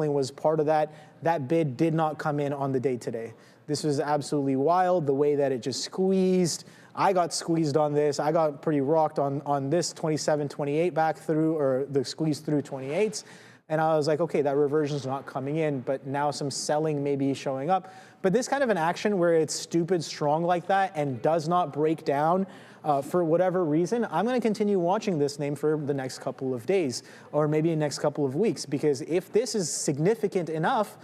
was part of that. That bid did not come in on the day today. This was absolutely wild, the way that it just squeezed I got squeezed on this. I got pretty rocked on this 27, 28 back through, or the squeeze through 28s. And I was like, okay, that reversion's not coming in, but now some selling may be showing up. But this kind of an action where it's stupid strong like that and does not break down for whatever reason, I'm going to continue watching this name for the next couple of days or maybe the next couple of weeks, because if this is significant enough,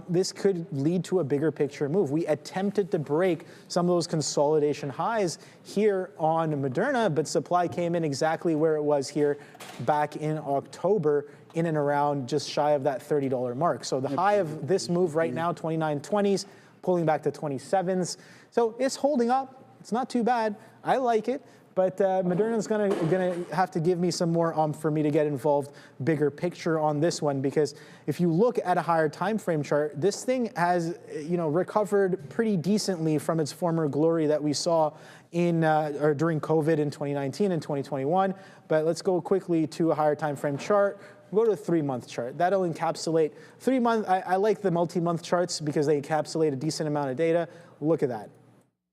this could lead to a bigger picture move. We attempted to break some of those consolidation highs here on Moderna, but supply came in exactly where it was here back in October, in and around just shy of that $30 mark. So the high of this move right now, 29.20s, pulling back to 27s. So it's holding up. It's not too bad. I like it. But Moderna's gonna have to give me some more for me to get involved, bigger picture on this one, because if you look at a higher time frame chart, this thing has recovered pretty decently from its former glory that we saw in or during COVID in 2019 and 2021. But let's go quickly to a higher time frame chart. Go to a 3-month chart. That'll encapsulate 3-month. I like the multi-month charts because they encapsulate a decent amount of data. Look at that.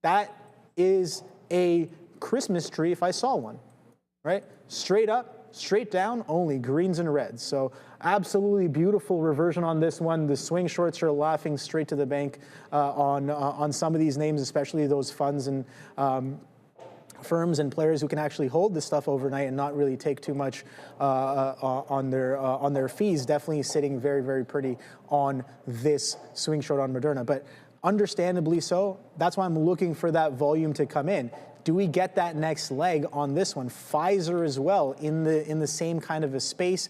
That is a Christmas tree if I saw one, right? Straight up, straight down, only greens and reds. So absolutely beautiful reversion on this one. The swing shorts are laughing straight to the bank on some of these names, especially those funds and firms and players who can actually hold this stuff overnight and not really take too much on their fees. Definitely sitting very, very pretty on this swing short on Moderna. But understandably so, that's why I'm looking for that volume to come in. Do we get that next leg on this one? Pfizer as well in the same kind of a space.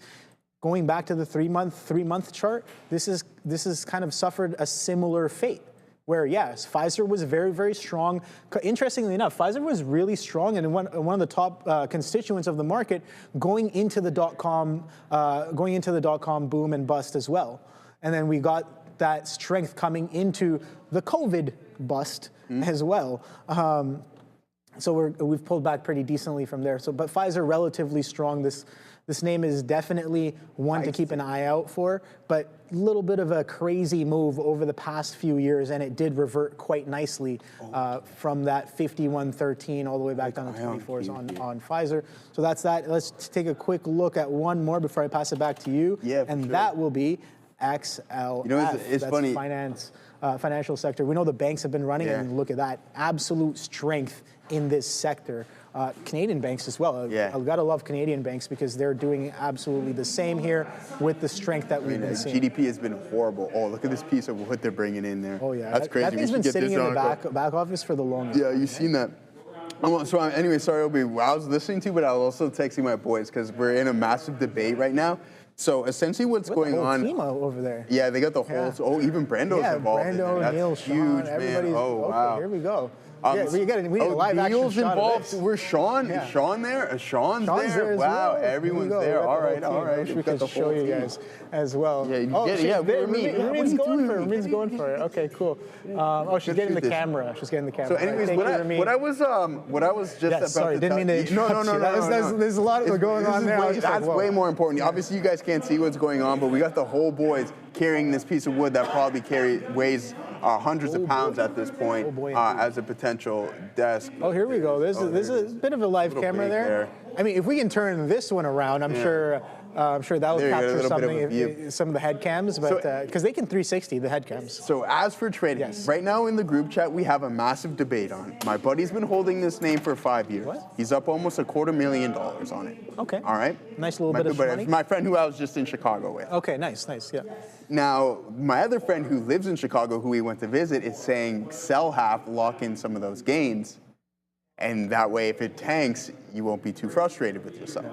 Going back to the 3-month chart, this is kind of suffered a similar fate. Where yes, Pfizer was very, very strong. Interestingly enough, Pfizer was really strong and one of the top constituents of the market going into the dot-com boom and bust as well. And then we got that strength coming into the COVID bust as well. So we've pulled back pretty decently from there. So, but Pfizer relatively strong. This name is definitely one to keep an eye out for, but a little bit of a crazy move over the past few years, and it did revert quite nicely from that 51.13 all the way back down to 24s on Pfizer. So that's that. Let's take a quick look at one more before I pass it back to you. Yeah, and that will be XLF. It's funny. Financial sector. We know the banks have been running, and look at that absolute strength in this sector. Canadian banks as well. I've got to love Canadian banks because they're doing absolutely the same here with the strength that we've been seeing. GDP has been horrible. Oh, look at this piece of wood they're bringing in there. Oh yeah, that's crazy. That thing's been sitting in the back office for the longest. Yeah, you've seen that. So anyway, sorry, Obi. I was listening to, but I was also texting my boys because we're in a massive debate right now. So essentially, what's going on? Team over there. Yeah, they got the whole. Oh, even Brando's involved. Brando, That's Neil, huge, Sean, man. Oh wow. Here we go. We need a live action shot involved. of this. We're Sean. Is Sean there? Sean's there. Wow, everyone's there. All right. I wish we could show you guys as well. Yeah, Ramin's going for it. Okay, cool. She's getting the camera. She's getting the camera. So, anyways, what I was just about sorry, to didn't mean to interrupt you. No. There's a lot going on there. That's way more important. Obviously, you guys can't see what's going on, but we got the whole boys carrying this piece of wood that probably weighs hundreds of pounds at this point as a potential desk. Oh, here we go. There's a bit of a live camera there. I mean, if we can turn this one around, I'm sure that will capture something, some of the head cams, but because they can 360 the head cams. So as for trading, right now in the group chat, we have a massive debate on it. My buddy's been holding this name for 5 years. What? He's up almost $250,000 on it. Okay. All right. Nice little bit of money. My friend who I was just in Chicago with. Okay, nice, yeah. Now, my other friend who lives in Chicago, who we went to visit, is saying sell half, lock in some of those gains, and that way, if it tanks, you won't be too frustrated with yourself.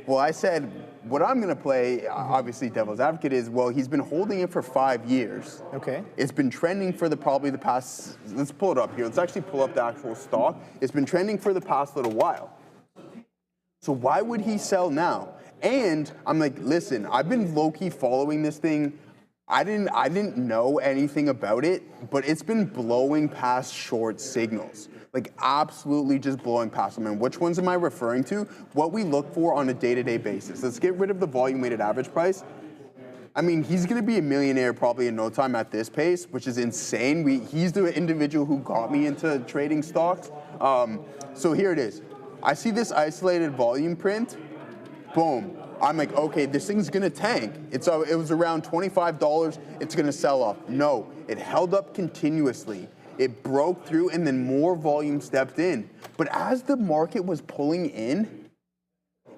Well, I said, what I'm going to play, obviously devil's advocate, is, well, he's been holding it for 5 years. Okay. It's been trending for probably the past, let's pull it up here. Let's actually pull up the actual stock. It's been trending for the past little while. So why would he sell now? And I'm like, listen, I've been low-key following this thing. I didn't know anything about it, but it's been blowing past short signals. Like absolutely just blowing past them. And which ones am I referring to? What we look for on a day-to-day basis. Let's get rid of the volume-weighted average price. I mean, he's going to be a millionaire probably in no time at this pace, which is insane. He's the individual who got me into trading stocks. So here it is. I see this isolated volume print. Boom. I'm like, okay, this thing's going to tank. It was around $25. It's going to sell off. No, it held up continuously. It broke through, and then more volume stepped in. But as the market was pulling in,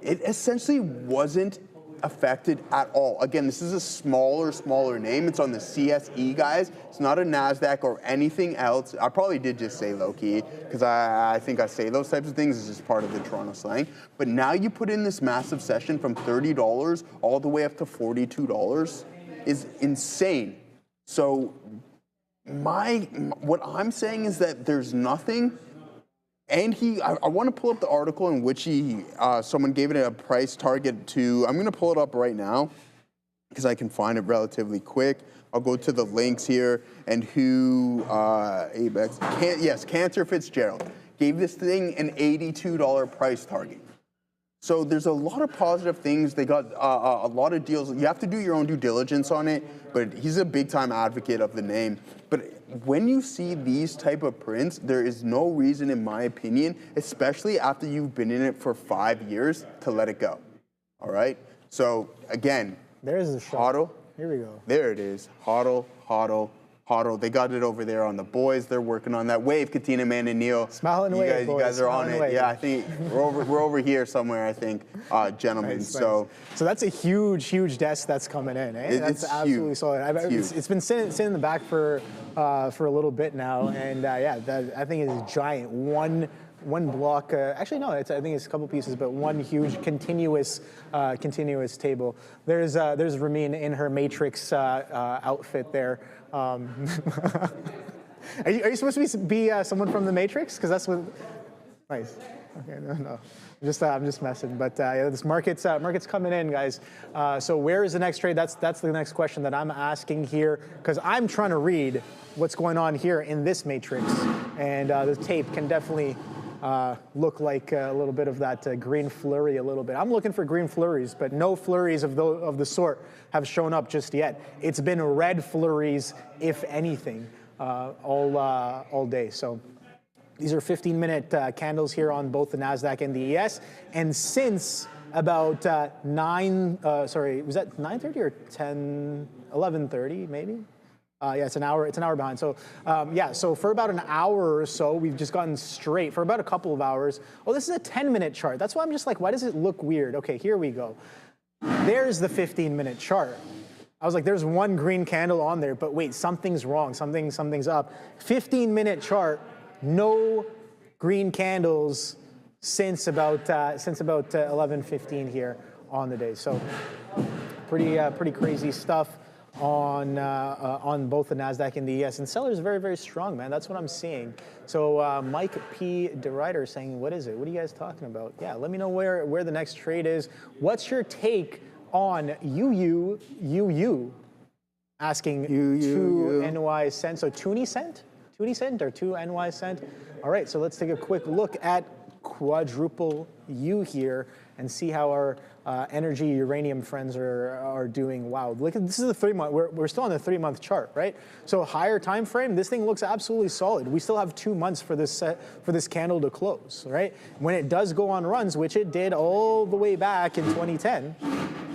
it essentially wasn't affected at all. Again, this is a smaller name. It's on the CSE, guys. It's not a Nasdaq or anything else. I probably did just say low-key, because I think I say those types of things. It's just part of the Toronto slang. But now you put in this massive session from $30 all the way up to $42 is insane. So what I'm saying is that there's nothing. And I want to pull up the article in which someone gave it a price target to. I'm going to pull it up right now because I can find it relatively quick. I'll go to the links here and Cantor Fitzgerald gave this thing an $82 price target. So there's a lot of positive things. They got a lot of deals. You have to do your own due diligence on it, but he's a big time advocate of the name. But when you see these type of prints, there is no reason, in my opinion, especially after you've been in it for 5 years, to let it go. All right? So again, there's the shot. HODL. Here we go. There it is. HODL, HODL, HODL. They got it over there on the boys. They're working on that. Wave, Katina, man, and Neil. Smile and wave, boys. You guys are on Smile it. and wave. Yeah, I think we're over here somewhere, I think, gentlemen. Nice, so that's a huge desk that's coming in. Eh? That's absolutely huge. solid. It's been sitting in the back for a little bit now, and I think it's giant. One block. Actually, no. I think it's a couple pieces, but one huge continuous table. There's Ramin in her Matrix outfit there. Are you supposed to be someone from the Matrix? Because that's what. Nice. Okay, no. I'm just messing. But this market's coming in, guys. So where is the next trade? That's the next question that I'm asking here, because I'm trying to read what's going on here in this matrix, and the tape can definitely look like a little bit of that green flurry a little bit. I'm looking for green flurries, but no flurries of the sort have shown up just yet. It's been red flurries, if anything, all day. So these are 15-minute candles here on both the Nasdaq and the ES. And since about was that 9:30 or 11:30 maybe? Yeah, it's an hour behind. So so for about an hour or so, we've just gotten straight for about a couple of hours. Oh, this is a 10-minute chart. That's why I'm just like, why does it look weird? Okay, here we go. There's the 15-minute chart. I was like, there's one green candle on there, but wait, something's wrong. Something's up. 15-minute chart, no green candles since about 11:15 here on the day. So pretty crazy stuff on both the Nasdaq and the ES, and sellers very, very strong, man. That's what I'm seeing. So Mike P. DeRider saying, what is it? What are you guys talking about? Yeah, let me know where the next trade is. What's your take on UU asking 2 NY cents? So 20 cent or 2 NY cent? All right, so let's take a quick look at quadruple U here and see how our energy uranium friends are doing. Wow, look at this is the 3-month. We're still on the 3-month chart, right? So higher time frame, this thing looks absolutely solid. We still have 2 months for this candle to close, right? When it does go on runs, which it did all the way back in 2010,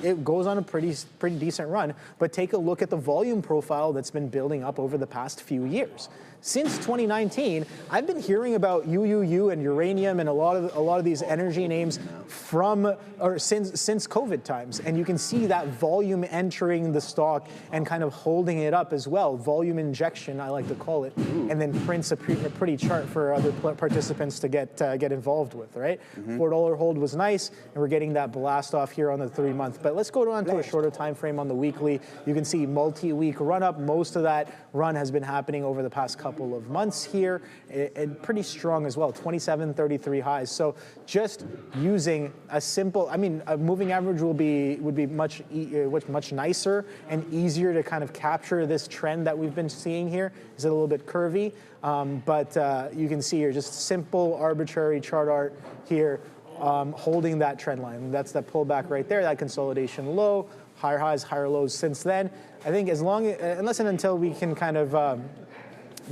it goes on a pretty decent run. But take a look at the volume profile that's been building up over the past few years. Since 2019, I've been hearing about UUU and uranium and a lot of these energy names since COVID times, and you can see that volume entering the stock and kind of holding it up as well. Volume injection, I like to call it, and then prints a pretty chart for other participants to get involved with. Right, $4 hold was nice, and we're getting that blast off here on the 3-month. But let's go on to a shorter time frame on the weekly. You can see multi-week run up. Most of that run has been happening over the past couple of months here, and pretty strong as well, 27.33 highs. So just using a simple, a moving average would be much nicer and easier to kind of capture this trend that we've been seeing here. Is it a little bit curvy? But you can see here just simple arbitrary chart art here holding that trend line. That's that pullback right there, that consolidation low, higher highs, higher lows since then. I think unless and until we can kind of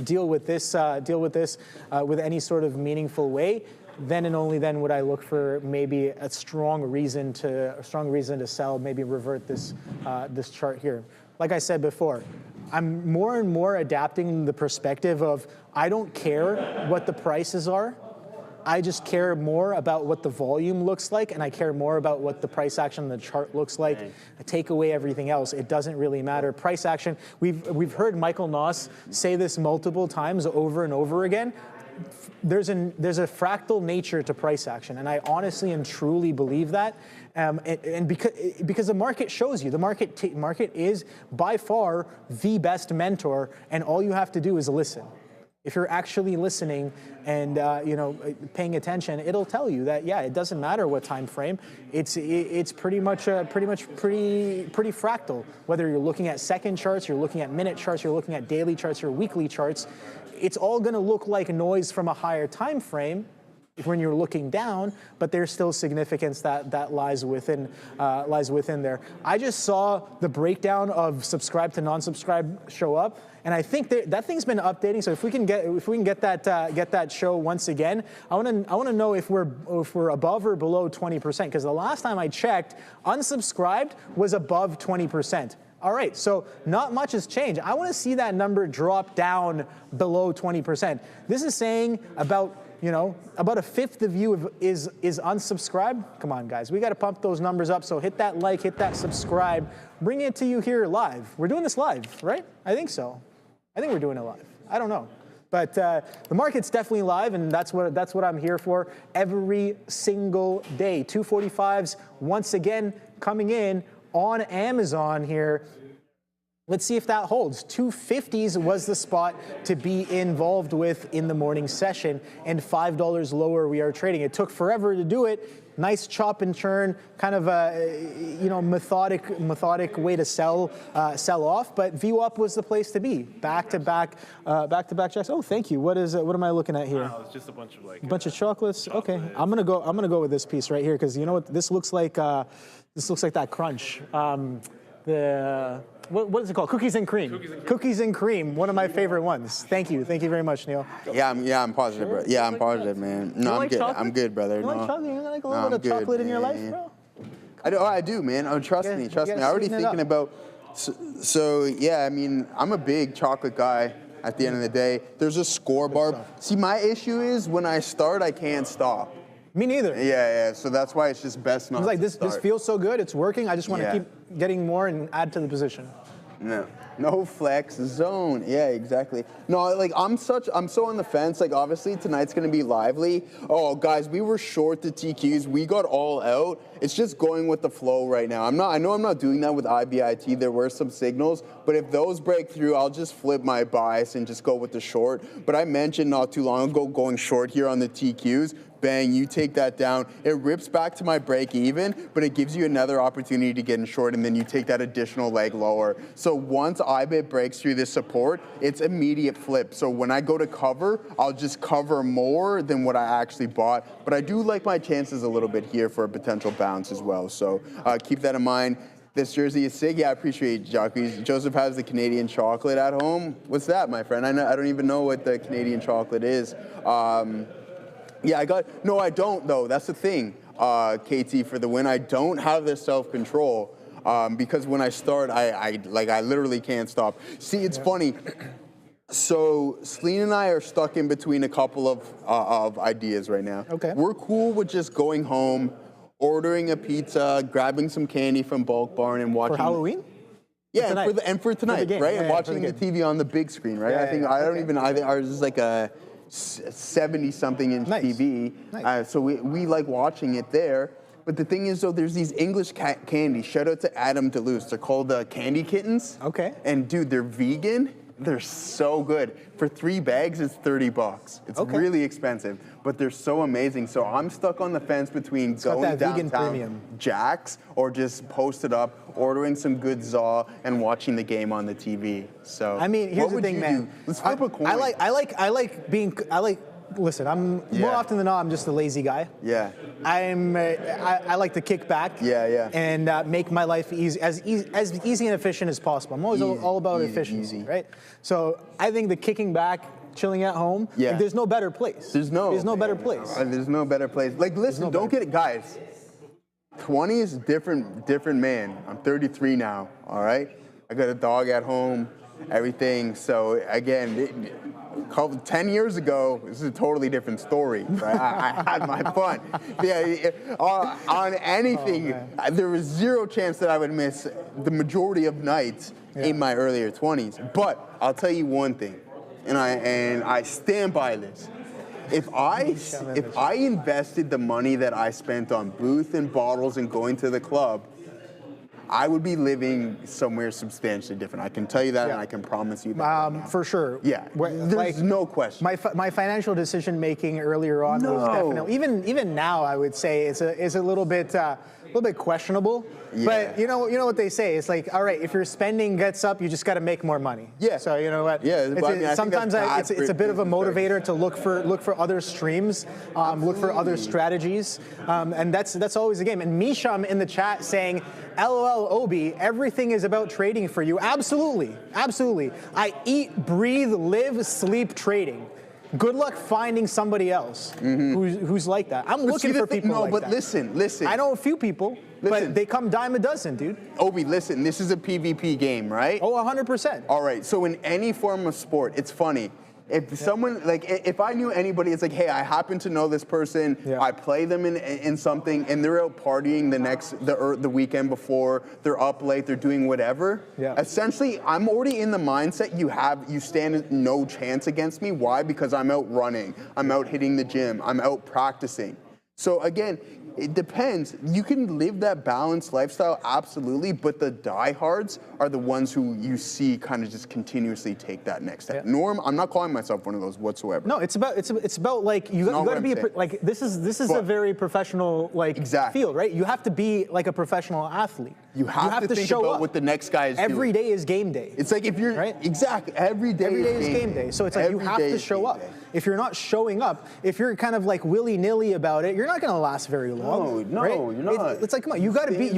deal with this with any sort of meaningful way, then and only then would I look for maybe a strong reason to sell, maybe revert this chart here. Like I said before, I'm more and more adapting the perspective of I don't care what the prices are. I just care more about what the volume looks like, and I care more about what the price action on the chart looks like. I take away everything else. It doesn't really matter. Price action, we've heard Michael Noss say this multiple times over and over again. There's a fractal nature to price action, and I honestly and truly believe that. And because the market shows you, the market is by far the best mentor, and all you have to do is listen. If you're actually listening and paying attention, it'll tell you that it doesn't matter what time frame. It's pretty fractal. Whether you're looking at second charts, you're looking at minute charts, you're looking at daily charts, or weekly charts, it's all going to look like noise from a higher time frame when you're looking down, but there's still significance that lies within there. I just saw the breakdown of subscribe to non-subscribe show up, and I think that thing's been updating. So if we can get that show once again, I want to know if we're above or below 20%, because the last time I checked, unsubscribed was above 20%. All right, so not much has changed. I want to see that number drop down below 20%. This is saying about a fifth of you is unsubscribed. Come on, guys, we got to pump those numbers up. So hit that like, hit that subscribe, bring it to you here live. We're doing this live, right? I think so. I think we're doing it live. I don't know. But the market's definitely live, and that's what I'm here for every single day. 245s once again coming in on Amazon here. Let's see if that holds. 250s was the spot to be involved with in the morning session, and $5 lower we are trading. It took forever to do it. Nice chop and churn, kind of a methodic way to sell off. But VWAP was the place to be. Back to back checks. Oh, thank you. What am I looking at here? It's just a bunch of of chocolates. Okay, I'm gonna go with this piece right here, because you know what? This looks like that crunch. What is it called? Cookies and cream. Cookies and cream. One of my favorite ones. Thank you very much, Neil. Yeah, I'm positive, bro. Yeah, I'm positive, man. No, I'm good. I'm good, brother. You like chocolate? You like a little bit of chocolate in your life, bro? I do, man. Oh, trust me. I'm already thinking about. So yeah, I mean, I'm a big chocolate guy. At the end of the day, there's a score bar. See, my issue is when I start, I can't stop. Me neither. Yeah. So that's why it's just best not. It's like to this feels so good. It's working. I just want to keep getting more and add to the position. No flex zone. Yeah, exactly. No, like I'm so on the fence. Like obviously tonight's gonna be lively. Oh, guys, we were short the TQs. We got all out. It's just going with the flow right now. I know I'm not doing that with IBIT. There were some signals, but if those break through, I'll just flip my bias and just go with the short. But I mentioned not too long ago going short here on the TQs. Bang, you take that down. It rips back to my break even, but it gives you another opportunity to get in short, and then you take that additional leg lower. So once IBIT breaks through this support, it's immediate flip. So when I go to cover, I'll just cover more than what I actually bought. But I do like my chances a little bit here for a potential bounce as well. So keep that in mind. This jersey is sick. Yeah, I appreciate it, Jacques. Joseph has the Canadian chocolate at home. What's that, my friend? I don't even know what the Canadian chocolate is. Yeah, I don't though. That's the thing, KT, for the win. I don't have the self-control because when I start, I literally can't stop. See, it's funny. So Celine and I are stuck in between a couple of ideas right now. Okay. We're cool with just going home, ordering a pizza, grabbing some candy from Bulk Barn, and watching. For Halloween? Yeah, for tonight, right? Yeah, and watching the TV on the big screen, right? I think ours is like a 70-something inch TV. Nice. So we like watching it there. But the thing is, though, there's these English candies. Shout out to Adam DeLuce. They're called Candy Kittens. Okay. And dude, they're vegan. They're so good. For 3 bags, it's $30. It's really expensive, but they're so amazing. So I'm stuck on the fence between going downtown Jack's or just post it up, ordering some good ZA, and watching the game on the TV. So I mean, here's the thing, man. Let's flip a coin. I like listen, more often than not, I'm just a lazy guy. Yeah. I like to kick back. And make my life as easy and efficient as possible. I'm always all about efficiency, right? So I think the kicking back, chilling at home, like, there's no better place. There's no better place. There's no better place. Like, listen, don't get it, guys. 20 is different man. I'm 33 now, all right? I got a dog at home, everything. So again, 10 years ago, this is a totally different story. Right? I had my fun. On anything, there was zero chance that I would miss the majority of nights in my earlier 20s. But I'll tell you one thing, and I stand by this. If I invested the money that I spent on booth and bottles and going to the club, I would be living somewhere substantially different. I can tell you that, and I can promise you that. For sure. Yeah, there's no question. My financial decision making earlier on was definitely, even now, I would say is a little bit questionable. Yeah. But you know what they say. It's like, all right, if your spending gets up, you just got to make more money. Yeah. So you know what? Yeah. Sometimes it's a bit of a motivator to look for other streams, look for other strategies, and that's always a game. And Misham in the chat saying, LOL Obi, everything is about trading for you. Absolutely. I eat, breathe, live, sleep trading. Good luck finding somebody else who's like that. I'm looking for people like that. No, but listen. I know a few people, but they come dime a dozen, dude. Obi, listen, this is a PvP game, right? Oh, 100%. All right, so in any form of sport, it's funny. If someone, like, if I knew anybody, it's like, hey, I happen to know this person, I play them in something, and they're out partying the weekend before, they're up late, they're doing whatever. Essentially, I'm already in the mindset you stand no chance against me. Why? Because I'm out running, I'm out hitting the gym, I'm out practicing. So again, it depends. You can live that balanced lifestyle, absolutely, but the diehards are the ones who you see kind of just continuously take that next step. Norm, I'm not calling myself one of those whatsoever. No, it's about like you got to be like this is a very professional field, right? You have to be like a professional athlete. You have to think show about up. what the next guy is doing. Every day is game day. It's like if you're exactly every day is game day. So it's like you have to show up. If you're not showing up, if you're kind of like willy-nilly about it, you're not going to last very long. No, right? you're not. It's like, come on, you got to be.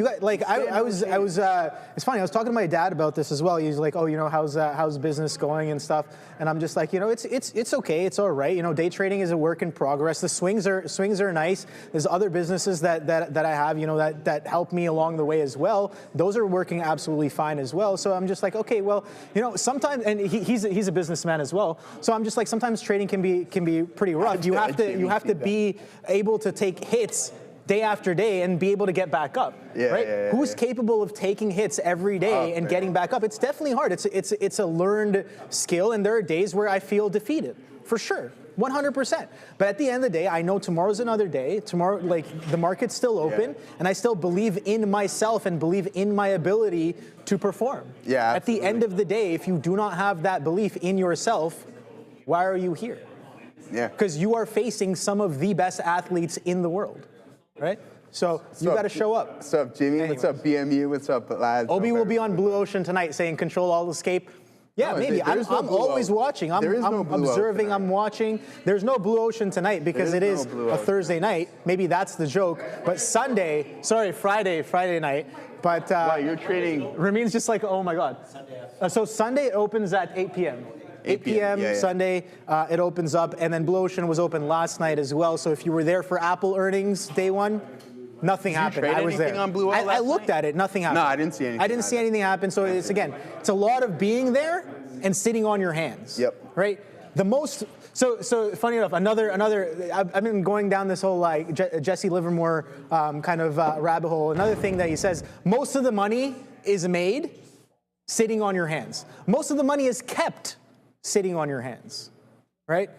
I was. It's funny. I was talking to my dad about this as well. He's like, oh, you know, how's business going and stuff. And I'm just like, you know, it's okay. It's all right. You know, day trading is a work in progress. The swings are nice. There's other businesses that I have, you know, that help me along the way as well. Those are working absolutely fine as well. So I'm just like, okay, well, you know, sometimes, and he's a businessman as well. So I'm just like, sometimes trading can be pretty rough. You have to be able to take hits day after day and be able to get back up, right? Who's capable of taking hits every day and getting back up? It's definitely hard. It's a learned skill, and there are days where I feel defeated, for sure. 100%. But at the end of the day, I know tomorrow's another day. Tomorrow, like, the market's still open, and I still believe in myself and believe in my ability to perform. Yeah. At the end of the day, if you do not have that belief in yourself, why are you here? Yeah. Because you are facing some of the best athletes in the world, right? So you got to show up. What's up, Jimmy? Anyways. What's up, BMU? What's up, lads? Obi will be on Blue Ocean tonight saying control all escape. Yeah, No, maybe. there's no I'm Blue always Ocean. watching. I'm There is no Blue observing. Ocean I'm watching. There's no Blue Ocean tonight because it is Blue a Ocean. Thursday night. Maybe that's the joke. But Friday night. But Wow, you're trading. Ramin's just like, oh my God. So Sunday opens at 8 p.m. 8 p.m. Sunday, it opens up. And then Blue Ocean was open last night as well. So if you were there for Apple earnings day one, nothing happened. trade I was anything there. on Blue Ocean I last looked night? at it. Nothing happened. No, I didn't see anything. I didn't see anything happen. So it's a lot of being there and sitting on your hands. Yep. Right. So funny enough, I've been going down this whole like Jesse Livermore kind of rabbit hole. Another thing that he says, most of the money is made sitting on your hands. Most of the money is kept sitting on your hands, right?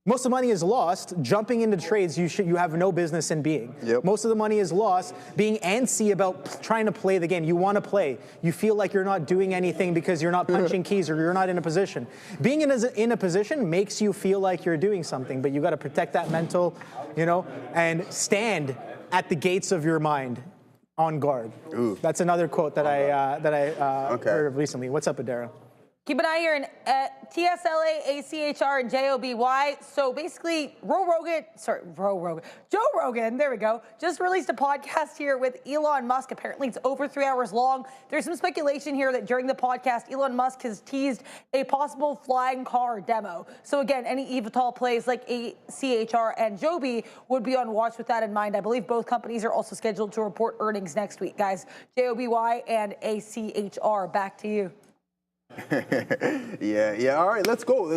Most of the money is lost jumping into trades you have no business in being. Yep. Most of the money is lost being antsy about trying to play the game. You want to play. You feel like you're not doing anything because you're not punching keys or you're not in a position. Being in a position makes you feel like you're doing something, but you got to protect that mental, you know, and stand at the gates of your mind on guard. Ooh. That's another quote that I heard of recently. What's up, Adara? Keep an eye here in TSLA, ACHR, and JOBY. So basically, Joe Rogan, there we go, just released a podcast here with Elon Musk. Apparently, it's over 3 hours long. There's some speculation here that during the podcast, Elon Musk has teased a possible flying car demo. So again, any eVTOL plays like ACHR and Joby would be on watch with that in mind. I believe both companies are also scheduled to report earnings next week, guys. JOBY and ACHR, back to you. Yeah. All right, let's go.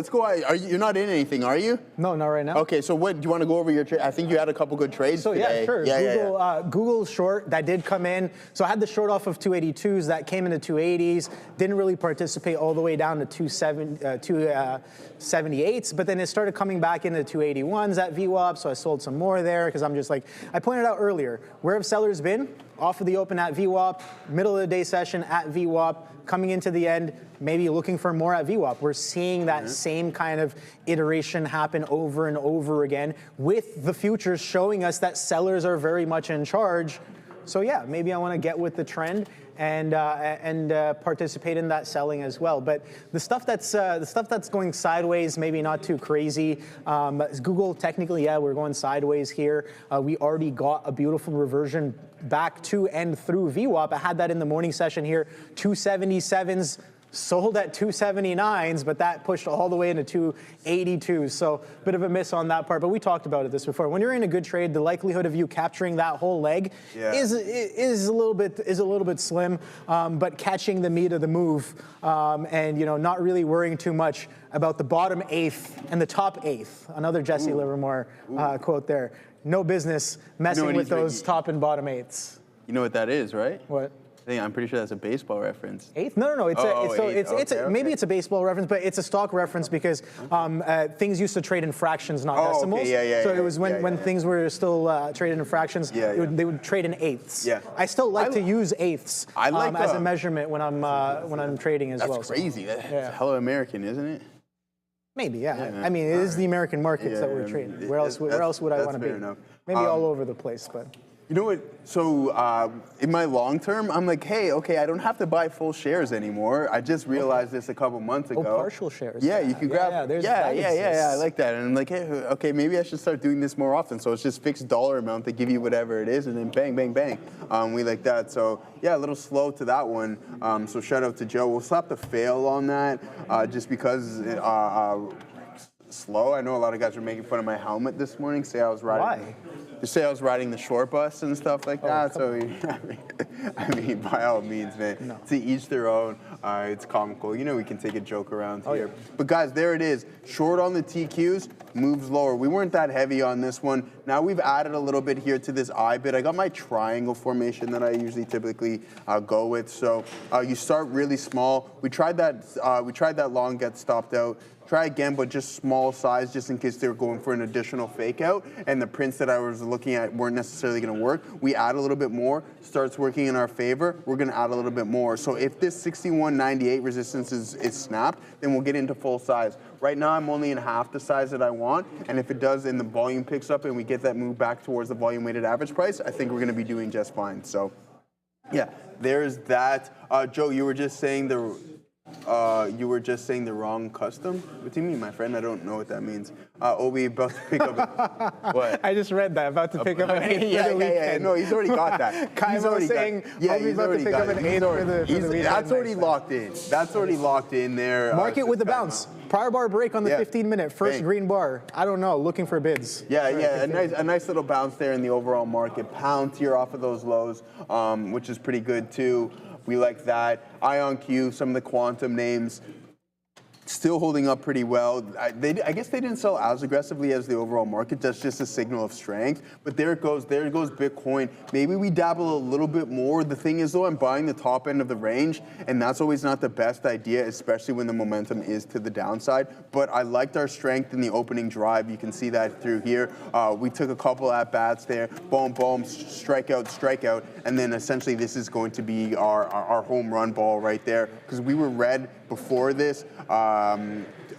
You're not in anything, are you? No, not right now. Okay, so what do you want to go over your trade? I think you had a couple good trades today. Yeah, sure. Google short that did come in. So I had the short off of 282s that came into 280s. Didn't really participate all the way down to 278s, but then it started coming back into 281s at VWAP. So I sold some more there because I'm just like I pointed out earlier. Where have sellers been? Off of the open at VWAP, middle of the day session at VWAP, coming into the end, maybe looking for more at VWAP. We're seeing that same kind of iteration happen over and over again, with the futures showing us that sellers are very much in charge. So yeah, maybe I want to get with the trend and participate in that selling as well. But the stuff that's going sideways, maybe not too crazy. Google, technically, yeah, we're going sideways here. We already got a beautiful reversion back to and through VWAP. I had that in the morning session here, 277s. Sold at 279s, but that pushed all the way into 282s. So a bit of a miss on that part, but we talked about this before. When you're in a good trade, the likelihood of you capturing that whole leg is a little bit slim. But catching the meat of the move, and not really worrying too much about the bottom eighth and the top eighth. Another Jesse Livermore quote there. No business messing with those top and bottom eighths. You know what that is, right? What? I'm pretty sure that's a baseball reference. Eighth? No. Maybe it's a baseball reference, but it's a stock reference because things used to trade in fractions, not decimals. Okay, so it was when things were still traded in fractions. They would trade in eighths. Yeah. I still like to use eighths as a measurement when I'm trading as well. That's crazy. That's hella American, isn't it? Maybe, yeah. I mean, it is the American markets that we're trading. Where else would I want to be? Enough. Maybe all over the place, but. You know what? So in my long term, I'm like, hey, okay, I don't have to buy full shares anymore. I just realized this a couple months ago. Oh, partial shares. Yeah, you can grab. Yeah. I like that. And I'm like, hey, okay, maybe I should start doing this more often. So it's just fixed dollar amount. They give you whatever it is, and then bang, bang, bang. We like that. So yeah, a little slow to that one. So shout out to Joe. We'll slap the fail on that, just because. Slow. I know a lot of guys were making fun of my helmet this morning. Say I was riding. Why? To say I was riding the short bus and stuff like that. So, I mean, by all means, man, to each their own. It's comical. We can take a joke around here. Yeah. But guys, there it is. Short on the TQs, moves lower. We weren't that heavy on this one. Now we've added a little bit here to this IBIT. I got my triangle formation that I usually typically go with. So you start really small. We tried that long, get stopped out. Try again, but just small size, just in case they were going for an additional fake out, and the prints that I was looking at weren't necessarily going to work. We add a little bit more, starts working in our favor, we're going to add a little bit more. So if this 61.98 resistance is snapped, then we'll get into full size. Right now, I'm only in half the size that I want, and if it does and the volume picks up and we get that move back towards the volume weighted average price, I think we're going to be doing just fine. So yeah, there's that. Joe, you were just saying the wrong custom. What do you mean, my friend? I don't know what that means. Obi about to pick up. What? I just read that. About to pick up an eighth for the weekend. No, he's already got that. He's already saying Obi's about to pick up an eighth for the weekend. That's already locked in. That's already locked in there. Market with the bounce. Prior bar break on the 15-minute. First green bar. I don't know. Looking for bids. Yeah. A nice little bounce there in the overall market. Palantir off of those lows, which is pretty good too. We like that. IONQ, some of the quantum names, still holding up pretty well. I guess they didn't sell as aggressively as the overall market. That's just a signal of strength. But there it goes Bitcoin. Maybe we dabble a little bit more. The thing is, though, I'm buying the top end of the range, and that's always not the best idea, especially when the momentum is to the downside. But I liked our strength in the opening drive. You can see that through here. We took a couple at-bats there. Boom, boom, strikeout. And then essentially this is going to be our home run ball right there, because we were red before this.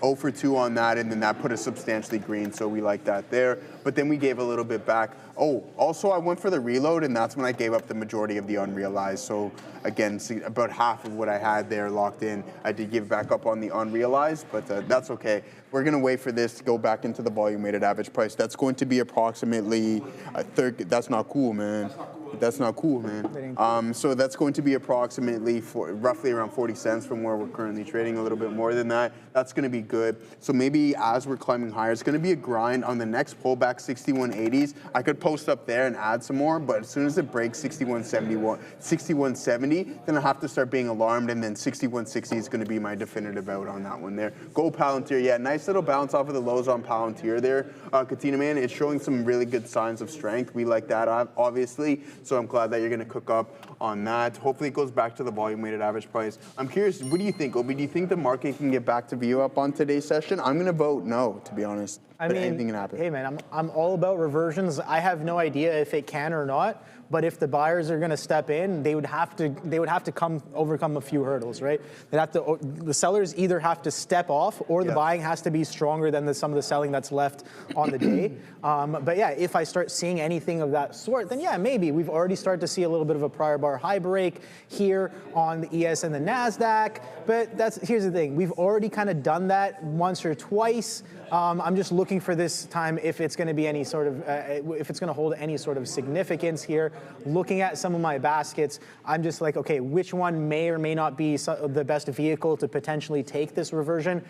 0 for 2 on that, and then that put us substantially green, so we like that there. But then we gave a little bit back. Oh, also I went for the reload, and that's when I gave up the majority of the unrealized. So again, see, about half of what I had there locked in, I did give back up on the unrealized, but that's okay. We're gonna wait for this to go back into the volume weighted average price. That's going to be approximately a third. That's not cool, man. That's not cool, man. So that's going to be approximately roughly around 40 cents from where we're currently trading, a little bit more than that. That's going to be good. So maybe as we're climbing higher, it's going to be a grind on the next pullback 6180s. I could post up there and add some more, but as soon as it breaks 6170, then I have to start being alarmed, and then 6160 is going to be my definitive out on that one there. Go Palantir, yeah, nice little bounce off of the lows on Palantir there. Katina, man, it's showing some really good signs of strength. We like that, obviously. So I'm glad that you're going to cook up on that. Hopefully it goes back to the volume weighted average price. I'm curious, what do you think, Obi? Do you think the market can get back to VWAP on today's session? I'm going to vote no, to be honest. I mean, anything can happen. Hey man, I'm all about reversions. I have no idea if it can or not. But if the buyers are going to step in, they would have to overcome a few hurdles, right? The sellers either have to step off, or the buying has to be stronger than some of the selling that's left on the day. But yeah, if I start seeing anything of that sort, then yeah, maybe. We've already started to see a little bit of a prior bar high break here on the ES and the Nasdaq. But here's the thing: we've already kind of done that once or twice. I'm just looking for this time if it's going to be any sort of, if it's going to hold any sort of significance here. Looking at some of my baskets, I'm just like, okay, which one may or may not be the best vehicle to potentially take this reversion?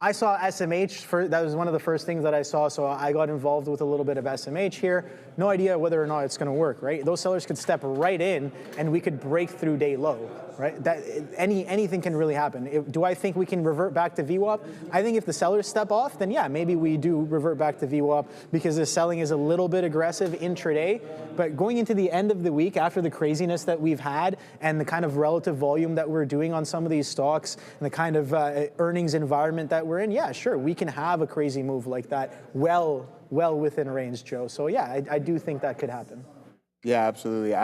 I saw SMH, that was one of the first things that I saw, so I got involved with a little bit of SMH here. No idea whether or not it's gonna work, right? Those sellers could step right in and we could break through day low, right? Anything can really happen. Do I think we can revert back to VWAP? I think if the sellers step off, then yeah, maybe we do revert back to VWAP because the selling is a little bit aggressive intraday. But going into the end of the week, after the craziness that we've had and the kind of relative volume that we're doing on some of these stocks and the kind of earnings environment that we're in, yeah, sure, we can have a crazy move like that well within range, Joe. So yeah, I do think that could happen. Yeah, absolutely.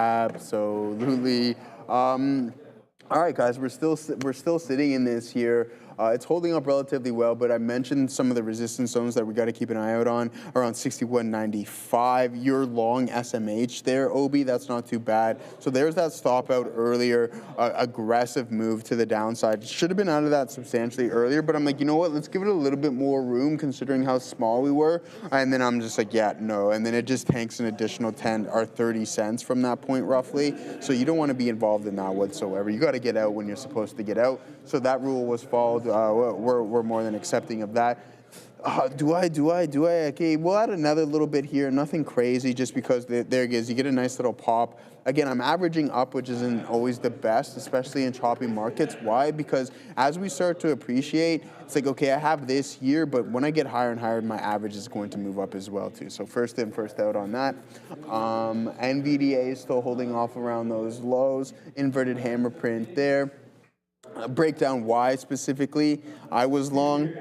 All right, guys, we're still sitting in this here. It's holding up relatively well, but I mentioned some of the resistance zones that we got to keep an eye out on, around 61.95. You're long SMH there, Obi. That's not too bad. So there's that stop out earlier, aggressive move to the downside. Should have been out of that substantially earlier, but I'm like, you know what? Let's give it a little bit more room considering how small we were. And then I'm just like, yeah, no. And then it just tanks an additional 10 or 30 cents from that point roughly. So you don't want to be involved in that whatsoever. You got to get out when you're supposed to get out. So that rule was followed. We're more than accepting of that. Do I? Okay, we'll add another little bit here. Nothing crazy, just because there it is. You get a nice little pop. Again, I'm averaging up, which isn't always the best, especially in choppy markets. Why? Because as we start to appreciate, it's like, okay, I have this here, but when I get higher and higher, my average is going to move up as well, too. So first in, first out on that. NVDA is still holding off around those lows. Inverted hammer print there. Breakdown why specifically I was long.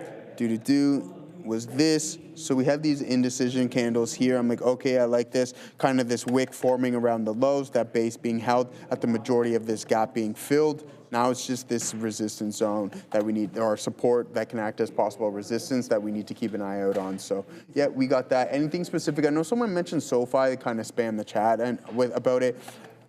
Was this. So we have these indecision candles here. I'm like, okay, I like this. Kind of this wick forming around the lows, that base being held at the majority of this gap being filled. Now it's just this resistance zone that we need, or support that can act as possible resistance that we need to keep an eye out on. So yeah, we got that. Anything specific? I know someone mentioned SoFi, they kind of spammed the chat about it.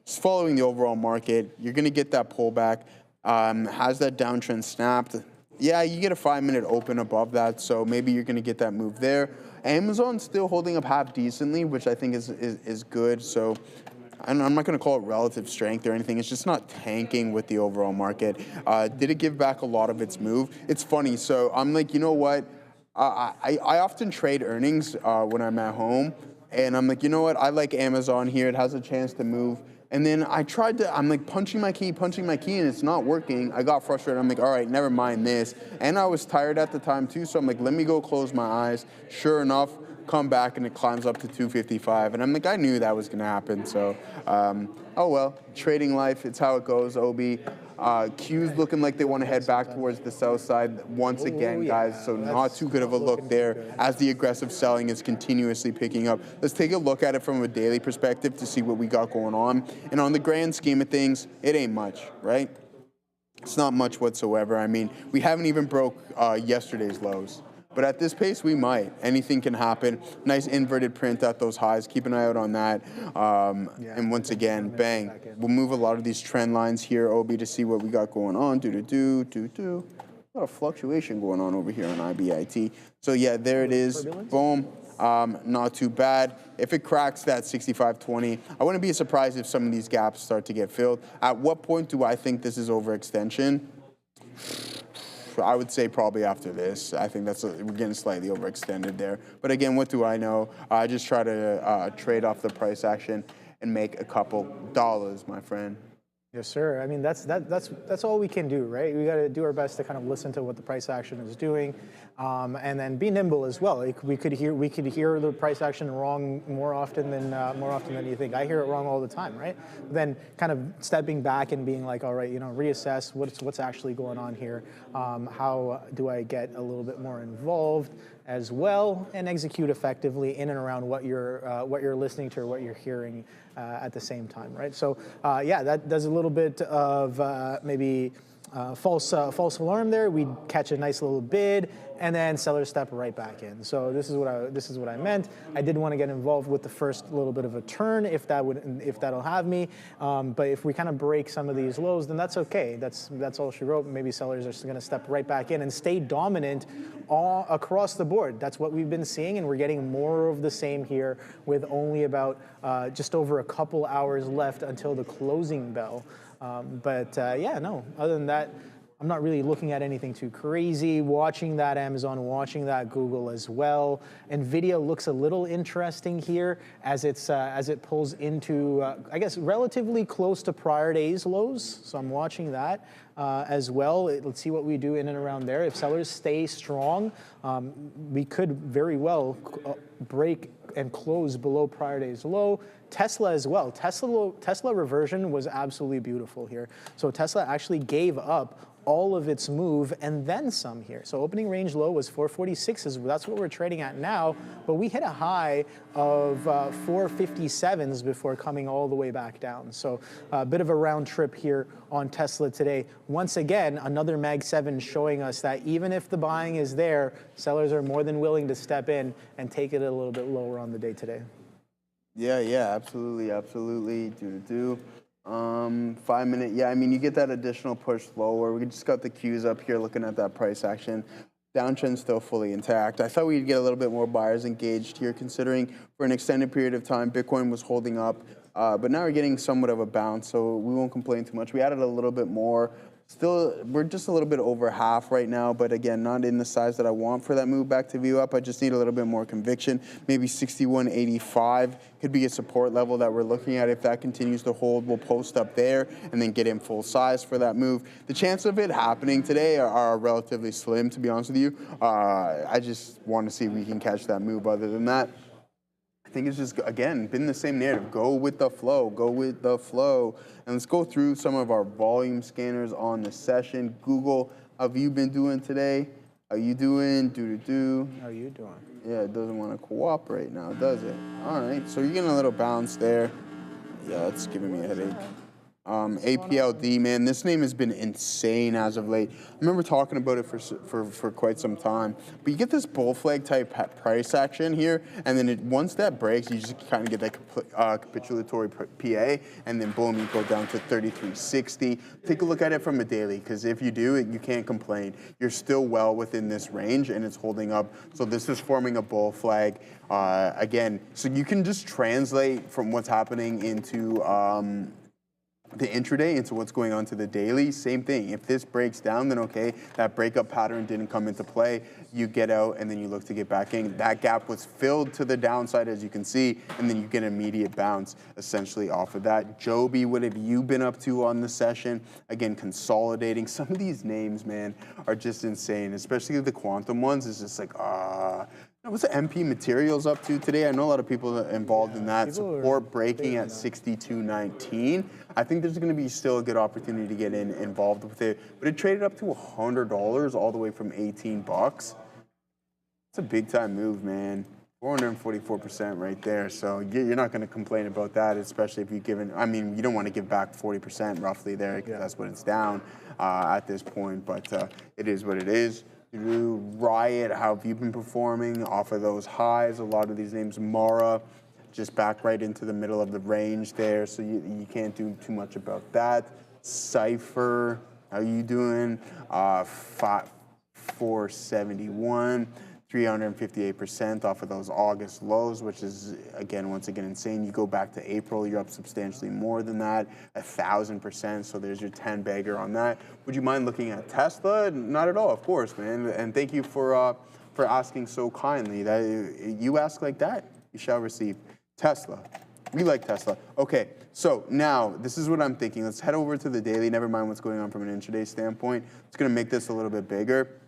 Just following the overall market, you're going to get that pullback. Has that downtrend snapped? Yeah, you get a 5-minute open above that, so maybe you're going to get that move there. Amazon's still holding up half decently, which I think is good. So I'm not going to call it relative strength or anything. It's just not tanking with the overall market. Did it give back a lot of its move? It's funny. So I'm like, you know what? I often trade earnings when I'm at home, and I'm like, you know what? I like Amazon here. It has a chance to move. And then I'm like punching my key, and it's not working. I got frustrated. I'm like, all right, never mind this. And I was tired at the time too, so I'm like, let me go close my eyes. Sure enough, come back and it climbs up to 255. And I'm like, I knew that was gonna happen. So, oh well, trading life, it's how it goes, Obi. Q's looking like they want to head back towards the south side once again, guys. So not too good of a look there as the aggressive selling is continuously picking up. Let's take a look at it from a daily perspective to see what we got going on. And on the grand scheme of things, it ain't much, right? It's not much whatsoever. I mean, we haven't even broke yesterday's lows. But at this pace, we might. Anything can happen. Nice inverted print at those highs. Keep an eye out on that. And once again, bang. We'll move a lot of these trend lines here, Obi, to see what we got going on. A lot of fluctuation going on over here on IBIT. So yeah, there it is. Boom. Not too bad. If it cracks that 65.20, I wouldn't be surprised if some of these gaps start to get filled. At what point do I think this is overextension? I would say probably after this. I think we're getting slightly overextended there. But again, what do I know? I just try to trade off the price action and make a couple dollars, my friend. Yes, sir. I mean, that's all we can do, right? We got to do our best to kind of listen to what the price action is doing, and then be nimble as well. Like we could hear the price action wrong more often than you think. I hear it wrong all the time, right? Then kind of stepping back and being like, all right, reassess what's actually going on here. How do I get a little bit more involved as well and execute effectively in and around what you're listening to or what you're hearing at the same time, right? So yeah, that does a little bit of maybe false alarm there. We'd catch a nice little bid, and then sellers step right back in. So this is what I meant. I did want to get involved with the first little bit of a turn, if that'll have me. But if we kind of break some of these lows, then that's okay. That's all she wrote. Maybe sellers are going to step right back in and stay dominant all across the board. That's what we've been seeing, and we're getting more of the same here with only about just over a couple hours left until the closing bell. Yeah, no, other than that, I'm not really looking at anything too crazy. Watching that Amazon, watching that Google as well. Nvidia looks a little interesting here as it pulls into, I guess, relatively close to prior day's lows. So I'm watching that as well. Let's see what we do in and around there. If sellers stay strong, we could very well break and close below prior day's low. Tesla as well. Tesla reversion was absolutely beautiful here. So Tesla actually gave up all of its move and then some here. So opening range low was 446s. That's what we're trading at now. But we hit a high of 457s before coming all the way back down. So a bit of a round trip here on Tesla today. Once again, another Mag 7 showing us that even if the buying is there, sellers are more than willing to step in and take it a little bit lower on the day today. Yeah, absolutely. 5 minute, yeah, I mean, you get that additional push lower. We just got the cues up here looking at that price action. Downtrend still fully intact. I thought we'd get a little bit more buyers engaged here, considering for an extended period of time, Bitcoin was holding up, but now we're getting somewhat of a bounce, so we won't complain too much. We added a little bit more. Still, we're just a little bit over half right now, but again, not in the size that I want for that move back to VWAP. I just need a little bit more conviction. Maybe 61.85 could be a support level that we're looking at. If that continues to hold, we'll post up there and then get in full size for that move. The chance of it happening today are relatively slim, to be honest with you. I just want to see if we can catch that move. Other than that, I think it's just, again, been the same narrative. Go with the flow. And let's go through some of our volume scanners on the session. Google, how have you been doing today? How you doing? How are you doing? Yeah, it doesn't want to cooperate now, does it? All right, so you're getting a little bounce there. Yeah, it's giving me a headache. APLD, man, this name has been insane as of late. I remember talking about it for quite some time. But you get this bull flag type price action here, and then once that breaks, you just kind of get that capitulatory PA, and then boom, you go down to 33.60. Take a look at it from a daily, because if you do, you can't complain. You're still well within this range, and it's holding up. So this is forming a bull flag. Again, so you can just translate from what's happening into the intraday into what's going on to the daily. Same thing. If this breaks down, then okay, that breakup pattern didn't come into play. You get out and then you look to get back in. That gap was filled to the downside, as you can see, and then you get an immediate bounce essentially off of that. Joby, what have you been up to on the session? Again, consolidating. Some of these names, man, are just insane, especially the quantum ones. It's just like, what's the MP Materials up to today? I know a lot of people are involved in that. Support breaking at 62.19. I think there's going to be still a good opportunity to get involved with it. But it traded up to $100 all the way from 18 bucks. It's a big time move, man. 444% right there. So you're not going to complain about that, especially if you've given, I mean, you don't want to give back 40% roughly there because that's what it's down at this point, but it is what it is. Riot, how have you been performing off of those highs? A lot of these names, Mara, just back right into the middle of the range there, so you can't do too much about that. Cypher, how you doing? 471. 358% off of those August lows, which is, again, once again, insane. You go back to April, you're up substantially more than that, 1,000%. So there's your 10 bagger on that. Would you mind looking at Tesla? Not at all, of course, man. And thank you for asking so kindly. That you ask like that, you shall receive. Tesla. We like Tesla. Okay, so now this is what I'm thinking. Let's head over to the daily. Never mind what's going on from an intraday standpoint. It's going to make this a little bit bigger.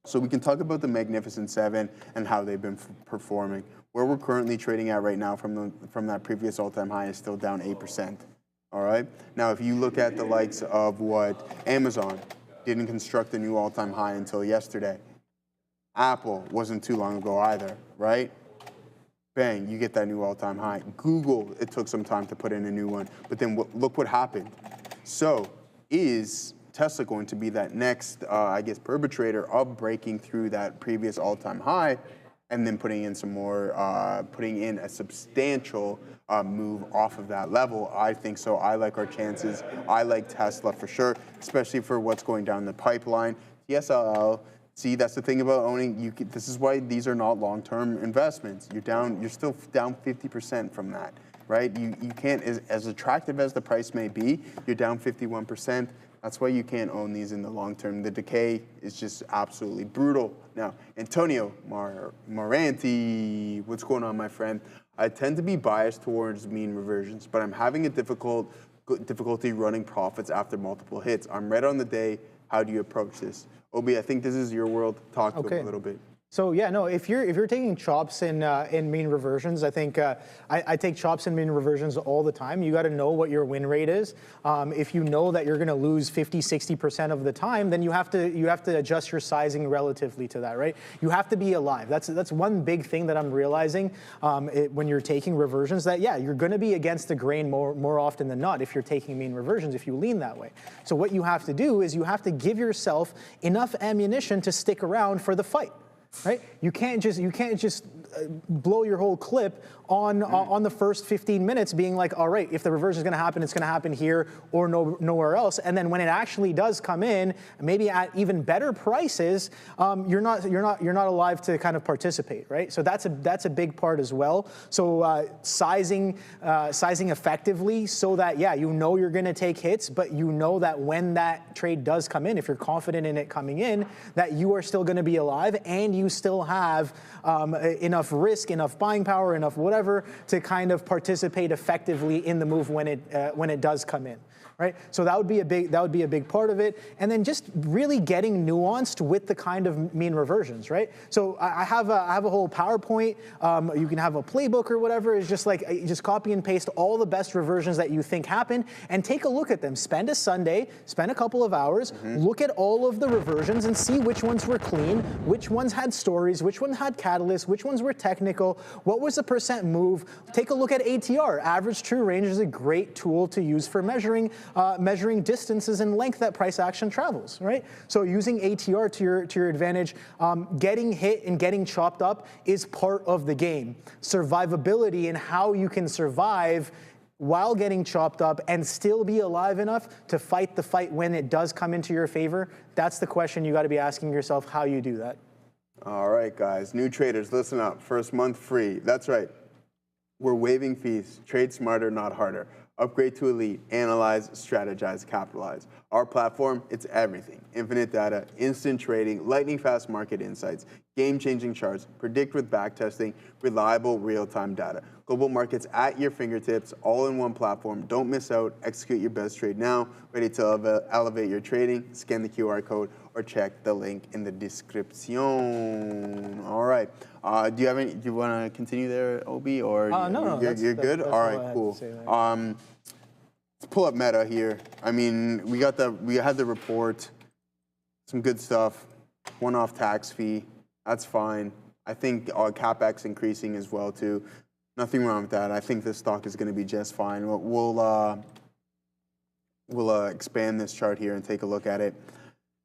So we can talk about the Magnificent Seven and how they've been performing. Where we're currently trading at right now from that previous all-time high is still down 8%. All right. Now, if you look at the likes of what Amazon didn't construct a new all-time high until yesterday. Apple wasn't too long ago either, right? Bang, you get that new all-time high. Google, it took some time to put in a new one, but then look what happened. So is Tesla going to be that next, I guess, perpetrator of breaking through that previous all-time high and then putting in some more, putting in a substantial move off of that level? I think so. I like our chances. I like Tesla for sure, especially for what's going down the pipeline. TSLA, see, that's the thing about owning. This is why these are not long-term investments. You're still down 50% from that, right? You can't, as attractive as the price may be, you're down 51%. That's why you can't own these in the long term. The decay is just absolutely brutal. Now, Antonio Moranti, what's going on, my friend? I tend to be biased towards mean reversions, but I'm having a difficulty running profits after multiple hits. I'm right on the day. How do you approach this? Obi, I think this is your world. Talk to him a little bit. So yeah, no, if you're taking chops in mean reversions, I think I take chops in mean reversions all the time. You got to know what your win rate is. If you know that you're going to lose 50-60% of the time, then you have to adjust your sizing relatively to that, right? You have to be alive. That's one big thing that I'm realizing when you're taking reversions. That yeah, you're going to be against the grain more often than not if you're taking mean reversions. If you lean that way, so what you have to do is you have to give yourself enough ammunition to stick around for the fight. Right? You can't just blow your whole clip on the first 15 minutes being like, all right, if the reversion is going to happen, it's going to happen here or nowhere else. And then when it actually does come in, maybe at even better prices, you're not alive to kind of participate, right? So that's a big part as well. So sizing effectively so that yeah, you know you're going to take hits, but you know that when that trade does come in, if you're confident in it coming in, that you are still going to be alive and you still have enough risk, enough buying power, enough whatever to kind of participate effectively in the move when it does come in, right? So that would be a big part of it, and then just really getting nuanced with the kind of mean reversions, right? So I have a whole PowerPoint. You can have a playbook or whatever. It's just like just copy and paste all the best reversions that you think happen, and take a look at them. Spend a Sunday, spend a couple of hours, look at all of the reversions and see which ones were clean, which ones had stories, which ones had catalysts, which ones were technical, what was the percent move. Take a look at ATR. Average true range is a great tool to use for measuring distances and length that price action travels, right? So using ATR to your advantage, getting hit and getting chopped up is part of the game. Survivability and how you can survive while getting chopped up and still be alive enough to fight the fight when it does come into your favor. That's the question you got to be asking yourself, how you do that. All right, guys, new traders, listen up. First month free. That's right. We're waiving fees. Trade smarter, not harder. Upgrade to Elite, analyze, strategize, capitalize. Our platform, it's everything. Infinite data, instant trading, lightning fast market insights, game-changing charts, predict with backtesting, reliable real-time data. Global markets at your fingertips, all in one platform. Don't miss out. Execute your best trade now. Ready to elevate your trading? Scan the QR code or check the link in the description. All right. Do you want to continue there, Obi, or no, you're good? All right, cool. Let's pull up Meta here. I mean, we had the report, some good stuff. One-off tax fee, that's fine. I think CapEx increasing as well too. Nothing wrong with that. I think this stock is going to be just fine. We'll expand this chart here and take a look at it.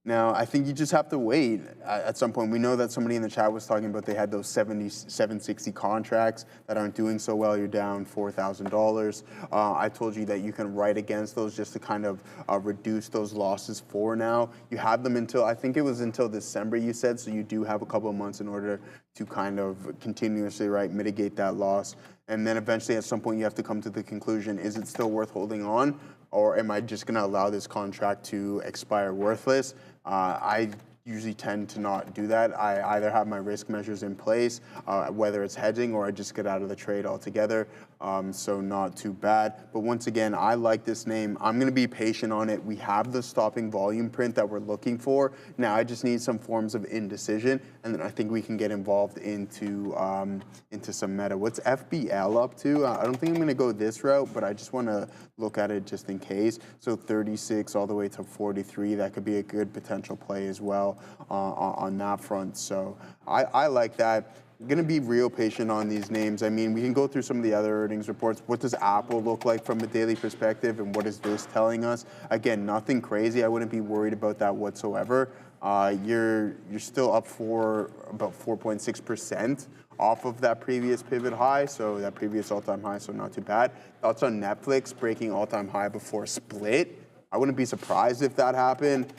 Now, I think you just have to wait at some point. We know that somebody in the chat was talking about they had those 760 contracts that aren't doing so well. You're down $4,000. I told you that you can write against those just to kind of reduce those losses for now. You have them until, I think it was until December you said, so you do have a couple of months in order to kind of continuously, mitigate that loss. And then eventually at some point you have to come to the conclusion, is it still worth holding on? Or am I just going to allow this contract to expire worthless? I usually tend to not do that. I either have my risk measures in place, whether it's hedging, or I just get out of the trade altogether. So not too bad. But once again, I like this name. I'm going to be patient on it. We have the stopping volume print that we're looking for. Now I just need some forms of indecision, and then I think we can get involved into some meta. What's FBL up to? I don't think I'm going to go this route, but I just want to look at it just in case. So 36 all the way to 43. That could be a good potential play as well on that front. So I like that. I'm going to be real patient on these names. I mean, we can go through some of the other earnings reports. What does Apple look like from a daily perspective, and what is this telling us? Again, nothing crazy. I wouldn't be worried about that whatsoever. You're still up for about 4.6% off of that previous pivot high, so that previous all-time high, so not too bad. Thoughts on Netflix breaking all-time high before split? I wouldn't be surprised if that happened.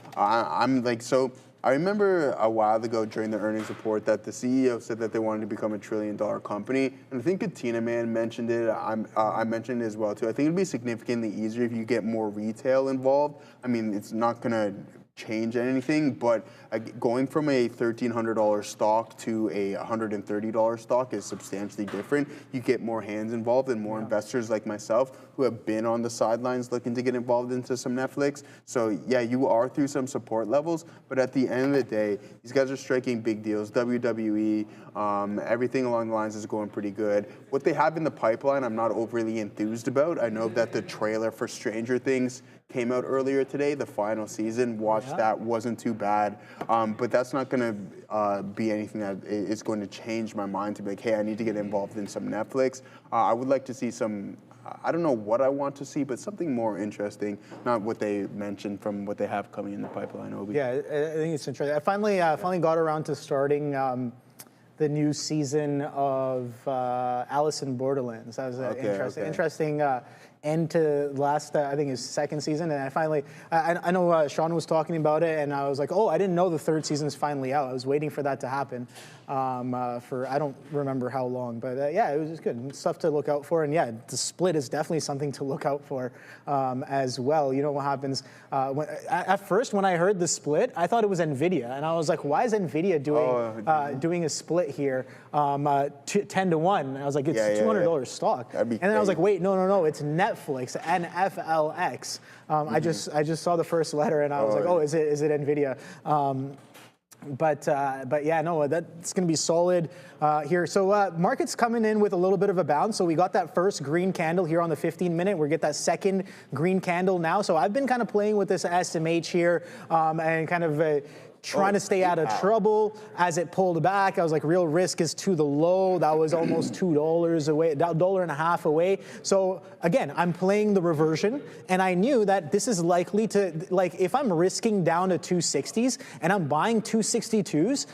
I remember a while ago during the earnings report that the CEO said that they wanted to become $1 trillion company. And I think Katina Man mentioned it. I mentioned it as well, too. I think it'd be significantly easier if you get more retail involved. I mean, it's not going to change anything, but going from a $1,300 stock to a $130 stock is substantially different. You get more hands involved and more investors like myself who have been on the sidelines looking to get involved into some Netflix. So yeah, you are through some support levels, but at the end of the day, these guys are striking big deals. WWE, everything along the lines is going pretty good. What they have in the pipeline, I'm not overly enthused about. I know that the trailer for Stranger Things came out earlier today, the final season. Watched that, wasn't too bad. But that's not going to be anything that is going to change my mind to be like, hey, I need to get involved in some Netflix. I would like to see some, I don't know what I want to see, but something more interesting, not what they mentioned from what they have coming in the pipeline, Obi. Yeah, I think it's interesting. I finally got around to starting the new season of Alice in Borderlands. That was interesting end to last, I think his second season. And I finally, I know Sean was talking about it, and I was like, oh, I didn't know the third season's finally out. I was waiting for that to happen for, I don't remember how long, but yeah, it was just good. Stuff to look out for. And yeah, the split is definitely something to look out for as well. You know what happens, at first when I heard the split, I thought it was Nvidia. And I was like, why is Nvidia doing a split here 10 to 1? And I was like, it's a $200 stock. And then I was like, wait, no, it's Netflix, NFLX. I just saw the first letter and I was like, oh, is it Nvidia? But yeah, no, that's going to be solid here. So market's coming in with a little bit of a bounce. So we got that first green candle here on the 15-minute. We get that second green candle now. So I've been kind of playing with this SMH here and kind of trying to stay out of trouble as it pulled back. I was like, real risk is to the low. That was almost $2 away, $1.50 away. So again, I'm playing the reversion, and I knew that this is likely to, like, if I'm risking down to 260s and I'm buying 262s,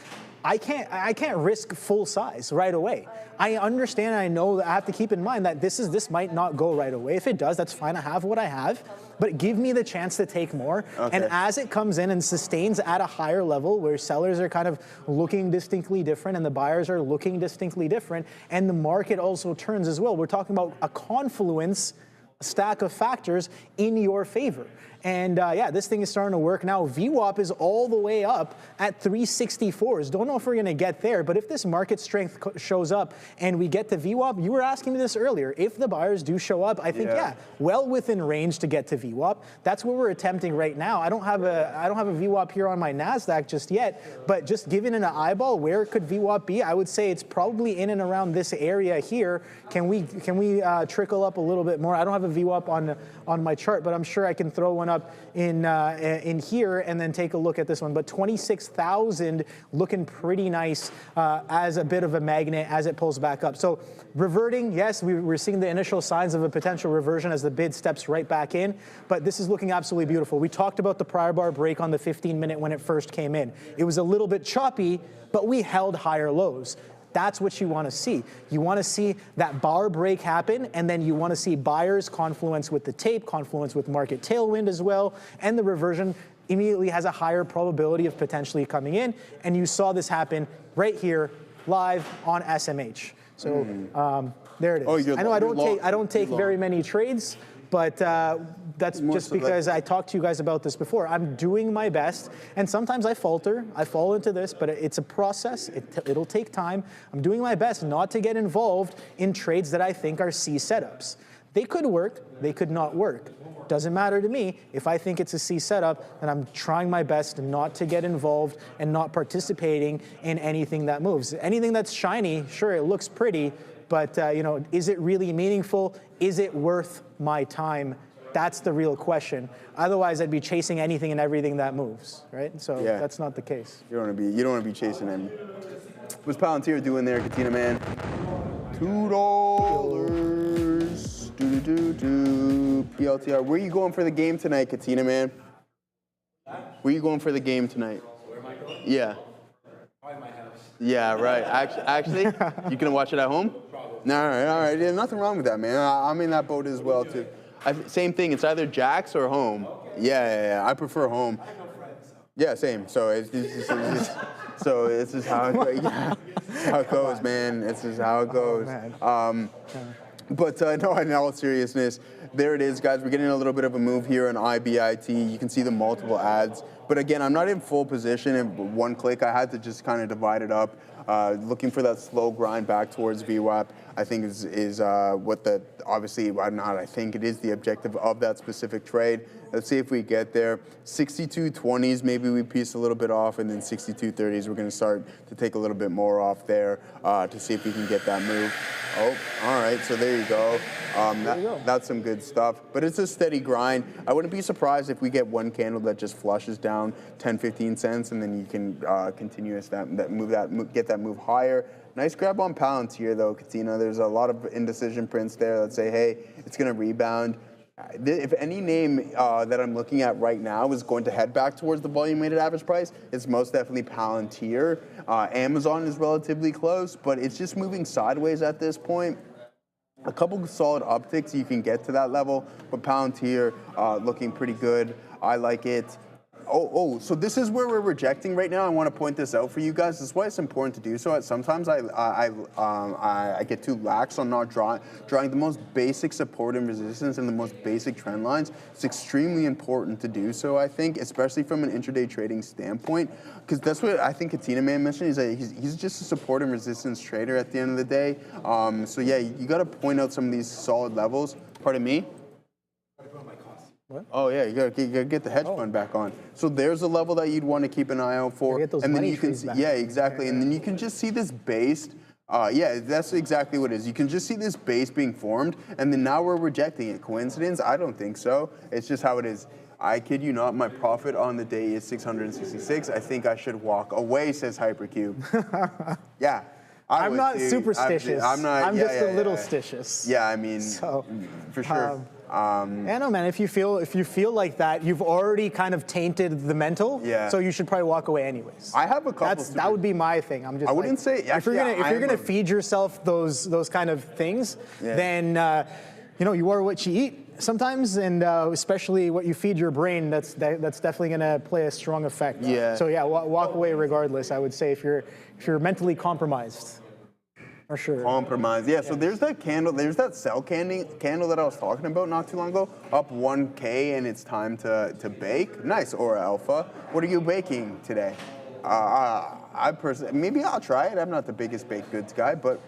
I can't risk full size right away. I understand, I know that I have to keep in mind that this might not go right away. If it does, that's fine. I have what I have, but give me the chance to take more. Okay. And as it comes in and sustains at a higher level where sellers are kind of looking distinctly different and the buyers are looking distinctly different, and the market also turns as well. We're talking about a confluence stack of factors in your favor. And yeah, this thing is starting to work now. VWAP is all the way up at 364s. Don't know if we're going to get there, but if this market strength shows up and we get to VWAP, you were asking me this earlier. If the buyers do show up, I think well within range to get to VWAP. That's what we're attempting right now. I don't have a VWAP here on my Nasdaq just yet, but just giving it an eyeball, where could VWAP be? I would say it's probably in and around this area here. Can we trickle up a little bit more? I don't have a VWAP on my chart, but I'm sure I can throw one up in here and then take a look at this one. But 26,000 looking pretty nice as a bit of a magnet as it pulls back up. So reverting, yes, we're seeing the initial signs of a potential reversion as the bid steps right back in, but this is looking absolutely beautiful. We talked about the prior bar break on the 15-minute when it first came in. It was a little bit choppy, but we held higher lows. That's what you want to see. You want to see that bar break happen, and then you want to see buyers confluence with the tape, confluence with market tailwind as well, and the reversion immediately has a higher probability of potentially coming in, and you saw this happen right here, live on SMH. So there it is. Oh, I know I don't take very many trades, but that's just because I talked to you guys about this before. I'm doing my best, and sometimes I falter. I fall into this, but it's a process. It'll take time. I'm doing my best not to get involved in trades that I think are C setups. They could work. They could not work. Doesn't matter to me. If I think it's a C setup, then I'm trying my best not to get involved and not participating in anything that moves. Anything that's shiny, sure, it looks pretty, but is it really meaningful? Is it worth my time? That's the real question. Otherwise, I'd be chasing anything and everything that moves, right? So that's not the case. You don't want to be chasing him. What's Palantir doing there, Katina man? $2. PLTR. Where are you going for the game tonight, Katina man? Where are you going for the game tonight? Where am I going? Yeah. Probably my house. Yeah, right. Actually, you gonna watch it at home? No, all right. There's nothing wrong with that, man. I'm in that boat as well too. Same thing. It's either Jack's or home. Yeah. I prefer home. I know friends. Yeah, same. So it's so this is how it goes, man. This is how it goes. But no, in all seriousness, there it is, guys. We're getting a little bit of a move here on IBIT. You can see the multiple ads. But again, I'm not in full position in one click. I had to just kind of divide it up. Looking for that slow grind back towards VWAP, I think is what the, obviously, I think it is the objective of that specific trade. Let's see if we get there. 62.20s, maybe we piece a little bit off, and then 62.30s, we're going to start to take a little bit more off there to see if we can get that move. Oh, all right, so there you go. That's some good stuff. But it's a steady grind. I wouldn't be surprised if we get one candle that just flushes down 10, 15 cents, and then you can continue get that move higher. Nice grab on Palantir, though, Katina. There's a lot of indecision prints there that say, hey, it's going to rebound. If any name that I'm looking at right now is going to head back towards the volume-weighted average price, it's most definitely Palantir. Amazon is relatively close, but it's just moving sideways at this point. A couple solid upticks, you can get to that level, but Palantir looking pretty good. I like it. So this is where we're rejecting right now. I want to point this out for you guys. This is why it's important to do so. Sometimes I get too lax on not drawing the most basic support and resistance and the most basic trend lines. It's extremely important to do so, I think, especially from an intraday trading standpoint, because that's what I think Katina Man mentioned. He's just a support and resistance trader at the end of the day. So yeah, you got to point out some of these solid levels. Pardon me? What? Oh yeah, you gotta get the hedge fund back on. So there's a level that you'd want to keep an eye out for, get those and then money you can trees back. yeah, exactly, and then you can just see this base. Yeah, that's exactly what it is. You can just see this base being formed, and then now we're rejecting it. Coincidence? I don't think so. It's just how it is. I kid you not, my profit on the day is 666. I think I should walk away, says Hypercube. Yeah. I'm not superstitious. I'm just a little stitious. Yeah, I mean, so, for sure. Yeah, no, man. If you feel like that, you've already kind of tainted the mental. Yeah. So you should probably walk away anyways. I have a couple. That would be my thing. I'm just. I wouldn't say. Actually, if you're gonna feed yourself those kind of things, then you are what you eat sometimes, and especially what you feed your brain. That's definitely gonna play a strong effect. Yeah. So yeah, walk away regardless. I would say if you're mentally compromised. For sure. Compromise. Yeah, so there's that candle, there's that sell candle that I was talking about not too long ago, up 1K, and it's time to bake. Nice, Aura Alpha. What are you baking today? I personally, maybe I'll try it. I'm not the biggest baked goods guy, but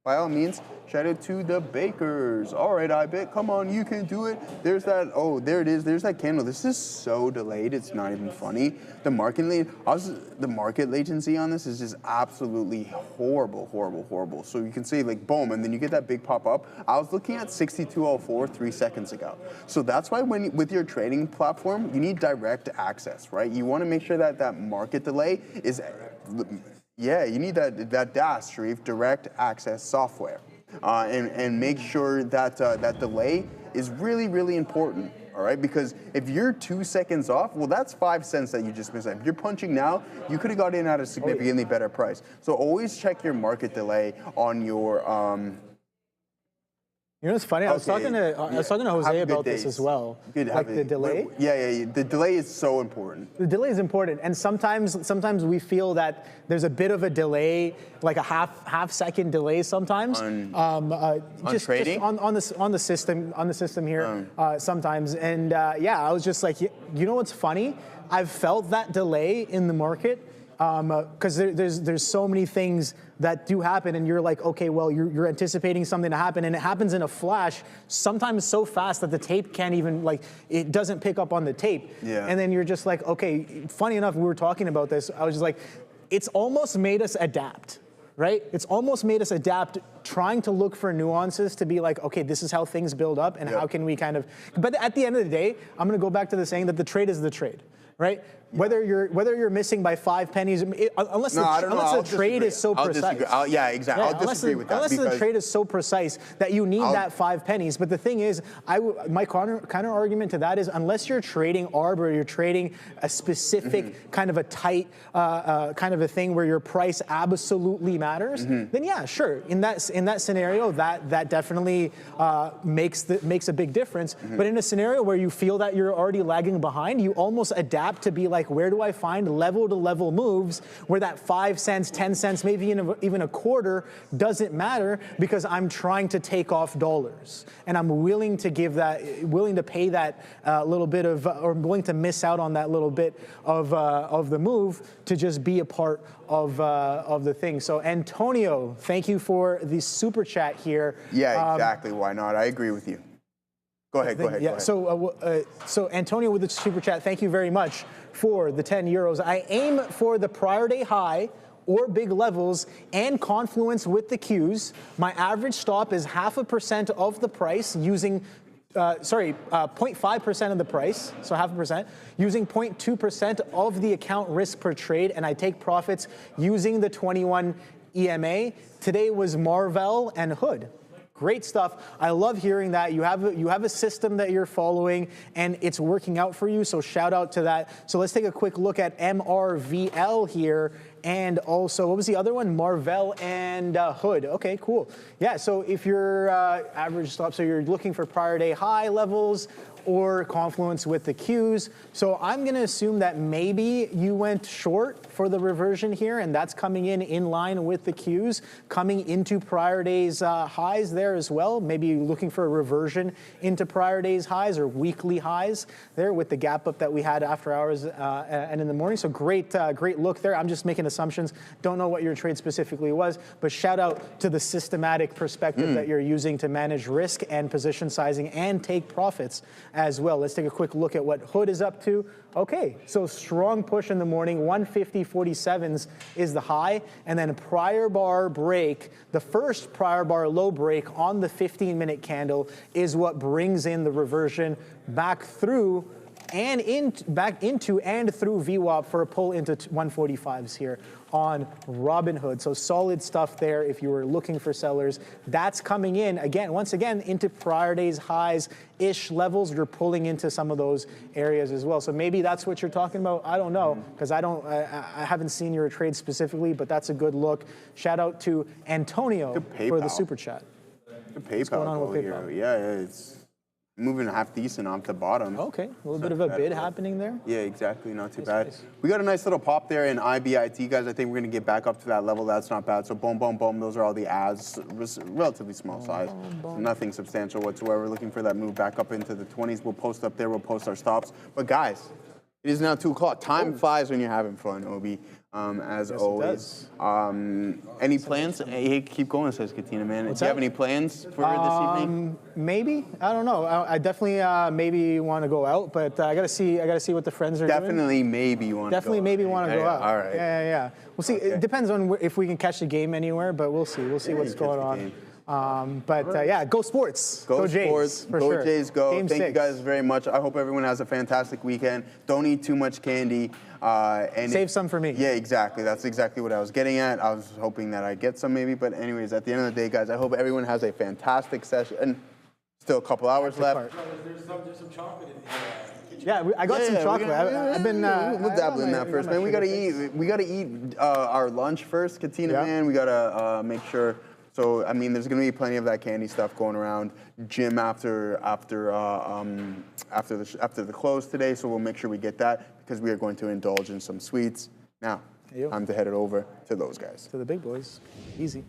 by all means, shout out to the bakers. All right, IBIT, come on, you can do it. There's that, oh, there it is. There's that candle. This is so delayed, it's not even funny. The market latency on this is just absolutely horrible, horrible, horrible. So you can see like, boom, and then you get that big pop up. I was looking at 6204 3 seconds ago. So that's why with your trading platform, you need direct access, right? You want to make sure that that market delay is, yeah, you need that DAS, Sharif, direct access software. And make sure that that delay is really, really important, all right? Because if you're 2 seconds off, well, that's 5 cents that you just missed. If you're punching now, you could have got in at a significantly better price. So always check your market delay on your... You know what's funny? I was talking to Jose about this as well. Like the delay. Yeah. The delay is so important. The delay is important, and sometimes we feel that there's a bit of a delay, like a half second delay sometimes. On trading? Just on the system here sometimes. And yeah, I was just like, you know what's funny? I've felt that delay in the market. Because there's so many things that do happen, and you're like, okay, well, you're anticipating something to happen, and it happens in a flash, sometimes so fast that the tape can't even, like, it doesn't pick up on the tape. Yeah. And then you're just like, okay, funny enough, we were talking about this, I was just like, it's almost made us adapt. Right? It's almost made us adapt, trying to look for nuances to be like, okay, this is how things build up, and how can we kind of, but at the end of the day, I'm gonna go back to the saying that the trade is the trade. Right? Whether you're missing by 5 pennies, unless the trade is so precise. Yeah, exactly. I'll disagree with that. Unless the trade is so precise that you need that 5 pennies. But the thing is, my counter argument to that is, unless you're trading ARB or you're trading a specific kind of a tight kind of a thing where your price absolutely matters, then yeah, sure. In that scenario, that definitely makes a big difference. But in a scenario where you feel that you're already lagging behind, you almost adapt to be like, where do I find level-to-level moves where that 5 cents, 10 cents, maybe even a quarter doesn't matter, because I'm trying to take off dollars, and I'm willing to pay that little bit of, or willing to miss out on that little bit of the move to just be a part of the thing. So Antonio, thank you for the super chat here. Yeah, exactly. Why not? I agree with you. Go ahead. Yeah. So Antonio with the super chat, thank you very much for the 10 euros. I aim for the prior day high or big levels and confluence with the Qs. My average stop is 0.5% of the price using 0.5% of the price, so 0.5%, using 0.2% of the account risk per trade, and I take profits using the 21 EMA. Today was Marvell and Hood. Great stuff. I love hearing that. You have a system that you're following, and it's working out for you, so shout out to that. So let's take a quick look at MRVL here, and also, what was the other one? Marvell and Hood. Okay, cool. Yeah, so if your average stop, so you're looking for prior day high levels or confluence with the Qs. So I'm going to assume that maybe you went short for the reversion here, and that's coming in line with the Qs, coming into prior day's highs there as well. Maybe looking for a reversion into prior day's highs or weekly highs there with the gap up that we had after hours and in the morning. So great look there. I'm just making assumptions. Don't know what your trade specifically was, but shout out to the systematic perspective that you're using to manage risk and position sizing and take profits as well. Let's take a quick look at what Hood is up to. Okay, so strong push in the morning, 150.47s is the high, and then a prior bar break, the first prior bar low break on the 15-minute candle is what brings in the reversion back through and back into and through VWAP for a pull into 145s here on Robinhood. So solid stuff there if you were looking for sellers. That's coming in, once again, into prior day's highs-ish levels. You're pulling into some of those areas as well. So maybe that's what you're talking about. I don't know, because I haven't seen your trade specifically, but that's a good look. Shout out to Antonio for the super chat. The PayPal here. Yeah, it's moving half decent off the bottom. Okay, a little bit of a bid happening there. Yeah, exactly, not too bad. We got a nice little pop there in IBIT, guys. I think we're gonna get back up to that level. That's not bad. So boom, boom, boom. Those are all the ads, relatively small size. Nothing substantial whatsoever. Looking for that move back up into the 20s. We'll post up there, we'll post our stops. But guys, it is now 2 o'clock. Time flies when you're having fun, Obi. as Yes, always. Any plans? Hey, keep going, says Katina, man. Do you have any plans for this evening? Maybe. I don't know. I definitely maybe want to go out, but I gotta see what the friends are doing. Definitely, maybe you want to Definitely, go maybe out. want to go out. All right. Yeah. We'll see. It depends on if we can catch the game anywhere, but we'll see. We'll see what's going on. Yeah, go sports. Go Jays, sports. for Go sure. Jays, go. Game Thank 6. you guys very much. I hope everyone has a fantastic weekend. Don't eat too much candy. And Save some for me. Yeah, exactly. That's exactly what I was getting at. I was hoping that I'd get some maybe. But anyways, at the end of the day, guys, I hope everyone has a fantastic session. And still a couple hours left. There's some chocolate in the kitchen. Yeah, I got some chocolate. I've been. We'll dabble in that first, man. We gotta eat. We gotta eat our lunch first, Katina, man. We gotta make sure. So I mean, there's gonna be plenty of that candy stuff going around. Gym after the close today, so we'll make sure we get that because we are going to indulge in some sweets. Now, time to head it over to those guys. To the big boys. Easy.